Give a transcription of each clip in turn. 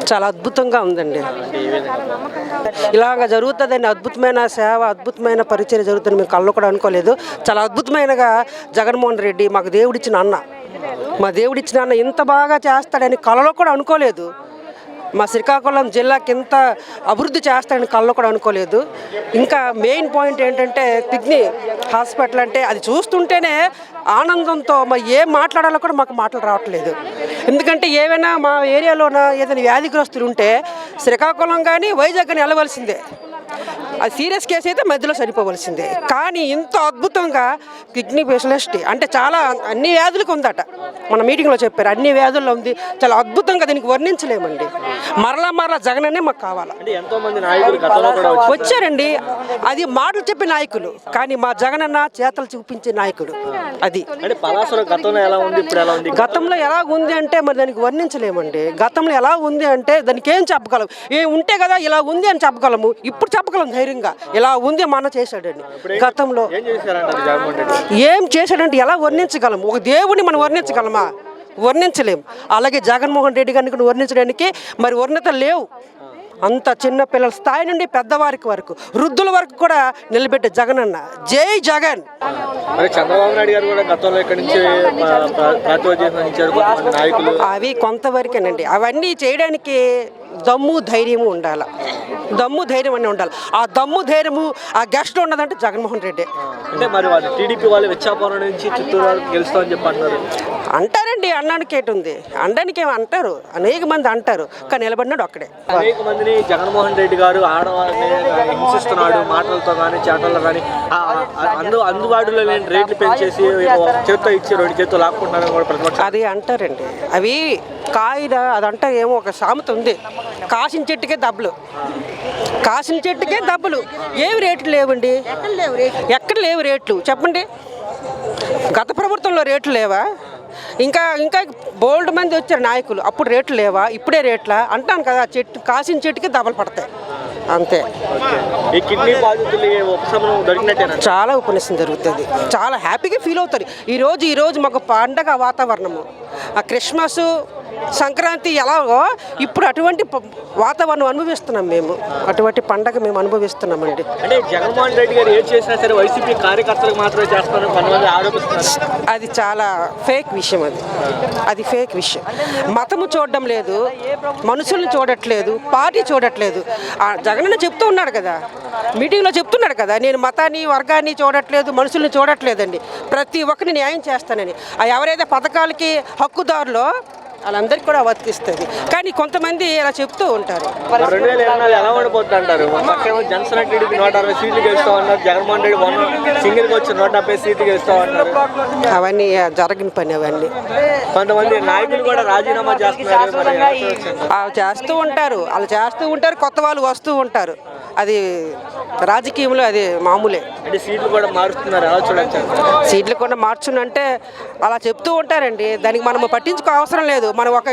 చాలా అద్భుతంగా ఉందండి. ఇలాగ జరుగుతుందని అద్భుతమైన సేవ, అద్భుతమైన పరిచయం జరుగుతుంది మేము కళ్ళు కూడా అనుకోలేదు. చాలా అద్భుతమైనగా జగన్మోహన్ రెడ్డి మాకు దేవుడిచ్చిన అన్న, మా దేవుడిచ్చిన అన్న ఇంత బాగా చేస్తాడని కళ్ళలో కూడా అనుకోలేదు. మా శ్రీకాకుళం జిల్లాకి ఇంత అభివృద్ధి చేస్తాడని కళ్ళలో కూడా అనుకోలేదు. ఇంకా మెయిన్ పాయింట్ ఏంటంటే కిడ్నీ హాస్పిటల్ అంటే అది చూస్తుంటేనే ఆనందంతో మరి ఏం మాట్లాడాలో కూడా మాకు మాటలు రావట్లేదు. ఎందుకంటే ఏమైనా మా ఏరియాలోన ఏదైనా వ్యాధిగ్రస్తులు ఉంటే శ్రీకాకుళం కానీ వైజాగ్ కానీ వెళ్ళవలసిందే. అది సీరియస్ కేసు అయితే మధ్యలో సరిపోవలసిందే. కానీ ఇంత అద్భుతంగా కిడ్నీ స్పెషలిస్ట్ అంటే చాలా అన్ని వ్యాధులకు ఉందట. మన మీటింగ్లో చెప్పారు అన్ని వ్యాధుల్లో ఉంది. చాలా అద్భుతంగా దీనికి వర్ణించలేమండి. మరలా జగననే మాకు కావాలి. వచ్చారండి, అది మాటలు చెప్పే నాయకులు, కానీ మా జగనన్న చేతలు చూపించే నాయకుడు. అది గతంలో ఎలా ఉంది అంటే మరి దానికి వర్ణించలేమండి. గతంలో ఎలా ఉంది అంటే దానికి ఏం చెప్పగలం? ఏం ఉంటే కదా ఇలా ఉంది అని చెప్పగలము. ఇప్పుడు చెప్పగలం ధైర్యంగా ఇలా ఉంది మన చేశాడని. గతంలో ఏం చేశాడంటే ఎలా వర్ణించగలము? ఒక దేవుడిని మనం వర్ణించగలమా? వర్ణించలేము. అలాగే జగన్మోహన్ రెడ్డి గారిని కూడా వర్ణించడానికి మరి వర్ణత లేవు. అంత చిన్న పిల్లల స్థాయి నుండి పెద్దవారికి వరకు వృద్ధుల వరకు కూడా నిలబెట్టే జగనన్న. జై జగన్. చంద్రబాబు నాయుడు గారు కూడా గతంలో ఇక్కడి నుంచి అవి కొంతవరకేనండి. అవన్నీ చేయడానికి దమ్ము ధైర్యము ఉండాలి. దమ్ము ధైర్యం అన్నీ ఉండాలి. ఆ దమ్ము ధైర్యము ఆ గెస్ట్ ఉన్నదంటే జగన్మోహన్ రెడ్డి. అంటే మరి వాళ్ళు టీడీపీ వాళ్ళు విచ్చాపురం నుంచి చిత్తూరు వరకు గెలుస్తామని చెప్పి అంటారు. అంటారండి, అన్నానికి ఏటుంది, అనడానికి ఏమి అంటారు, అనేక మంది అంటారు, కానీ నిలబడినాడు అక్కడే. అనేక మందిని జగన్మోహన్ రెడ్డి గారు ఆడవాళ్ళని హింసిస్తున్నాడు, మాటలతో కానీ చేతల్లో కానీ. అందుబాటులో లేని రేట్లు పెంచేసి చేత్తో ఇచ్చి 2 చేతులు లాక్కుంటున్నారని కూడా ప్రతిపక్షం అది అంటారండి. అవి కాయిద అదంటే ఏమో ఒక సామెత ఉంది, కాసిన చెట్టుకే దెబ్బలు, కాసిన చెట్టుకే దెబ్బలు. ఏవి రేట్లు లేవండి, ఎక్కడ లేవు రేట్లు చెప్పండి. గత ప్రభుత్వంలో రేట్లు లేవా? ఇంకా బోల్డ్ మంది వచ్చారు నాయకులు, అప్పుడు రేట్లు లేవా? ఇప్పుడే రేట్లా అంటాను కదా. చెట్టు కాసిన చెట్టుకి దెబ్బలు పడతాయి అంతే. ఈ కిడ్నీ బాధితులు ఉపశమనం దొరికినట్టే చాలా ఉపన్యాసం జరుగుతుంది. చాలా హ్యాపీగా ఫీల్ అవుతారు. ఈరోజు మాకు పండగ వాతావరణము. ఆ క్రిస్మస్ సంక్రాంతి ఎలాగో ఇప్పుడు అటువంటి వాతావరణం అనుభవిస్తున్నాం మేము. అటువంటి పండగ మేము అనుభవిస్తున్నామండి. అంటే జగన్మోహన్ రెడ్డి గారు ఏం చేసినా సరే వైసీపీ కార్యకర్తలకు మాత్రమే చేస్తారని కొంతమంది ఆరోపిస్తున్నారు. అది చాలా ఫేక్ విషయం. అది ఫేక్ విషయం. మతము చూడడం లేదు, మనుషుల్ని చూడట్లేదు, పార్టీ చూడట్లేదు. జగనన్న చెప్తూ ఉన్నాడు కదా, మీటింగ్లో చెప్తున్నాడు కదా, నేను మతాన్ని వర్గాన్ని చూడట్లేదు, మనుషుల్ని చూడట్లేదండి, ప్రతి ఒక్కరిని న్యాయం చేస్తానని. ఎవరైతే పథకాలకి హక్కుదారులో వాళ్ళందరికీ కూడా వర్తిస్తుంది. కానీ కొంతమంది ఇలా చెప్తూ ఉంటారు. 2024 ఎలా ఓడిపోతుంది అంటారు? జనసేన టీడీపీ 160 సీట్లు గెలుస్తామన్నారు. జగన్మోహన్ రెడ్డి సింగిల్గా వచ్చి 170 సీట్లు గెలుస్తామన్నారు. అవన్నీ జరిగిన పని. అవన్నీ కొంతమంది నాయకులు కూడా రాజీనామా చేస్తున్నారు. చేస్తూ ఉంటారు, కొత్త వాళ్ళు వస్తూ ఉంటారు. అది రాజకీయంలో అది మామూలే. అంటే సీట్లు కూడా మారుస్తున్నారు, ఎలా చూడొచ్చు? సీట్లు కూడా మార్చునంటే అలా చెప్తూ ఉంటారండి. దానికి మనం పట్టించుకో అవసరం లేదు. మనం ఒక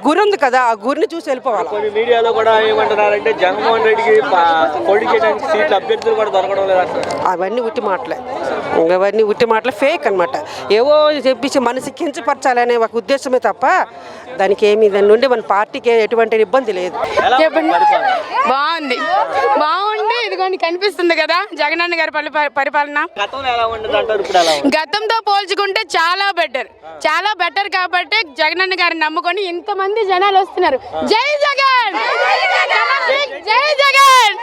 గురి ఉంది కదా, ఆ గురిని చూసి వెళ్ళిపోవాలి. కొన్ని మీడియాలో కూడా ఏమంటున్నారంటే జగన్మోహన్ రెడ్డికి పోటీ చేయడానికి సీట్లు అభ్యర్థులు కూడా దొరకడం లేదు. అవన్నీ ఉట్టి మాటలే, ఫేక్ అనమాట. ఏవో చెప్పించి మనసు కించపరచాలనే ఒక ఉద్దేశమే తప్ప దానికి ఏమి దాని నుండి మన పార్టీకి ఎటువంటి ఇబ్బంది లేదు. బాగుంది ఇదిగోండి కనిపిస్తుంది కదా జగనన్న గారి పరిపాలన. గతంతో పోల్చుకుంటే చాలా బెటర్ కాబట్టి జగనన్న గారిని నమ్ముకొని ఇంతమంది జనాలు వస్తున్నారు. జై జగన్, జై జగన్.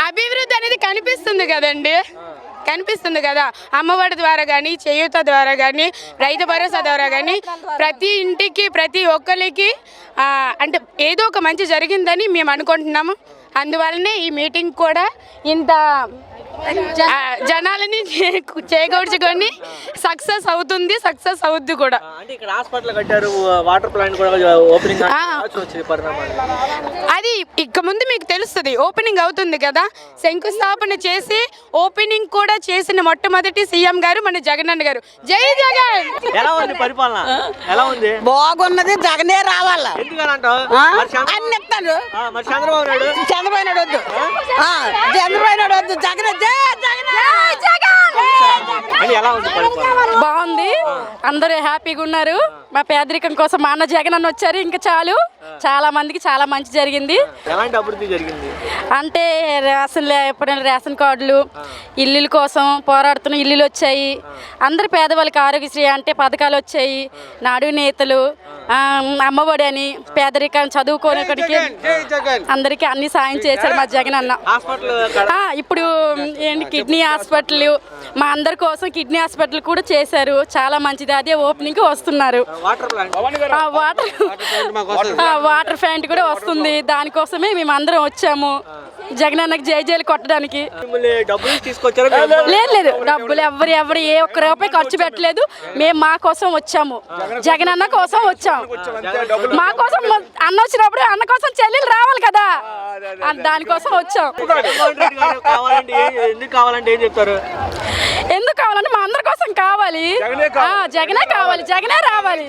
అభివృద్ధి అనేది కనిపిస్తుంది కదా, అమ్మఒడి ద్వారా కానీ, చేయూత ద్వారా కానీ, రైతు భరోసా ద్వారా కానీ ప్రతి ఇంటికి ప్రతి ఒక్కరికి అంటే ఏదో ఒక మంచి జరిగిందని మేము అనుకుంటున్నాము. అందువల్లనే ఈ మీటింగ్ కూడా ఇంత జనాలని చేకూర్చుకొని సక్సెస్ అవుద్ది కూడా. అది ఇక ముందు మీకు తెలుస్తుంది. ఓపెనింగ్ అవుతుంది కదా, శంకుస్థాపన చేసి ఓపెనింగ్ కూడా చేసిన మొట్టమొదటి సీఎం గారు మన జగనన్న గారు. జై జగన్. ఎలా ఉంది పరిపాలన? ఎలా ఉంది? బాగున్నది. జగనే రావాలా. చంద్రబాబు నాయుడు వద్దు, జగన్ అని ఎలా ఉంది పరిపాలన? బాగుంది, అందరూ హ్యాపీగా ఉన్నారు. మా పేదరికం కోసం మా అన్న జగన్ అన్న వచ్చారు, ఇంకా చాలు. చాలా మందికి చాలా మంచి జరిగింది. ఎలాంటి అభివృద్ధి జరిగింది అంటే ఎప్పుడైనా రేషన్ కార్డులు, ఇల్లుల కోసం పోరాడుతున్న ఇల్లులు వచ్చాయి. అందరు పేదవాళ్ళకి ఆరోగ్యశ్రీ అంటే పథకాలు వచ్చాయి. నాడు నేతలు, అమ్మఒడి అని పేదరికాన్ని చదువుకోనికడికి అందరికీ అన్ని సాయం చేశారు మా జగన్ అన్న. ఇప్పుడు ఏంటి కిడ్నీ హాస్పిటల్, మా అందరి కోసం కిడ్నీ హాస్పిటల్ కూడా చేశారు. చాలా మంచిది. అదే ఓపెనింగ్ వస్తున్నారు. వాటర్ ప్లాంట్ కూడా వస్తుంది. దానికోసమే మేము అందరం వచ్చాము, జగన్ అన్నకి జైలు కొట్టడానికి. లేదు డబ్బులు ఎవరు ఏ ఒక్క రూపాయి ఖర్చు పెట్టలేదు. మేము మా కోసం వచ్చాము, జగన్ అన్న కోసం వచ్చాము. మా కోసం అన్న వచ్చినప్పుడు అన్న కోసం చెల్లెలు రావాలి కదా, దానికోసం వచ్చాం. ఎందుకు కావాలంటే మా అందరి కోసం కావాలి. జగనే కావాలి, జగనే రావాలి.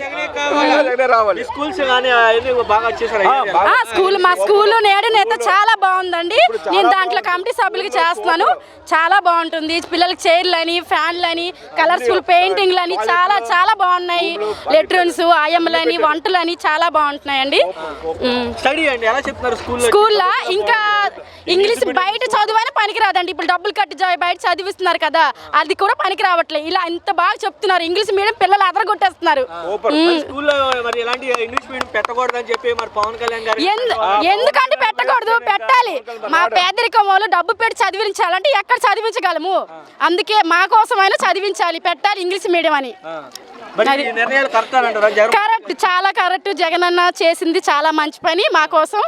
మా స్కూల్ నేడనైతే చాలా బాగుందండి. నేను దాంట్లో కమిటీ సభ్యులకి చేస్తున్నాను. చాలా బాగుంటుంది. పిల్లలకి చైర్లు అని, ఫ్యాన్లు అని, కలర్ఫుల్ పెయింటింగ్లు అని చాలా చాలా బాగున్నాయి. లెట్రిన్స్, ఆయమ్మలని, వంటలని చాలా బాగుంటున్నాయండి. స్కూల్లో ఇంకా ఇంగ్లీష్ బయట చదువునే పనికిరాదండి. ఇప్పుడు డబ్బులు కట్టి బయట చదివిస్తున్నారు కదా, అది కూడా పనికి రావట్లేదు. ఇలా ఇంత బాగా చెప్తున్నారు. ఇంగ్లీష్ మీడియం పిల్లలు అదరగొట్టేస్తున్నారు. ఎందుకంటే పెట్టకూడదు, పెట్టాలి. మా పేదరికం వాళ్ళు డబ్బు పెట్టి చదివించాలంటే ఎక్కడ చదివించగలము. అందుకే మా కోసమైనా చదివించాలి, పెట్టాలి ఇంగ్లీష్ మీడియం అని. కరెక్ట్, చాలా కరెక్ట్. జగన్ అన్న చేసింది చాలా మంచి పని. మా కోసం,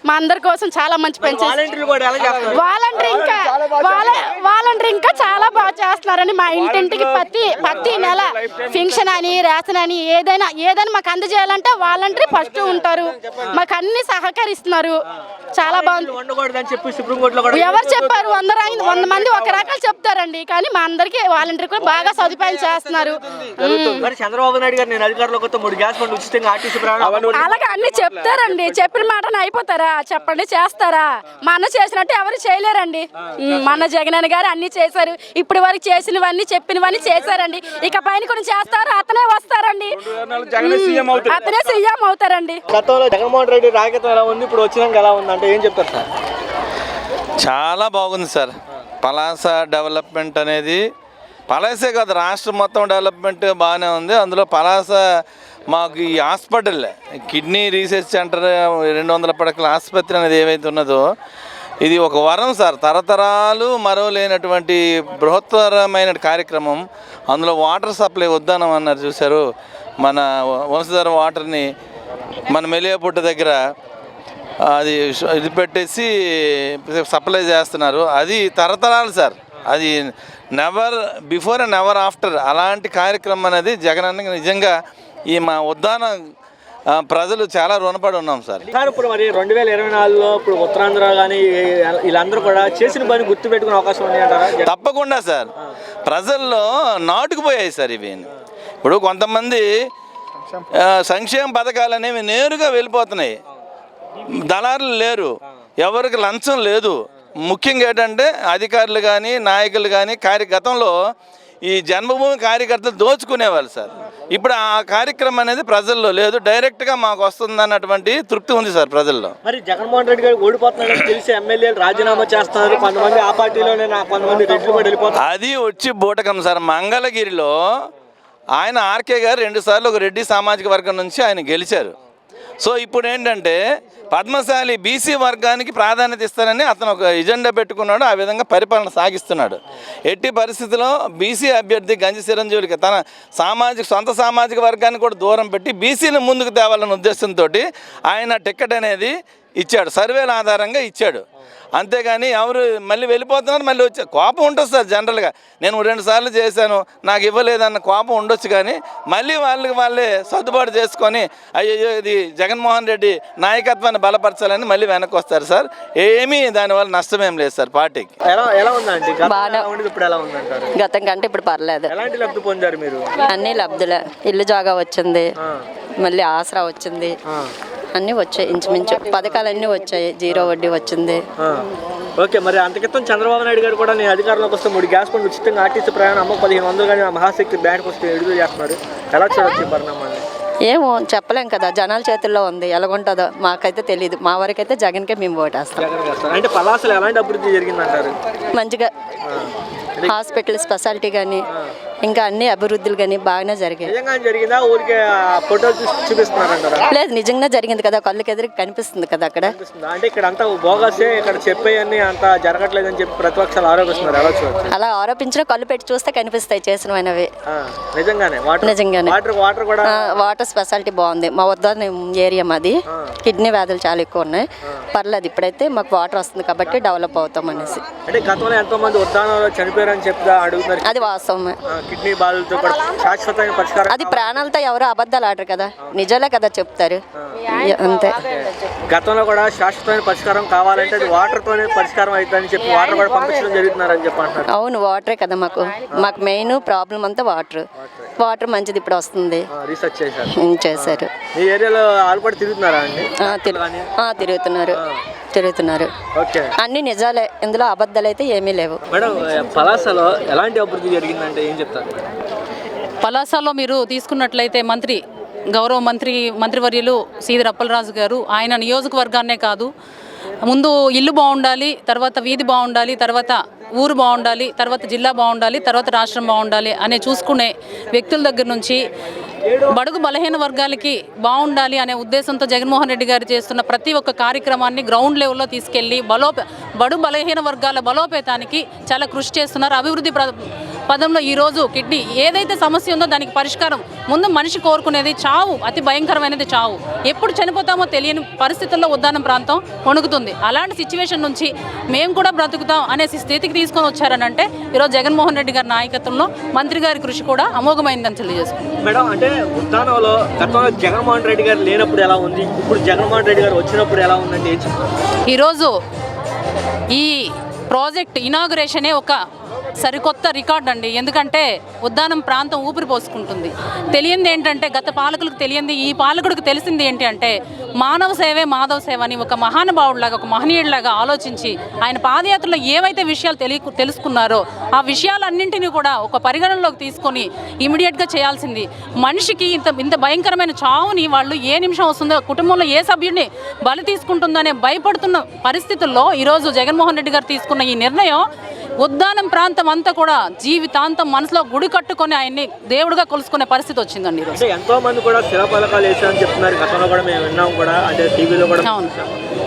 మా అందరి కోసం చాలా మంచి పని చేస్తారు. వాలంటీర్ ఇంకా చాలా బాగా చేస్తున్నారని. మా ఇంటింటికి ప్రతి నెల ఫింక్షన్ అని, రేషన్ అని ఏదైనా మాకు అందజేయాలంటే వాలంటీర్ ఫస్ట్ ఉంటారు. మాకు అన్ని సహకరిస్తున్నారు. చాలా బాగుంది. ఎవరు చెప్పారు? 100 మంది ఒక రకాలు చెప్తారండి, కానీ మా అందరికి వాలంటీర్ కూడా బాగా సదుపాయం చేస్తున్నారు. చంద్రబాబు నాయుడు గారు నేను అధికారంలోకి వస్తే 3 గ్యాస్ బండ్లు ఉచితంగా ఆర్టీసీ అలాగే అన్ని చెప్తారండి. చెప్పిన మాటను అయిపోతారా? చెప్పండి, చేస్తారా? మా అన్న చేసినట్టు ఎవరు చేయలేరండి. మా అన్న జగన్ గారు అన్ని చేశారు. ఇప్పటి వరకు చేసినవన్నీ చెప్పినవన్నీ చేశారండి. ఇక పైన కూడా చేస్తారు. అతనే వస్తారండి, అతనే సీఎం అవుతారండి. గతంలో జగన్మోహన్ రెడ్డి రాజకీయం ఎలా ఉంది, ఇప్పుడు వచ్చినాక ఎలా ఉంది అంటే ఏం చెప్తారు సార్? చాలా బాగుంది సార్. పలాస డెవలప్మెంట్ అనేది పలాసే కాదు, రాష్ట్రం మొత్తం డెవలప్మెంట్ బాగానే ఉంది. అందులో పలాస మాకు ఈ హాస్పిటల్, కిడ్నీ రీసెర్చ్ సెంటర్, 200 పడకల ఆసుపత్రి అనేది ఏవైతే ఉన్నదో ఇది ఒక వరం సార్. తరతరాలు మరవలేనటువంటి బృహత్తరమైన కార్యక్రమం. అందులో వాటర్ సప్లై ఉద్దానం అన్నారు చూశారు. మన వంశధార వాటర్ని మన మెలియాపుట్ట దగ్గర అది ఇది పెట్టేసి సప్లై చేస్తున్నారు. అది తరతరాలు సార్. అది never before and never after. అలాంటి కార్యక్రమం అనేది జగన్ అన్నకి నిజంగా ఈ మా ఉద్దాన ప్రజలు చాలా రుణపడి ఉన్నాం సార్. ఇప్పుడు మరి 2024లో ఇప్పుడు ఉత్తరాంధ్ర కానీ వీళ్ళందరూ కూడా చేసిన పని గుర్తు పెట్టుకునే అవకాశం ఉంది అంటారా? తప్పకుండా సార్. ప్రజల్లో నాటుకుపోయాయి సార్ ఇవి. ఇప్పుడు కొంతమంది సంక్షేమ పథకాలు అనేవి నేరుగా వెళ్ళిపోతున్నాయి. దళారులు లేరు, ఎవరికి లంచం లేదు. ముఖ్యంగా ఏంటంటే అధికారులు కానీ, నాయకులు కానీ గతంలో ఈ జన్మభూమి కార్యకర్తలు దోచుకునేవాళ్ళు సార్. ఇప్పుడు ఆ కార్యక్రమం అనేది ప్రజల్లో లేదు. డైరెక్ట్గా మాకు వస్తుంది అన్నటువంటి తృప్తి ఉంది సార్ ప్రజల్లో. మరి జగన్మోహన్ రెడ్డి గారు ఓడిపోతున్నారని తెలిసి ఎమ్మెల్యేలు రాజీనామా చేస్తున్నారు. కొంతమంది ఆ పార్టీలోనే, కొంతమంది రెడ్లు కూడా వెళ్ళిపోతారు. అది వచ్చి బూటకం సార్. మంగళగిరిలో ఆయన ఆర్కే గారు 2 సార్లు ఒక రెడ్డి సామాజిక వర్గం నుంచి ఆయన గెలిచారు. సో ఇప్పుడు ఏంటంటే పద్మశాలి బీసీ వర్గానికి ప్రాధాన్యత ఇస్తానని అతను ఒక ఎజెండా పెట్టుకున్నాడు. ఆ విధంగా పరిపాలన సాగిస్తున్నాడు. ఎట్టి పరిస్థితుల్లో బీసీ అభ్యర్థి గంజి చిరంజీవులకి తన సొంత సామాజిక వర్గాన్ని కూడా దూరం పెట్టి బీసీని ముందుకు తేవాలన్న ఉద్దేశంతో ఆయన టికెట్ అనేది ఇచ్చాడు. సర్వేల ఆధారంగా ఇచ్చాడు. అంతేగాని ఎవరు మళ్ళీ వెళ్ళిపోతున్నారు, మళ్ళీ వచ్చి కోపం ఉంటుంది సార్. జనరల్గా నేను 2 సార్లు చేశాను, నాకు ఇవ్వలేదన్న కోపం ఉండొచ్చు. కానీ మళ్ళీ వాళ్ళే సర్దుబాటు చేసుకొని అయ్యో ఇది జగన్మోహన్ రెడ్డి నాయకత్వాన్ని బలపరచాలని మళ్ళీ వెనక్కి వస్తారు సార్. ఏమీ దానివల్ల నష్టమేం లేదు సార్ పార్టీకి. ఎలా ఉందండి? ఇప్పుడు ఎలా ఉందంటారు? గతం కంటే ఇప్పుడు పర్లేదు. ఎలాంటి లబ్ధి పొందారు మీరు? అన్ని లబ్ధులే. ఇల్లు జాగా వచ్చింది, మళ్ళీ ఆసరా వచ్చింది, అన్నీ వచ్చాయి. ఇంచుమించు పథకాలన్నీ వచ్చాయి. 0 వడ్డీ వచ్చింది. ఓకే, మరి అంతకితం చంద్రబాబు నాయుడు గారు కూడా నేను అధికారంలోకి వస్తే 3 గ్యాస్ బండ్లు ఉచితంగా ఆర్టీసీ ప్రయాణం అమ్మ 1500 కానీ మహాశక్తి బ్యాంక్ వస్తే విడుదల చేస్తున్నారు. ఎలా చూడొచ్చు ఈ పరిణామాన్ని? ఏమో చెప్పలేం కదా, జనాల చేతుల్లో ఉంది, ఎలాగుంటుందో మాకైతే తెలియదు. మా వరకైతే జగన్కే మేము ఓటేస్తాం. జగన్ చేస్తారు అంటే పలాసలు ఎలాంటి అభివృద్ధి జరిగిందంటారు? మంచిగా హాస్పిటల్ స్పెషాలిటీ కానీ ఇంకా అన్ని అభివృద్ధులు కానీ బాగానే జరిగాయి. నిజంగా జరిగిందా ఊరికే ఫోటోలు చూపిస్తున్నారంటారా? లేదు, నిజంగా జరిగింది కదా, కళ్ళకి ఎదురు కనిపిస్తుంది కదా అక్కడ. అంటే ఇక్కడ అంతా బోగసే, ఇక్కడ చెప్పేయన్నీ అంత జరగట్లేదని చెప్పి ప్రతిపక్షాలు ఆరోపిస్తున్నారు. ఎలా చూడొచ్చు? అలా ఆరోపించిన కళ్ళు పెట్టి చూస్తే కనిపిస్తాయి చేసినవి. నిజంగానే నిజంగానే వాటర్ కూడా వాటర్ స్పెషాలిటీ బాగుంది. మా వద్ద ఏరియా మాది, కిడ్నీ వ్యాధులు చాలా ఎక్కువ ఉన్నాయి. పర్లేదు, ఇప్పుడైతే మాకు వాటర్ వస్తుంది కాబట్టి డెవలప్ అవుతాం అనేసి. అంటే గతంలో ఎంతో మంది ఉద్దానంలో చనిపోయారని చెప్తా అడుగుతున్నారు. అది వాస్తవమే. కిడ్నీ బాధలతో కూడా శాశ్వతమైన పరిష్కారం. అది ప్రాణాలతో ఎవరు అబద్ధాలు ఆడరు కదా, నిజాలే కదా చెప్తారు, అంతే. గతంలో కూడా శాశ్వతమైన పరిష్కారం కావాలంటే అది వాటర్ తోనే పరిష్కారం అవుతుందని చెప్పి వాటర్ కూడా పంపించడం జరుగుతున్నారని చెప్పి అంటారు. అవును, వాటరే కదా మాకు మెయిన్ ప్రాబ్లం అంతా వాటర్ మంచిది ఇప్పుడు వస్తుంది. రీసెర్చ్ చేశారు. ఈ ఏరియాలో వాళ్ళు కూడా తిరుగుతున్నారా అండి? తిరుగుతున్నారు. ఓకే, అన్ని నిజాలే, ఇందులో అబద్ధాలు అయితే ఏమీ లేవు. మేడం పలాసలో ఎలాంటి అభివృద్ధి జరిగిందంటే ఏం చెప్తారు? పలాసలో మీరు తీసుకున్నట్లయితే గౌరవ మంత్రివర్యులు సీదిరి అప్పలరాజు గారు ఆయన నియోజకవర్గాన్నే కాదు, ముందు ఇల్లు బాగుండాలి, తర్వాత వీధి బాగుండాలి, తర్వాత ఊరు బాగుండాలి, తర్వాత జిల్లా బాగుండాలి, తర్వాత రాష్ట్రం బాగుండాలి అనే చూసుకునే వ్యక్తుల దగ్గర నుంచి బడుగు బలహీన వర్గాలకి బాగుండాలి అనే ఉద్దేశంతో జగన్మోహన్ రెడ్డి గారు చేస్తున్న ప్రతి ఒక్క కార్యక్రమాన్ని గ్రౌండ్ లెవెల్లో తీసుకెళ్లి బడుగు బలహీన వర్గాల బలోపేతానికి చాలా కృషి చేస్తున్నారు. అభివృద్ధి పదంలో ఈరోజు కిడ్నీ ఏదైతే సమస్య ఉందో దానికి పరిష్కారం. ముందు మనిషి కోరుకునేది చావు, అతి భయంకరమైనది చావు. ఎప్పుడు చనిపోతామో తెలియని పరిస్థితుల్లో ఉద్దానం ప్రాంతం వణుకుతుంది. అలాంటి సిచ్యువేషన్ నుంచి మేము కూడా బ్రతుకుతాం అనే స్థితికి తీసుకొని వచ్చారనంటే ఈరోజు జగన్మోహన్ రెడ్డి గారి నాయకత్వంలో మంత్రి గారి కృషి కూడా అమోఘమైందని తెలియజేసుకుంటాం. మేడం అంటే ఉద్దానంలో గతంలో జగన్మోహన్ రెడ్డి గారు లేనప్పుడు ఎలా ఉంది, ఇప్పుడు జగన్మోహన్ రెడ్డి గారు వచ్చినప్పుడు ఎలా ఉందంటే ఏం చెప్తారు? ఈరోజు ఈ ప్రాజెక్ట్ ఇనాగురేషనే ఒక సరికొత్త రికార్డ్ అండి. ఎందుకంటే ఉద్దానం ప్రాంతం ఊపిరి పోసుకుంటుంది. తెలియంది ఏంటంటే గత పాలకులకు తెలియంది ఈ పాలకుడికి తెలిసింది ఏంటి అంటే మానవ సేవే మాధవ సేవ అని ఒక మహానుభావుడిలాగా, ఒక మహనీయుడిలాగా ఆలోచించి ఆయన పాదయాత్రలో ఏవైతే విషయాలు తెలుసుకున్నారో ఆ విషయాలన్నింటినీ కూడా ఒక పరిగణనలోకి తీసుకొని ఇమీడియట్గా చేయాల్సింది. మనిషికి ఇంత భయంకరమైన చావుని వాళ్ళు ఏ నిమిషం వస్తుందో, కుటుంబంలో ఏ సభ్యుడిని బలి తీసుకుంటుందనే భయపడుతున్న పరిస్థితుల్లో ఈరోజు జగన్మోహన్ రెడ్డి గారు తీసుకున్న ఈ నిర్ణయం ఉద్దానం ప్రాంతం అంతా కూడా జీవితాంతం మనసులో గుడి కట్టుకొని ఆయన్ని దేవుడిగా కొలుసుకునే పరిస్థితి వచ్చిందండి. అంటే ఎంతో మంది కూడా శిలాఫలకాలు వేసారని చెప్తున్నారు. గతంలో కూడా మేము విన్నాం కూడా, అంటే టీవీలో కూడా.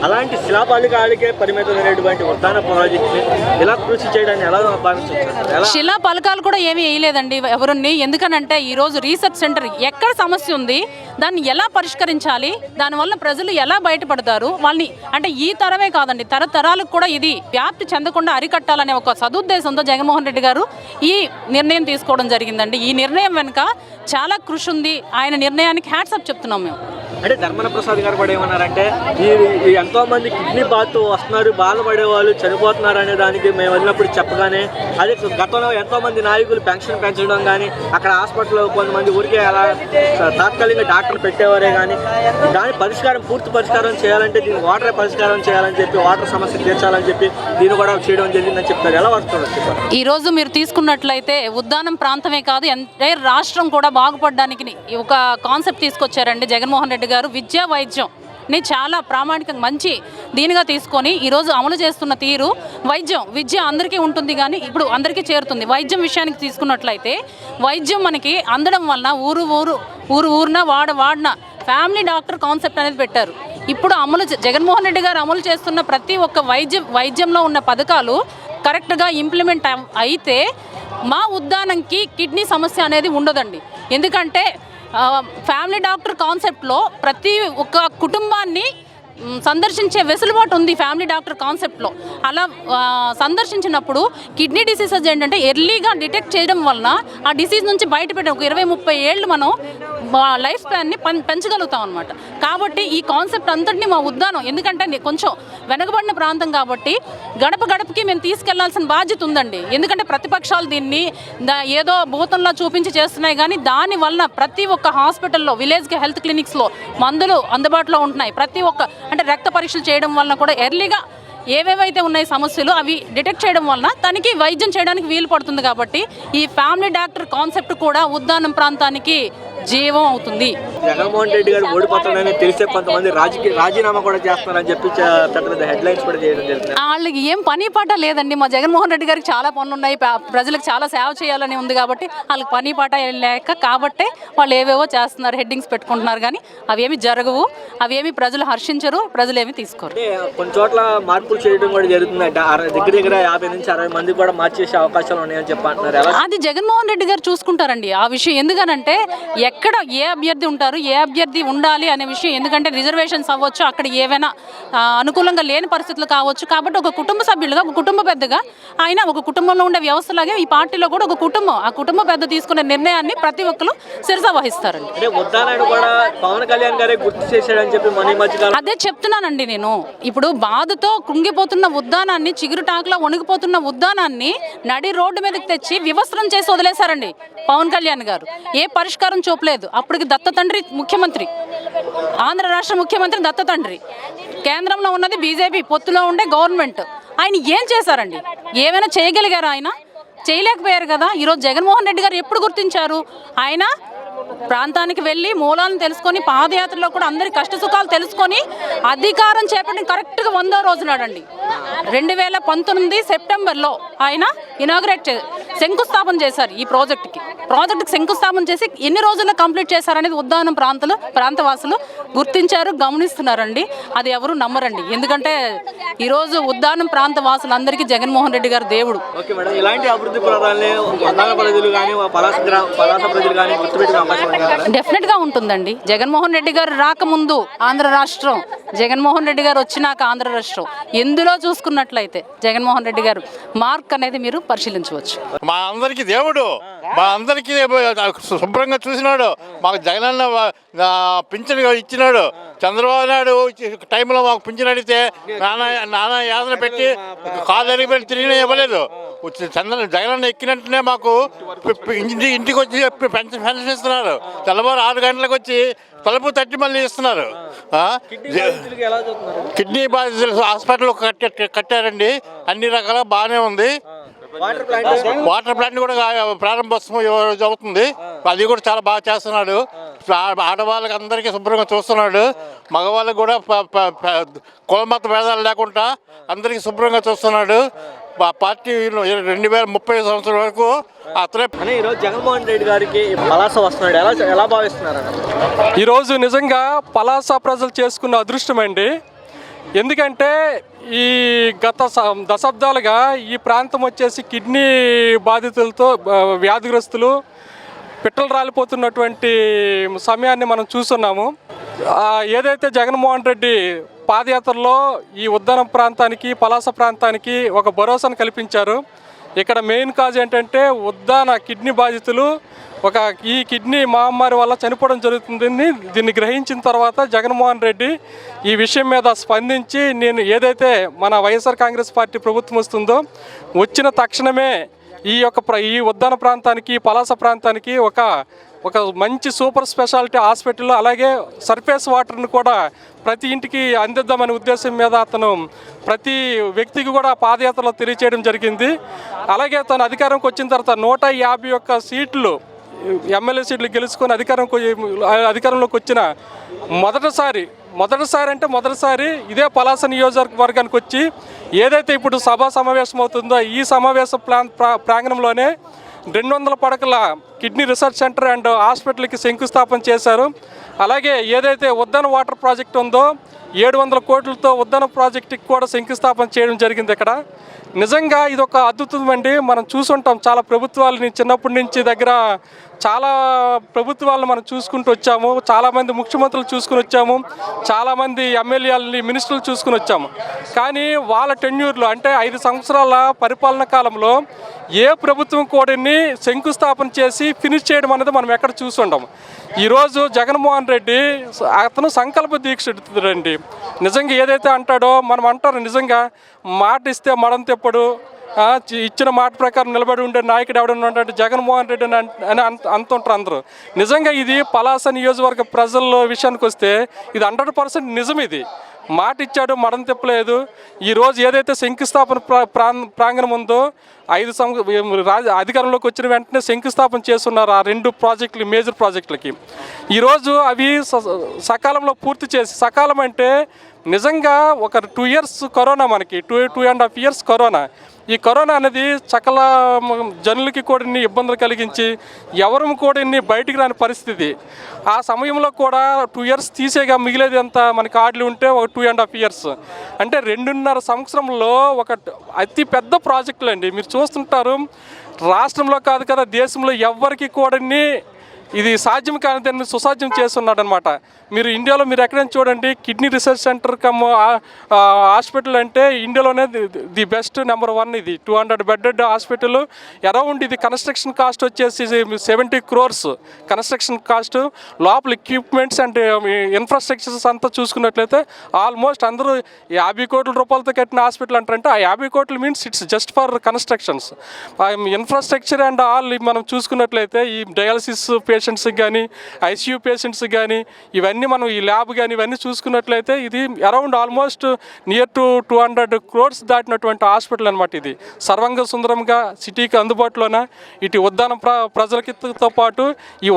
అలాంటి శిలాఫలకాలకే పరిమితమైనటువంటి ఉద్దాన ప్రాజెక్ట్ని ఇలా కృషి చేయడాన్ని ఎలా భావించారు? శిలా పలకాలు కూడా ఏమీ వేయలేదండి ఎవరిని. ఎందుకనంటే ఈరోజు రీసెర్చ్ సెంటర్ ఎక్కడ సమస్య ఉంది, దాన్ని ఎలా పరిష్కరించాలి, దానివల్ల ప్రజలు ఎలా బయటపడతారు వాళ్ళని, అంటే ఈ తరమే కాదండి తరతరాలకు కూడా ఇది వ్యాప్తి చెందకుండా అరికట్టాలనే ఒక సదుద్దేశంతో జగన్మోహన్ రెడ్డి గారు ఈ నిర్ణయం తీసుకోవడం జరిగిందండి. ఈ నిర్ణయం వెనుక చాలా కృషి ఉంది. ఆయన నిర్ణయానికి హ్యాట్సప్ చెప్తున్నాం మేము. అంటే ధర్మన ప్రసాద్ గారు కూడా ఏమన్నారంటే ఎంతో మంది కిడ్నీ బాధతో వస్తున్నారు, బాధపడే వాళ్ళు చనిపోతున్నారు అనే దానికి మేము వెళ్ళినప్పుడు చెప్పగానే అదే గతంలో ఎంతో మంది నాయకులు పెన్షన్ పెంచడం కానీ, అక్కడ హాస్పిటల్లో కొంతమంది ఊరికే అలా తాత్కాలికంగా డాక్టర్ పెట్టేవారే కానీ దాని పరిష్కారం, పూర్తి పరిష్కారం చేయాలంటే దీన్ని వాటర్ పరిష్కారం చేయాలని చెప్పి, వాటర్ సమస్య తీర్చాలని చెప్పి దీన్ని కూడా చేయడం జరిగిందని చెప్తారు. ఎలా వస్తున్నారు? ఈరోజు మీరు తీసుకున్నట్లయితే ఉద్దానం ప్రాంతమే కాదు ఎంటైర్ రాష్ట్రం కూడా బాగుపడడానికి ఒక కాన్సెప్ట్ తీసుకొచ్చారండి జగన్మోహన్ రెడ్డి గారు. విద్యా వైద్యంని చాలా ప్రామాణికంగా మంచి దీనిగా తీసుకొని ఈరోజు అమలు చేస్తున్న తీరు, విద్య అందరికీ ఉంటుంది కానీ ఇప్పుడు అందరికీ చేరుతుంది. వైద్యం విషయానికి తీసుకున్నట్లయితే వైద్యం మనకి అందడం వలన ఊరున వాడిన ఫ్యామిలీ డాక్టర్ కాన్సెప్ట్ అనేది పెట్టారు. ఇప్పుడు జగన్మోహన్ రెడ్డి గారు అమలు చేస్తున్న ప్రతి ఒక్క వైద్యంలో ఉన్న పథకాలు కరెక్ట్గా ఇంప్లిమెంట్ అయితే మా ఉద్దానంకి కిడ్నీ సమస్య అనేది ఉండదండి. ఎందుకంటే ఫ్యామిలీ డాక్టర్ కాన్సెప్ట్లో ప్రతి ఒక్క కుటుంబాన్ని సందర్శించే వెసులుబాటు ఉంది ఫ్యామిలీ డాక్టర్ కాన్సెప్ట్లో. అలా సందర్శించినప్పుడు కిడ్నీ డిసీజెస్ ఏంటంటే ఎర్లీగా డిటెక్ట్ చేయడం వలన ఆ డిసీజ్ నుంచి బయటపెట్టే ఒక 20-30 ఏళ్ళు మనం లైఫ్ స్పాన్ని పెంచగలుగుతాం అనమాట. కాబట్టి ఈ కాన్సెప్ట్ అంతటినీ మా ఉద్దానం, ఎందుకంటే కొంచెం వెనకబడిన ప్రాంతం కాబట్టి గడపకి మేము తీసుకెళ్లాల్సిన బాధ్యత ఉందండి. ఎందుకంటే ప్రతిపక్షాలు దీన్ని ఏదో భూతంలో చూపించి చేస్తున్నాయి కానీ దాని వలన ప్రతి ఒక్క హాస్పిటల్లో, విలేజ్కి హెల్త్ క్లినిక్స్లో మందులు అందుబాటులో ఉంటున్నాయి. ప్రతి ఒక్క అంటే రక్త పరీక్షలు చేయడం వలన కూడా ఎర్లీగా ఏవేవైతే ఉన్నాయి సమస్యలు అవి డిటెక్ట్ చేయడం వలన తనకి వైద్యం చేయడానికి వీలు పడుతుంది. కాబట్టి ఈ ఫ్యామిలీ డాక్టర్ కాన్సెప్ట్ కూడా ఉద్దానం ప్రాంతానికి జీవం అవుతుంది. జగన్మోహన్ రెడ్డి గారు ఓడిపోతాడని తెలిసే కొంతమంది రాజీనామా కూడా చేస్తారని చెప్పి పెద్ద పెద్ద హెడ్లైన్స్ కూడా చేయడం జరుగుతుంది. వాళ్ళకి ఏం పని పాట లేదండి. మా జగన్మోహన్ రెడ్డి గారికి చాలా పనులు ఉన్నాయి, ప్రజలకు చాలా సేవ చేయాలని ఉంది కాబట్టి వాళ్ళకి పని పాట లేక కాబట్టే వాళ్ళు ఏవేవో చేస్తున్నారు, హెడ్డింగ్స్ పెట్టుకుంటున్నారు. కానీ అవేమి జరగవు, అవేమి ప్రజలు హర్షించరు, ప్రజలు ఏమి తీసుకోరు. అంటే కొన్ని చోట్ల మార్పులు చేయడం కూడా జరుగుతుంది. దగ్గర దగ్గర 50 నుంచి 60 మంది కూడా మార్చేసే అవకాశాలు ఉన్నాయని చెప్పి అంటున్నారు. అది జగన్మోహన్ రెడ్డి గారు చూసుకుంటారండి ఆ విషయం. ఎందుకనంటే ఎక్కడ ఏ అభ్యర్థి ఉంటారు, ఏ అభ్యర్థి ఉండాలి అనే విషయం. ఎందుకంటే రిజర్వేషన్స్ అవ్వచ్చు, అక్కడ ఏవైనా అనుకూలంగా లేని పరిస్థితులు కావచ్చు. కాబట్టి ఒక కుటుంబ సభ్యులుగా, ఒక కుటుంబ పెద్దగా ఆయన ఒక కుటుంబంలో ఉండే వ్యవస్థలాగే ఈ పార్టీలో కూడా ఒక కుటుంబం, ఆ కుటుంబ పెద్ద తీసుకునే నిర్ణయాన్ని ప్రతి ఒక్కరు శిరస వహిస్తారండి. అంటే ఉద్దానాన్ని కూడా పవన్ కళ్యాణ్ గారే గుర్తు చేశాడని చెప్పి మన మధ్యకాలం అదే చెప్తున్నానండి నేను. ఇప్పుడు బాధతో కృంగిపోతున్న ఉద్దానాన్ని, చిగురుటాకులా వణిగిపోతున్న ఉద్దానాన్ని నడి రోడ్డు మీదకి తెచ్చి వివస్త్రం చేసి వదిలేశారండి పవన్ కళ్యాణ్ గారు. ఏ పరిష్కారం చూపలేదు. అప్పటికి దత్త తండ్రి ముఖ్యమంత్రి, ఆంధ్ర రాష్ట్ర ముఖ్యమంత్రి దత్త తండ్రి, కేంద్రంలో ఉన్నది బీజేపీ, పొత్తులో ఉండే గవర్నమెంట్. ఆయన ఏం చేశారండి? ఏమైనా చేయగలిగారు? ఆయన చేయలేకపోయారు కదా. ఈరోజు జగన్మోహన్ రెడ్డి గారు ఎప్పుడు గుర్తించారు? ఆయన ప్రాంతానికి వెళ్ళి మూలాలను తెలుసుకొని, పాదయాత్రలో కూడా అందరి కష్ట సుఖాలు తెలుసుకొని అధికారం చేపట్టిన కరెక్ట్గా 100వ రోజు నాడండి 2019 సెప్టెంబర్లో ఆయన ఇనాగ్రేట్ శంకుస్థాపన చేశారు. ఈ ప్రాజెక్టుకి శంకుస్థాపన చేసి ఎన్ని రోజుల్లో కంప్లీట్ చేశారనేది ఉద్దానం ప్రాంతవాసులు గుర్తించారు, గమనిస్తున్నారండి. అది ఎవరు నమ్మరండి. ఎందుకంటే ఈరోజు ఉద్దానం ప్రాంత వాసులందరికీ జగన్మోహన్ రెడ్డి గారు దేవుడు. ఓకే మేడం, ఇలాంటి అభివృద్ధి పథకాలని ఉద్దాన ప్రజలు కానీ పలాస ప్రజలు కానీ గుర్తుపెట్టిన డెఫినెట్గా ఉంటుందండి. జగన్మోహన్ రెడ్డి గారు రాకముందు ఆంధ్ర రాష్ట్రం, జగన్మోహన్ రెడ్డి గారు వచ్చినాక ఆంధ్ర రాష్ట్రం, ఎందులో చూసుకున్నట్లయితే జగన్మోహన్ రెడ్డి గారు మార్క్ అనేది మీరు పరిశీలించవచ్చు. మా అందరికీ దేవుడు, మా అందరికీ శుభ్రంగా చూసినాడు. మాకు జగనన్న పింఛన్ ఇచ్చినాడు. చంద్రబాబు నాయుడు టైంలో మాకు పింఛన్ అడిగితే నానా యాదన పెట్టి కాలు పెట్టి తిరిగినా ఇవ్వలేదు. జగనన్న ఎక్కినట్టునే మాకు ఇంటికి వచ్చి పెన్షన్ ఇస్తున్నారు. తెల్లవారు 6 గంటలకు వచ్చి తలుపు తట్టి మళ్ళీ ఇస్తున్నారు. కిడ్నీ బాధితులు హాస్పిటల్ కట్టారండి. అన్ని రకాల బాగానే ఉంది. వాటర్ ప్లాంట్ కూడా ప్రారంభోత్సవం అవుతుంది. అది కూడా చాలా బాగా చేస్తున్నాడు. ఆడవాళ్ళకి అందరికీ శుభ్రంగా చూస్తున్నాడు. మగవాళ్ళకి కూడా కులమత భేదాలు లేకుండా అందరికీ శుభ్రంగా చూస్తున్నాడు. పార్టీ 2030 సంవత్సరం వరకు అతనే. ఈరోజు జగన్మోహన్ రెడ్డి గారికి పలాస వస్తున్నాడు, ఎలా భావిస్తున్నారు? ఈరోజు నిజంగా పలాస ప్రజలు చేసుకున్న అదృష్టం అండి. ఎందుకంటే ఈ గత దశాబ్దాలుగా ఈ ప్రాంతం వచ్చేసి కిడ్నీ బాధితులతో వ్యాధిగ్రస్తులు పిట్టలు రాలిపోతున్నటువంటి సమయాన్ని మనం చూస్తున్నాము. ఏదైతే జగన్మోహన్ రెడ్డి పాదయాత్రలో ఈ ఉద్దానం ప్రాంతానికి, పలాస ప్రాంతానికి ఒక భరోసాను కల్పించారు. ఇక్కడ మెయిన్ కాజ్ ఏంటంటే ఉద్దాన కిడ్నీ బాధితులు ఈ కిడ్నీ మహమ్మారి వల్ల చనిపోవడం జరుగుతుందని దీన్ని గ్రహించిన తర్వాత జగన్మోహన్ రెడ్డి ఈ విషయం మీద స్పందించి, నేను ఏదైతే మన వైఎస్ఆర్ కాంగ్రెస్ పార్టీ ప్రభుత్వం వస్తుందో వచ్చిన తక్షణమే ఈ ఉద్దాన ప్రాంతానికి, పలాస ప్రాంతానికి ఒక మంచి సూపర్ స్పెషాలిటీ హాస్పిటల్, అలాగే సర్ఫేస్ వాటర్ని కూడా ప్రతి ఇంటికి అందిద్దామనే ఉద్దేశం మీద అతను ప్రతి వ్యక్తికి కూడా పాదయాత్రలో తెలియచేయడం జరిగింది. అలాగే తను అధికారంకి వచ్చిన తర్వాత 151 సీట్లు ఎమ్మెల్యే సీట్లు గెలుచుకొని అధికారంలోకి వచ్చిన మొదటిసారి ఇదే పలాస నియోజకవర్గానికి వచ్చి ఏదైతే ఇప్పుడు సభా సమావేశం అవుతుందో ఈ సమావేశ ప్రాంగణంలోనే 200 పడకల కిడ్నీ రీసెర్చ్ సెంటర్ అండ్ హాస్పిటల్కి శంకుస్థాపన చేశారు. అలాగే ఏదైతే ఉద్దాన వాటర్ ప్రాజెక్ట్ ఉందో 700 కోట్లతో ఉద్దాన ప్రాజెక్టుకి కూడా శంకుస్థాపన చేయడం జరిగింది. ఇక్కడ నిజంగా ఇది ఒక అద్భుతం అండి. మనం చూసుంటాం చాలా ప్రభుత్వాలని, చిన్నప్పటి నుంచి దగ్గర చాలా ప్రభుత్వాలను మనం చూసుకుంటూ వచ్చాము. చాలామంది ముఖ్యమంత్రులు చూసుకుని వచ్చాము, చాలామంది ఎమ్మెల్యేలని, మినిస్టర్లు చూసుకుని వచ్చాము. కానీ వాళ్ళ టెన్యూర్లో అంటే 5 సంవత్సరాల పరిపాలన కాలంలో ఏ ప్రభుత్వం కూడా శంకుస్థాపన చేసి ఫినిష్ చేయడం అనేది మనం ఎక్కడ చూసుంటాము. ఈరోజు జగన్మోహన్ రెడ్డి అతను సంకల్ప దీక్షితుడండి. నిజంగా ఏదైతే అంటాడో మనం అంటారు, నిజంగా మాట ఇస్తే మడం తెప్పడు, ఇచ్చిన మాట ప్రకారం నిలబడి ఉండే నాయకుడు ఎవడన్నా జగన్మోహన్ రెడ్డి అని అంటుంటారు అందరూ. నిజంగా ఇది పలాస నియోజకవర్గ ప్రజల విషయానికి వస్తే ఇది 100% నిజం. ఇది మాట ఇచ్చాడు, మడం తిప్పలేదు. ఈరోజు ఏదైతే శంకుస్థాపన ప్రాంగణం ఉందో అధికారంలోకి వచ్చిన వెంటనే శంకుస్థాపన చేస్తున్నారు ఆ 2 ప్రాజెక్టులు, మేజర్ ప్రాజెక్టులకి. ఈరోజు అవి సకాలంలో పూర్తి చేసి, సకాలం అంటే నిజంగా ఒక 2 ఇయర్స్ కరోనా, మనకి 2.5 ఇయర్స్ కరోనా. ఈ కరోనా అనేది సకల జనులకి కూడా ఇన్ని ఇబ్బందులు కలిగించి ఎవరు కూడా ఇన్ని బయటికి రాని పరిస్థితి. ఆ సమయంలో కూడా 2 ఇయర్స్ తీసేగా మిగిలేది ఎంత మనకి ఆర్డర్లు ఉంటే ఒక 2.5 ఇయర్స్ అంటే 2.5 సంవత్సరంలో ఒక అతి పెద్ద ప్రాజెక్టులు అండి. మీరు చూస్తుంటారు, రాష్ట్రంలో కాదు కదా దేశంలో ఎవ్వరికి కూడా ఇది సాధ్యం కాని దాన్ని సుసాధ్యం చేస్తున్నాడు అనమాట. మీరు ఇండియాలో మీరు ఎక్కడైనా చూడండి, కిడ్నీ రీసెర్చ్ సెంటర్ హాస్పిటల్ అంటే ఇండియాలోనే ది బెస్ట్ నెంబర్ 1 ఇది. 200 బెడెడ్ హాస్పిటల్. అరౌండ్ ఇది కన్స్ట్రక్షన్ కాస్ట్ వచ్చేసి 70 crores కన్స్ట్రక్షన్ కాస్ట్. లోపల ఎక్విప్మెంట్స్ అండ్ ఇన్ఫ్రాస్ట్రక్చర్స్ అంతా చూసుకున్నట్లయితే ఆల్మోస్ట్ అందరూ 50 కోట్ల రూపాయలతో కట్టిన హాస్పిటల్ అంటారంటే ఆ 50 కోట్లు means it's just for constructions. Infrastructure and all మనం చూసుకున్నట్లయితే ఈ డయాలసిస్ పేషెంట్స్కి కానీ, ఐసీయూ పేషెంట్స్కి కానీ, ఇవన్నీ మనం ఈ ల్యాబ్ కానీ ఇవన్నీ చూసుకున్నట్లయితే ఇది around almost near to 200 crores దాటినటువంటి హాస్పిటల్ అనమాట. ఇది సర్వంగ సుందరంగా సిటీకి అందుబాటులోన ఇటు ఉద్దానం ప్రజలకితో పాటు ఈ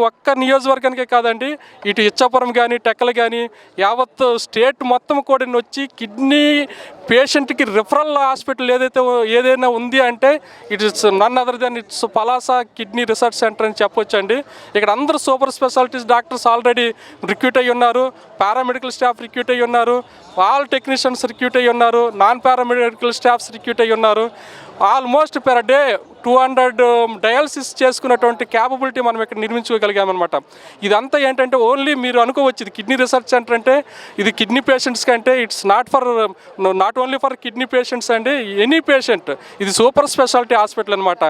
ఒక్క నియోజకవర్గానికే కాదండి, ఇటు ఇచ్చాపురం కానీ, టెక్కలు కానీ, యావత్ స్టేట్ మొత్తం కూడా వచ్చి కిడ్నీ పేషెంట్కి రిఫరల్ హాస్పిటల్ ఏదైనా ఉంది అంటే it is none other than it's Palasa kidney research centre అని చెప్పొచ్చండి. ఇక్కడ అందరూ super specialities doctors already recruit అయ్యి ఉన్నారు, పారామెడికల్ స్టాఫ్ రిక్రూట్ అయ్యి ఉన్నారు, ఆల్ టెక్నీషియన్స్ రిక్రూట్ అయ్యి ఉన్నారు, నాన్ పారామెడికల్ స్టాఫ్స్ రిక్రూట్ అయ్యి ఉన్నారు. ఆల్మోస్ట్ పెర్ డే 200 డయాలసిస్ చేసుకున్నటువంటి క్యాపబిలిటీ మనం ఇక్కడ నిర్మించుకోగలిగామన్నమాట. ఇదంతా ఏంటంటే ఓన్లీ మీరు అనుకోవచ్చు ఇది కిడ్నీ రీసెర్చ్ సెంటర్ అంటే ఇది కిడ్నీ పేషెంట్స్ కంటే it's not only for kidney patients అండి, ఎనీ పేషెంట్. ఇది సూపర్ స్పెషాలిటీ హాస్పిటల్ అనమాట.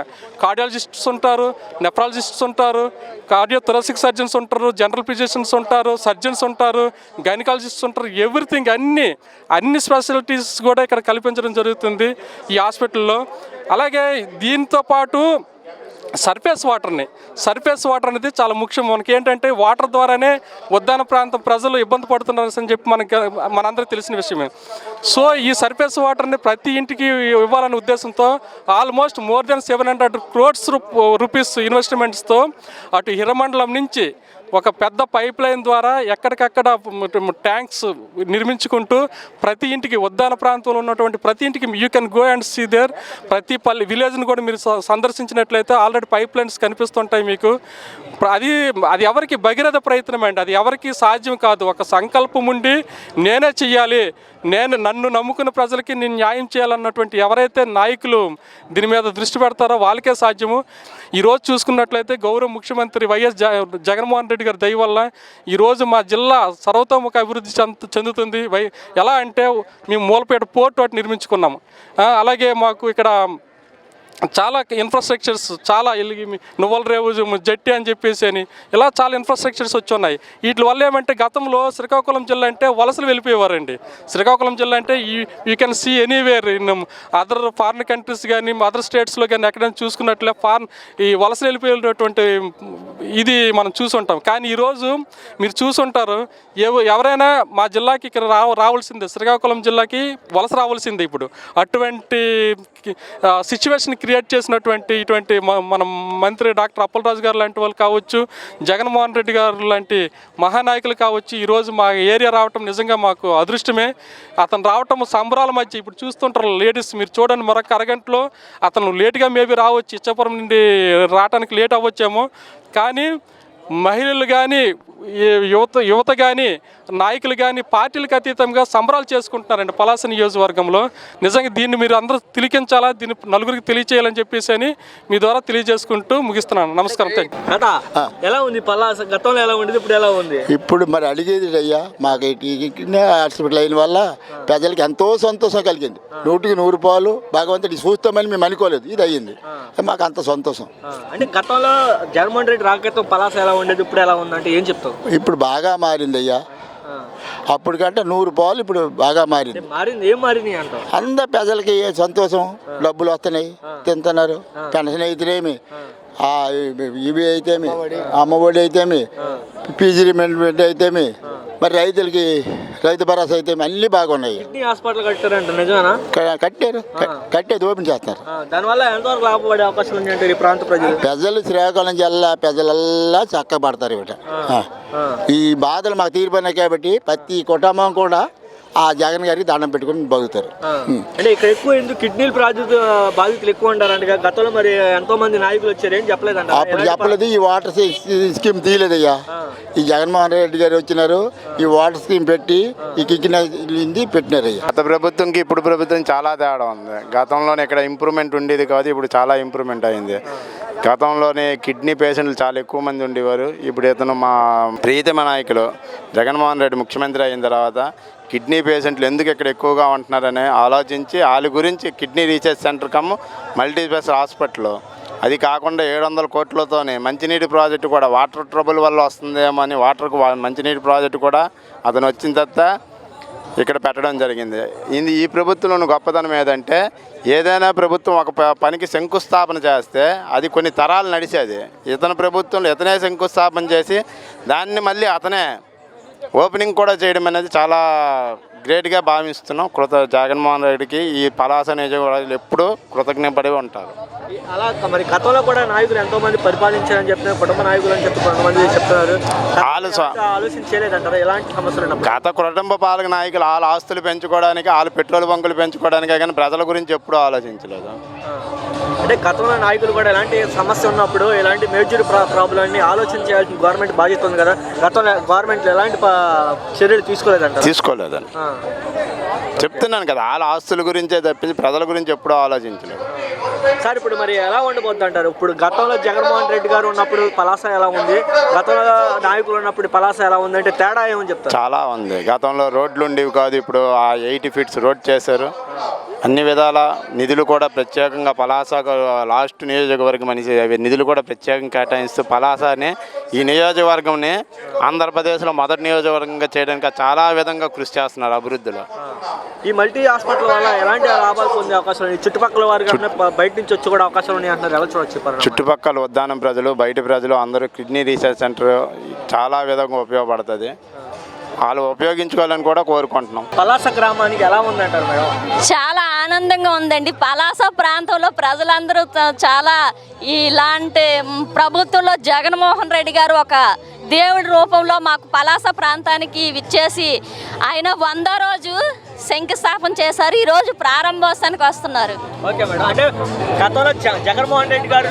కార్డియాలజిస్ట్స్ ఉంటారు, నెఫ్రాలజిస్ట్స్ ఉంటారు, కార్డియోథొరాసిక్ సర్జన్స్ ఉంటారు, జనరల్ ఫిజిషియన్స్ ఉంటారు, సర్జన్స్ ఉంటారు, గైనకాలజిస్ట్స్ ఉంటారు, ఎవ్రీథింగ్ అన్ని స్పెషాలిటీస్ కూడా ఇక్కడ కల్పించడం జరుగుతుంది ఈ హాస్పిటల్లో. అలాగే దీంతో పాటు సర్ఫేస్ వాటర్ అనేది చాలా ముఖ్యం. మనకి ఏంటంటే వాటర్ ద్వారానే ఉద్దాన ప్రాంతం ప్రజలు ఇబ్బంది పడుతున్నారు అని చెప్పి మనందరికీ తెలిసిన విషయమే. సో ఈ సర్ఫేస్ వాటర్ని ప్రతి ఇంటికి ఇవ్వాలనే ఉద్దేశంతో almost more than 700 crores rupees ఇన్వెస్ట్మెంట్స్తో అటు హిరమండలం నుంచి ఒక పెద్ద పైప్ లైన్ ద్వారా ఎక్కడికక్కడ ట్యాంక్స్ నిర్మించుకుంటూ ప్రతి ఇంటికి ఉద్దాన ప్రాంతంలో ఉన్నటువంటి ప్రతి ఇంటికి you can go and see there. ప్రతి విలేజ్ని కూడా మీరు సందర్శించినట్లయితే ఆల్రెడీ పైప్ లైన్స్ కనిపిస్తుంటాయి మీకు. అది ఎవరికి భగీరథ ప్రయత్నం అండి, అది ఎవరికి సాధ్యం కాదు. ఒక సంకల్పం ఉండి నేనే చెయ్యాలి, నన్ను నమ్ముకున్న ప్రజలకి నేను న్యాయం చేయాలన్నటువంటి ఎవరైతే నాయకులు దీని మీద దృష్టి పెడతారో వాళ్ళకే సాధ్యము. ఈరోజు చూసుకున్నట్లయితే గౌరవ ముఖ్యమంత్రి వైఎస్ జగన్మోహన్ రెడ్డి గారి దయ వల్ల ఈరోజు మా జిల్లా సర్వతోముఖ అభివృద్ధి చెందుతుంది. ఎలా అంటే మేము మూలపేట పోర్ట్ వాటి నిర్మించుకున్నాము. అలాగే మాకు ఇక్కడ చాలా ఇన్ఫ్రాస్ట్రక్చర్స్ చాలా నువ్వుల రేవు జట్టి అని చెప్పేసి ఇలా చాలా ఇన్ఫ్రాస్ట్రక్చర్స్ వచ్చి ఉన్నాయి. వీటి వల్ల ఏమంటే గతంలో శ్రీకాకుళం జిల్లా అంటే వలసలు వెళ్ళిపోయేవారండి. శ్రీకాకుళం జిల్లా అంటే you can see anywhere in other foreign countries కానీ అదర్ స్టేట్స్లో కానీ ఎక్కడైనా చూసుకున్నట్లే ఈ వలసలు వెళ్ళిపోయేటువంటి ఇది మనం చూసుంటాం. కానీ ఈరోజు మీరు చూసుంటారు ఎవరైనా మా జిల్లాకి ఇక్కడ రావాల్సిందే, శ్రీకాకుళం జిల్లాకి వలస రావాల్సిందే. ఇప్పుడు అటువంటి సిచ్యువేషన్ క్రియేట్ చేసినటువంటి ఇటువంటి మన మంత్రి డాక్టర్ అప్పలరాజు గారు లాంటి వాళ్ళు కావచ్చు, జగన్మోహన్ రెడ్డి గారు లాంటి మహానాయకులు కావచ్చు, ఈరోజు మా ఏరియా రావటం నిజంగా మాకు అదృష్టమే. అతను రావటం సంబరాల మధ్య ఇప్పుడు చూస్తుంటారు లేడీస్, మీరు చూడండి మరొక అరగంటలో అతను లేటుగా మేబీ రావచ్చు, ఇచ్చాపురం నుండి రావడానికి లేట్ అవ్వచ్చేమో. కానీ మహిళలు కానీ యువత కానీ నాయకులు కానీ పార్టీలకు అతీతంగా సంబరాలు చేసుకుంటున్నారండి పలాస నియోజకవర్గంలో. నిజంగా దీన్ని మీరు అందరూ తిలకించాలా, దీన్ని నలుగురికి తెలియచేయాలని చెప్పేసి మీ ద్వారా తెలియజేసుకుంటూ ముగిస్తున్నాను. నమస్కారం. ఎలా ఉంది పలాస గతంలో ఎలా ఉండేది, ఇప్పుడు ఎలా ఉంది? ఇప్పుడు మరి అడిగేది అయ్యా, మాకు హాస్పిటల్ అయిన వల్ల ప్రజలకి ఎంతో సంతోషం కలిగింది. 100కి 100 రూపాయలు భగవంతుడి చూస్తామని మేము అనుకోలేదు, ఇది అయ్యింది, మాకు అంత సంతోషం. అంటే గతంలో జగన్మోహన్ రెడ్డి రాకతో పలాస ఎలా ఉండేది, ఇప్పుడు ఎలా ఉందంటే ఏం చెప్తావు? ఇప్పుడు బాగా మారింది అయ్యా, అప్పటికంటే 100 రూపాయలు ఇప్పుడు బాగా మారింది. ఏం మారింది అంటావు? అందరు ప్రజలకి సంతోషం, డబ్బులు వస్తున్నాయి, తింటున్నారు, పెన్షన్ అయితేనేమి, ఇవి అయితేమి, అమ్మఒడి అయితేమి, పీజీ రిమెంట్ అయితేమి, మరి రైతులకి రైతు భరోసా అయితే అన్నీ బాగున్నాయి. కిడ్నీ హాస్పిటల్ కట్టారంట నిజమేనా? కట్టేది ఓపెన్ చేస్తారు. దానివల్ల ఎంతవరకు లాభపడే అవకాశం ఉంది అంటే ఈ ప్రాంత ప్రజలు శ్రీకాకుళం జిల్లా ప్రజలల్లా చక్కబడతారు ఇవిట. ఈ బాధలు మాకు తీరిపోయినాయి కాబట్టి ప్రతి కుటుంబం కూడా ఆ జగన్ గారికి దండం పెట్టుకుని బతుకుతారు. అంటే ఇక్కడ ఎక్కువ ఎందుకు కిడ్నీలు బాధితులు ఎక్కువ ఉంటారంట. గతంలో మరి ఎంతో మంది నాయకులు వచ్చారు, ఏం చెప్పలేదంట. అప్పుడు చెప్పలేదు. ఈ వాటర్ స్కీమ్ తీయలేదయ్యా. ఈ జగన్మోహన్ రెడ్డి గారు వచ్చినారు, ఈ వాటర్ స్కీమ్ పెట్టి ఈ కిడ్నీ పెట్టినారయ్యా. గత ప్రభుత్వంకి ఇప్పుడు ప్రభుత్వం చాలా తేడా ఉంది. గతంలోనే ఇక్కడ ఇంప్రూవ్మెంట్ ఉండేది కాదు, ఇప్పుడు చాలా ఇంప్రూవ్మెంట్ అయింది. గతంలోనే కిడ్నీ పేషెంట్లు చాలా ఎక్కువ మంది ఉండేవారు. ఇప్పుడు ఇతను మా ప్రియతమ నాయకులు జగన్మోహన్ రెడ్డి ముఖ్యమంత్రి అయిన తర్వాత కిడ్నీ పేషెంట్లు ఎందుకు ఇక్కడ ఎక్కువగా ఉంటున్నారని ఆలోచించి వాళ్ళ గురించి కిడ్నీ రీసెర్చ్ సెంటర్ మల్టీస్పెషల్ హాస్పిటల్, అది కాకుండా 700 కోట్లతోనే మంచినీటి ప్రాజెక్టు కూడా వాటర్ ట్రబుల్ వల్ల వస్తుందేమో అని మంచినీటి ప్రాజెక్టు కూడా అతను వచ్చిన తర్వాత ఇక్కడ పెట్టడం జరిగింది. ఈ ప్రభుత్వంలోని గొప్పతనం ఏదంటే ఏదైనా ప్రభుత్వం ఒక పనికి శంకుస్థాపన చేస్తే అది కొన్ని తరాలు నడిచేది. ఇతని ప్రభుత్వంలో ఇతనే శంకుస్థాపన చేసి దాన్ని మళ్ళీ అతనే ఓపెనింగ్ కూడా చేయడం అనేది చాలా గ్రేట్గా భావిస్తున్నాం. జగన్మోహన్ రెడ్డికి ఈ పలాస నియోజకవర్గాలు ఎప్పుడూ కృతజ్ఞపడి ఉంటారు. అలా మరి గతంలో కూడా నాయకులు ఎంతో మంది పరిపాలించారని చెప్తున్నారు, కుటుంబ నాయకులు అని చెప్పి కొంతమంది చెప్తున్నారు. ఆలోచించలేదంటారా ఎలాంటి సమస్యలు? గత కుటుంబ పాలక నాయకులు వాళ్ళ ఆస్తులు పెంచుకోవడానికి, వాళ్ళ పెట్రోల్ బంకులు పెంచుకోవడానికే కానీ ప్రజల గురించి ఎప్పుడూ ఆలోచించలేదు. అంటే గతంలో నాయకులు కూడా ఎలాంటి సమస్య ఉన్నప్పుడు ఎలాంటి మేజర్ ప్రాబ్లమ్ని ఆలోచించాల్సిన గవర్నమెంట్ బాధ్యత ఉంది కదా. గతంలో గవర్నమెంట్ ఎలాంటి చర్యలు తీసుకోలేదని చెప్తున్నాను కదా. వాళ్ళ ఆస్తుల గురించే తప్పించి ప్రజల గురించి ఎప్పుడూ ఆలోచించలేదు. సార్ ఇప్పుడు మరి ఎలా ఉండబోద్దు అంటారు? ఇప్పుడు గతంలో జగన్మోహన్ రెడ్డి గారు ఉన్నప్పుడు పలాస ఎలా ఉంది, గతంలో నాయకులు ఉన్నప్పుడు పలాస ఎలా ఉంది అంటే తేడా ఏమని చెప్తారు? చాలా ఉంది. గతంలో రోడ్లు ఉండేవి కాదు, ఇప్పుడు ఆ 80 ఫీట్స్ రోడ్ చేశారు. అన్ని విధాల నిధులు కూడా ప్రత్యేకంగా పలాసకు లాస్ట్ నియోజకవర్గం అని నిధులు కూడా ప్రత్యేకంగా కేటాయిస్తూ పలాసని ఈ నియోజకవర్గంని ఆంధ్రప్రదేశ్లో మొదటి నియోజకవర్గంగా చేయడానికి చాలా విధంగా కృషి చేస్తున్నారు అభివృద్ధిలో. ఈ మల్టీ హాస్పిటల్ వల్ల ఎలాంటి లాభాలు పొందే అవకాశం ఉంది? చుట్టుపక్కల వారు బయట నుంచి వచ్చి కూడా అవకాశం ఉన్నాయి అంటున్నారు, ఎలా చూడొచ్చు? చుట్టుపక్కల ఉద్దానం ప్రజలు, బయట ప్రజలు అందరూ కిడ్నీ రీసెర్చ్ సెంటర్ చాలా విధంగా ఉపయోగపడుతుంది. వాళ్ళు ఉపయోగించుకోవాలని కూడా కోరుకుంటున్నాం. పలాస గ్రామానికి ఎలా ఉందంటారు మేడం? చాలా ఆనందంగా ఉందండి. పలాస ప్రాంతంలో ప్రజలందరూ చాలా ఇలాంటి ప్రభుత్వంలో జగన్మోహన్ రెడ్డి గారు ఒక దేవుడి రూపంలో మాకు పలాస ప్రాంతానికి విచ్చేసి ఆయన 100వ రోజు శంకుస్థాపన చేశారు. ఈ రోజు ప్రారంభోత్సవానికి వస్తున్నారు. Okay madam. అంటే గతంలో జగన్మోహన్ రెడ్డి గారు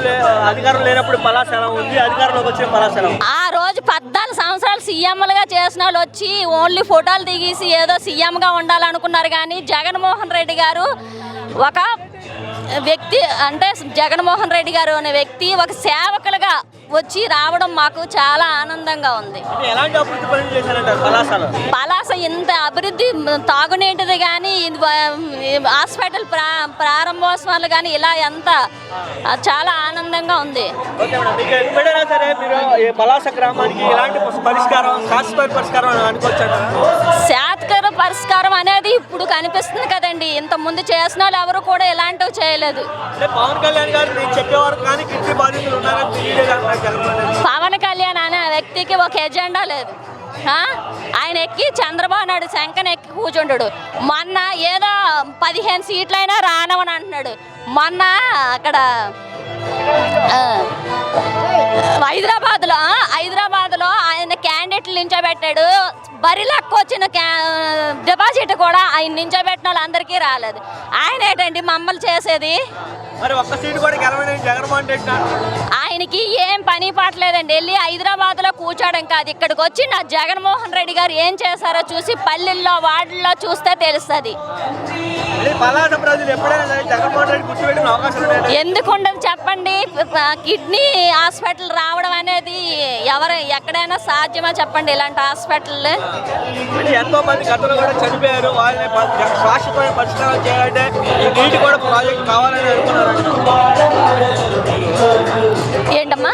అధికారం లేనప్పుడు పలాస ఎలా ఉంది, అధికారంలోకి వచ్చిన పలాస ఎలా ఉంది? ఆ రోజు 14 సంవత్సరాలు సీఎంలుగా చేసిన వాళ్ళు వచ్చి ఓన్లీ ఫోటోలు దిగేసి ఏదో సీఎంగా ఉండాలనుకున్నారు. కానీ జగన్మోహన్ రెడ్డి గారు ఒక వ్యక్తి, అంటే జగన్మోహన్ రెడ్డి గారు అనే వ్యక్తి ఒక సేవకులుగా వచ్చి రావడం మాకు చాలా ఆనందంగా ఉంది. పలాస ఇంత అభివృద్ధి, తాగునీటిది కానీ హాస్పిటల్ ప్రారంభోత్సవాలు కానీ ఇలా ఎంత చాలా ఆనందంగా ఉంది. శాశ్వత పరిష్కారం అనేది ఇప్పుడు కనిపిస్తుంది కదండి. ఇంత ముందు చేసిన వాళ్ళు ఎవరు కూడా ఎలాంటివి చేయలేదు. పవన్ కళ్యాణ్ అనే వ్యక్తికి ఒక ఎజెండా లేదు. ఆయన ఎక్కి చంద్రబాబు నాయుడు శంకన ఎక్కి కూర్చుంటాడు. మొన్న ఏదో 15 సీట్లైనా రానవని అంటున్నాడు. మొన్న అక్కడ హైదరాబాద్లో ఆయన క్యాండిడేట్లు నించోబెట్టాడు. బరిలెక్క వచ్చిన డిపాజిట్ కూడా ఆయన నించోబెట్టిన వాళ్ళందరికీ రాలేదు. ఆయన ఏంటండి మమ్మల్ని చేసేది? ఆయనకి ఏం పని పాటలేదండి. వెళ్ళి హైదరాబాద్లో కూర్చోడం కాదు, ఇక్కడికి వచ్చి నా జగన్మోహన్ రెడ్డి గారు ఏం చేశారో చూసి పల్లెల్లో వార్డుల్లో చూస్తే తెలుస్తుంది. ఎందుకుండదు చెప్పండి? కిడ్నీ హాస్పిటల్ రావడం అనేది ఎక్కడైనా సాధ్యమా చెప్పండి? ఇలాంటి హాస్పిటల్ ఎంతో మంది గతంలో కూడా చనిపోయారు. వాళ్ళని శాశ్వతమైన పరిష్కారం చేయాలంటే ఈ నీటి కూడా ప్రాజెక్ట్ కావాలని అనుకున్నారు. ఏంటమ్మా?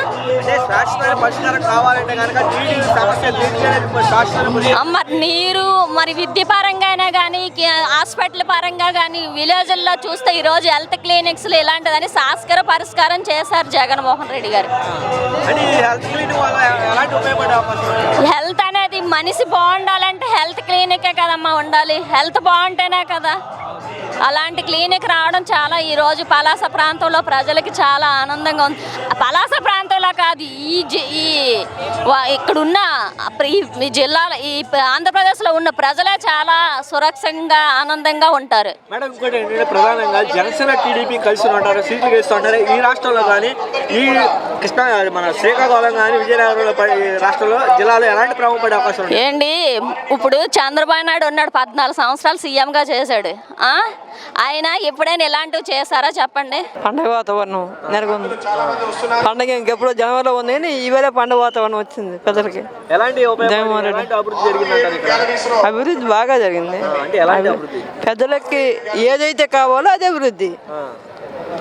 శాశ్వతమైన పరిష్కారం కావాలంటే కనుక నీటి సమస్య నీరు మరి విద్య పరంగా కానీ హాస్పిటల్ పరంగా కానీ విలేజ్ల్లో చూస్తే ఈరోజు హెల్త్ క్లినిక్స్ ఇలాంటిదని శాస్త్ర పరిష్కారం చేశారు జగన్మోహన్ రెడ్డి గారు. హెల్త్ అనేది మనిషి బాగుండాలంటే హెల్త్ క్లినికే కదమ్మా ఉండాలి. హెల్త్ బాగుంటేనే కదా. అలాంటి క్లినిక్ రావడం చాలా ఈరోజు పలాస ప్రాంతంలో ప్రజలకి చాలా ఆనందంగా ఉంది. పలాస ప్రాంతంలో కాదు, ఇక్కడున్న ఈ జిల్లాలో ఈ ఆంధ్రప్రదేశ్లో ఉన్న ప్రజలే చాలా సురక్షంగా ఆనందంగా ఉంటారు. మేడం ఇంకోటి ఏంటంటే ప్రధానంగా జనసేన టీడీపీ కలిసి ఉంటారు, సీట్లు గెలుస్తుంటారు. ఈ రాష్ట్రంలో కానీ ఈ కృష్ణా మన శ్రీకాకుళం కానీ విజయనగరం రాష్ట్రంలో జిల్లాలో ఎలాంటి ప్రభావం పడే అవకాశం ఉంది? ఏంటి ఇప్పుడు చంద్రబాబు నాయుడు ఉన్నాడు, 14 సంవత్సరాలు సీఎంగా చేశాడు. ఆయన ఎప్పుడైనా ఇలాంటివి చేశారా చెప్పండి? పండగ వాతావరణం నెలకొంది. పండగ ఇంకెప్పుడు జనవరిలో ఉంది కానీ ఈవేళ పండగ వాతావరణం వచ్చింది ప్రజలకి. ఎలాంటి అభివృద్ధి జరిగిందంటారు ఇక్కడ? అభివృద్ధి బాగా జరిగింది. అంటే ఎలాంటి అభివృద్ధి? పెద్దలకి ఏదైతే కావాలో అదే అభివృద్ధి.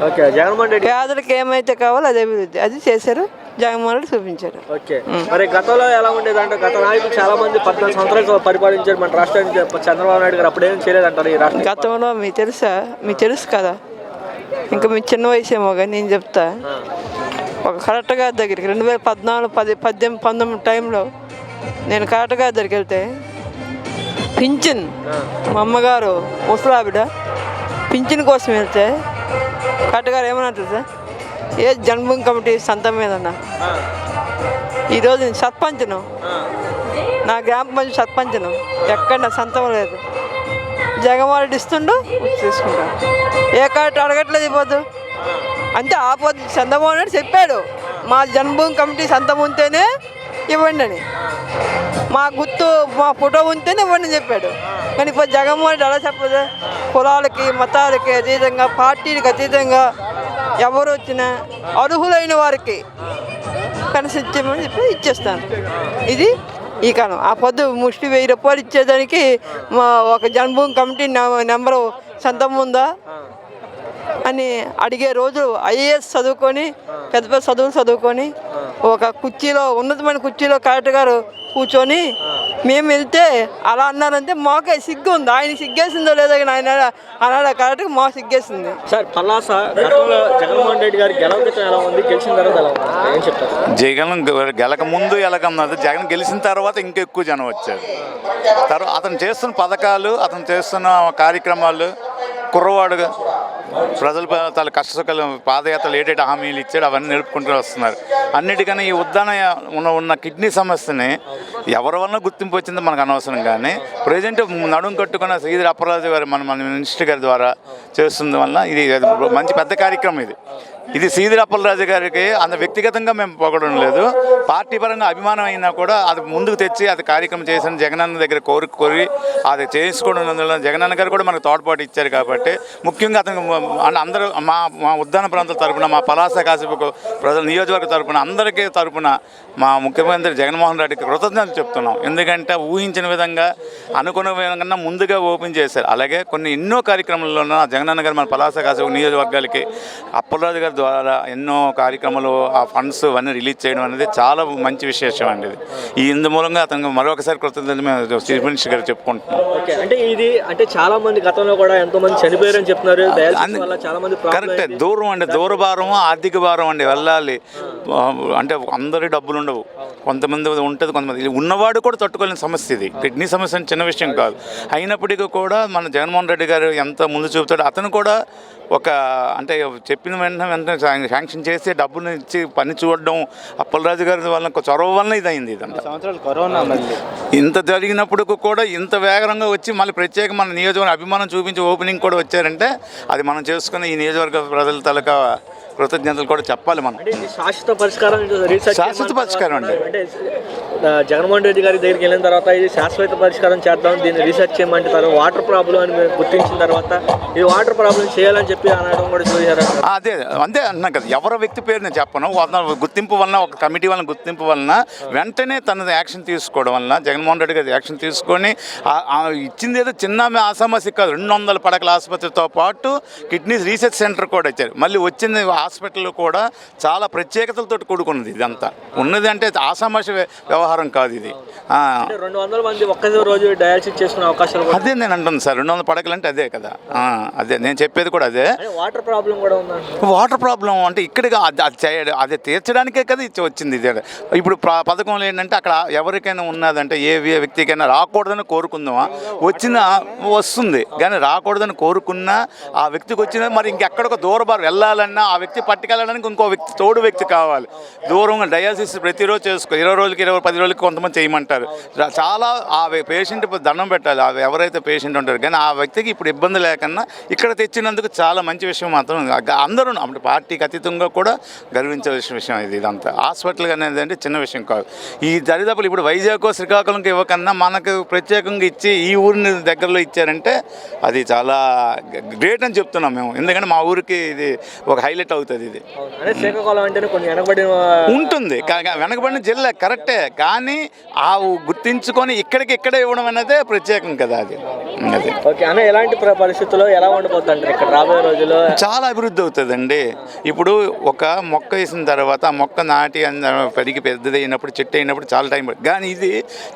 ఓకే, జగన్మోహన్ రెడ్డి పేదలకు ఏమైతే కావాలో అదే అభివృద్ధి, అది చేశారు. జగన్మోహన్ రెడ్డి చూపించారు. ఓకే, మరి గతంలో ఎలా ఉండేదంటే గత నాయకులు చాలా మంది 14 సంవత్సరాలు పరిపాలించారు మన రాష్ట్రానికి. చంద్రబాబు నాయుడు గారు అప్పుడేం చేయలేదంటారు ఈ రాష్ట్రం? గతంలో మీకు తెలుసు కదా, ఇంకా మీ చిన్న వయసేమో కానీ నేను చెప్తా. ఒక కలెక్టర్ గారి దగ్గరికి 2014, 18, 19 టైంలో నేను కలెక్టర్ గారి దగ్గరికి వెళ్తే పింఛన్, మా అమ్మగారు ముసలావిడ పింఛన్ కోసం వెళ్తే కలెక్టర్ గారు ఏమన్నా సార్, ఏ జన్మభూమి కమిటీ సంతం మీదన్నా. ఈరోజు నేను సర్పంచ్ను, నా గ్రామ పంచాయతీ సర్పంచ్ను, ఎక్కడ నా సంతం లేదు. జగన్మోహన్ రెడ్డి ఇస్తుండు తీసుకుంటాను. ఏ కరెక్ట్ అడగట్లేదు ఇవ్వద్దు అంటే ఆపోజిట్ చంద్రబాబు నాయుడు చెప్పాడు, మా జన్మభూమి కమిటీ సంతం ఉంటేనే ఇవ్వండి అని, మా గుర్తు మా ఫోటో ఉంటేనే ఇవ్వండి అని చెప్పాడు. కానీ ఇప్పుడు జగన్మోహన్ రెడ్డి అలా చెప్పదు. కులాలకి మతాలకి అతీతంగా, పార్టీలకు అతీతంగా ఎవరు వచ్చినా అర్హులైన వారికి కనసిచ్చేమని చెప్పి ఇచ్చేస్తాను. ఇది ఈ కాలం. ఆ పొద్దు ముష్టి 1000 రూపాయలు ఇచ్చేదానికి మా ఒక జన్మభూమి కమిటీ నెంబరు సంతం ఉందా అని అడిగే రోజు ఐఏఎస్ చదువుకొని పెద్ద పెద్ద చదువులు చదువుకొని ఒక కుర్చీలో, ఉన్నతమైన కుర్చీలో కలెక్టర్ గారు కూర్చొని మేము వెళ్తే అలా అన్నారంటే మాకే సిగ్గు ఉంది. ఆయన సిగ్గేసిందో లేదో కానీ ఆయన అన్నాడు కరెక్ట్గా మాకు సిగ్గేసింది. సార్ పలాస గతంలో జగన్మోహన్ రెడ్డి గారి గెలవకం ఎలా ఉంది, గెలిచిన తర్వాత ఎలా ఉంది, ఏం చెప్తారు? జగన్ గెలక ముందు ఎలాగన్నది, జగన్ గెలిచిన తర్వాత ఇంకా ఎక్కువ జనం వచ్చారు. తర్వాత అతను చేస్తున్న పథకాలు, అతను చేస్తున్న కార్యక్రమాలు, కుర్రవాడుగా ప్రజలు తన కష్టసుఖాలు పాదయాత్రలు ఏటేటి హామీలు ఇచ్చాడు అవన్నీ నిలుపుకుంటూ వస్తున్నారు. అన్నిటికన్నా ఈ ఉద్దాన ఉన్న కిడ్నీ సమస్యని ఎవరి వల్ల గుర్తింపు వచ్చిందో మనకు అనవసరం. కానీ ప్రజెంట్ నడుం కట్టుకున్న సీదిరి అప్పలరాజు గారు మన మినిస్టర్ గారి ద్వారా చేస్తుంది వల్ల ఇది మంచి పెద్ద కార్యక్రమం. ఇది సీదిరి అప్పలరాజు గారికి అంత వ్యక్తిగతంగా మేము పొగడం లేదు, పార్టీ పరంగా అభిమానం అయినా కూడా అది ముందుకు తెచ్చి అది కార్యక్రమం చేసిన జగనన్న దగ్గర కోరి అది చేసుకోవడం జగనన్న గారు కూడా మనకు తోడ్పాటు ఇచ్చారు. కాబట్టి ముఖ్యంగా అతను అందరూ మా ఉద్దాన ప్రాంతాల తరపున, మా పలాస కాసేపు ప్రజల నియోజకవర్గ తరపున, అందరికీ తరపున మా ముఖ్యమంత్రి జగన్మోహన్ రెడ్డికి కృతజ్ఞతలు చెప్తున్నాం. ఎందుకంటే ఊహించిన విధంగా, అనుకున్న విధంగా ముందుగా ఓపెన్ చేశారు. అలాగే ఎన్నో కార్యక్రమాల్లో జగనన్న గారు మన పలాస కాసేపు నియోజకవర్గాలకి అప్పలరాజు గారి ద్వారా ఎన్నో కార్యక్రమాలు, ఆ ఫండ్స్ అవన్నీ రిలీజ్ చేయడం అనేది చాలా మంచి విశేషం అండి. ఈ ఇందు మూలంగా అతను మరొకసారి కృతజ్ఞతలు మేము చీఫ్ మినిస్టర్ గారు చెప్పుకుంటున్నాం. అంటే ఇది అంటే చాలా మంది గతంలో కూడా ఎంతో మంది చనిపోయారని చెప్తున్నారు. చాలా మంది కరెక్టే, దూరం అండి, దూర భారం, ఆర్థిక భారం అండి. వెళ్ళాలి అంటే అందరి డబ్బులు ఉండవు, కొంతమంది ఉంటుంది, కొంతమంది ఉన్నవాడు కూడా తట్టుకోలేని సమస్య. ఇది కిడ్నీ సమస్య చిన్న విషయం కాదు. అయినప్పటికీ కూడా మన జగన్మోహన్ రెడ్డి గారు ఎంత ముందు చూపుతాడు. అతను కూడా ఒక అంటే చెప్పిన వెంటనే శాంక్షన్ చేసి డబ్బులు ఇచ్చి పని చూడడం అప్పలరాజు గారి వల్ల చొరవ వల్ల ఇదైంది. ఇదంతా సంవత్సరాలు కరోనా ఇంత జరిగినప్పుడు కూడా ఇంత వేగంగా వచ్చి మళ్ళీ ప్రత్యేక మన నియోజకవర్గం అభిమానం చూపించి ఓపెనింగ్ కూడా వచ్చారంటే అది మనం చేసుకున్న ఈ నియోజకవర్గ ప్రజల తలక కృతజ్ఞతలు కూడా చెప్పాలి. మనం శాశ్వత పరిష్కారం అండి. అంటే జగన్మోహన్ రెడ్డి గారి దగ్గరికి వెళ్ళిన తర్వాత ఇది శాశ్వత పరిష్కారం చేద్దాం, దీన్ని రీసెర్చ్ చేయమంటారు. వాటర్ ప్రాబ్లం అని గుర్తించిన తర్వాత ఇది వాటర్ ప్రాబ్లం చేయాలని చెప్పి అనడం కూడా చూసారు. అదే అంతే అంటున్నాం కదా, ఎవరో వ్యక్తి పేరు నేను చెప్పను. గుర్తింపు వలన, ఒక కమిటీ వలన గుర్తింపు వలన వెంటనే తనది యాక్షన్ తీసుకోవడం వలన జగన్మోహన్ రెడ్డి గారి యాక్షన్ తీసుకొని ఇచ్చింది ఏదో చిన్న సమస్య కాదు. 200 పడకల ఆసుపత్రితో పాటు కిడ్నీ రీసెర్చ్ సెంటర్ కూడా ఇచ్చారు. మళ్ళీ వచ్చింది హాస్పిటల్లో కూడా చాలా ప్రత్యేకతలతో కూడుకున్నది. ఇదంతా ఉన్నది అంటే ఆసామాష వ్యవహారం కాదు ఇది. 200 మంది ఒక్క రోజు డయాలసిస్ చేసుకునే అవకాశాలు. అదే నేను అంటాను సార్, 200 పడకలు అంటే అదే కదా, అదే నేను చెప్పేది కూడా అదే. వాటర్ ప్రాబ్లం కూడా ఉందండి. వాటర్ ప్రాబ్లం అంటే ఇక్కడికి అది తీర్చడానికే కదా వచ్చింది ఇది. ఇప్పుడు పథకంలో ఏంటంటే అక్కడ ఎవరికైనా ఉన్నదంటే ఏ వ్యక్తికైనా రాకూడదని కోరుకుందామా, వచ్చినా వస్తుంది కానీ రాకూడదని కోరుకున్నా ఆ వ్యక్తికి వచ్చినా మరి ఇంకెక్కడికో దూరబారు వెళ్ళాలన్నా ఆ వ్యక్తి పట్టుకెళ్ళడానికి ఇంకో వ్యక్తి తోడు వ్యక్తి కావాలి. దూరంగా డయాలసిస్ ప్రతిరోజు చేసుకో, 20 రోజులకి 10 రోజులకి కొంతమంది చేయమంటారు. చాలా ఆ పేషెంట్ దండం పెట్టాలి ఎవరైతే పేషెంట్ ఉంటారు. కానీ ఆ వ్యక్తికి ఇప్పుడు ఇబ్బంది లేకన్నా ఇక్కడ తెచ్చినందుకు చాలా మంచి విషయం మాత్రం అందరూ అంటే పార్టీకి అతీతంగా కూడా గర్వించవలసిన విషయం ఇదంతా. హాస్పిటల్ అనేది అంటే చిన్న విషయం కాదు. ఈ దరిదాపులు ఇప్పుడు వైజాగ్ శ్రీకాకుళంకి ఇవ్వకన్నా మనకు ప్రత్యేకంగా ఇచ్చి ఈ ఊరిని దగ్గరలో ఇచ్చారంటే అది చాలా గ్రేట్ అని చెప్తున్నాం మేము. ఎందుకంటే మా ఊరికి ఇది ఒక హైలైట్ అవుతుంది. ఇది శ్రీకాకుళం అంటే కొన్ని ఉంటుంది, వెనకబడిన జిల్లా కరెక్టే, కానీ ఆ గుర్తించుకొని ఇక్కడే ఇవ్వడం అనేది ప్రత్యేకం కదా. అది ఓకే అన్న, ఎలాంటి పరిస్థితుల్లో ఎలా ఉండిపోతుంది ఇక్కడ రాబోయే రోజుల్లో? చాలా అభివృద్ధి అవుతుందండి. ఇప్పుడు ఒక మొక్క వేసిన తర్వాత ఆ మొక్క నాటి పెరిగి పెద్దది అయినప్పుడు చెట్టు అయినప్పుడు చాలా టైం పడుతుంది. కానీ ఇది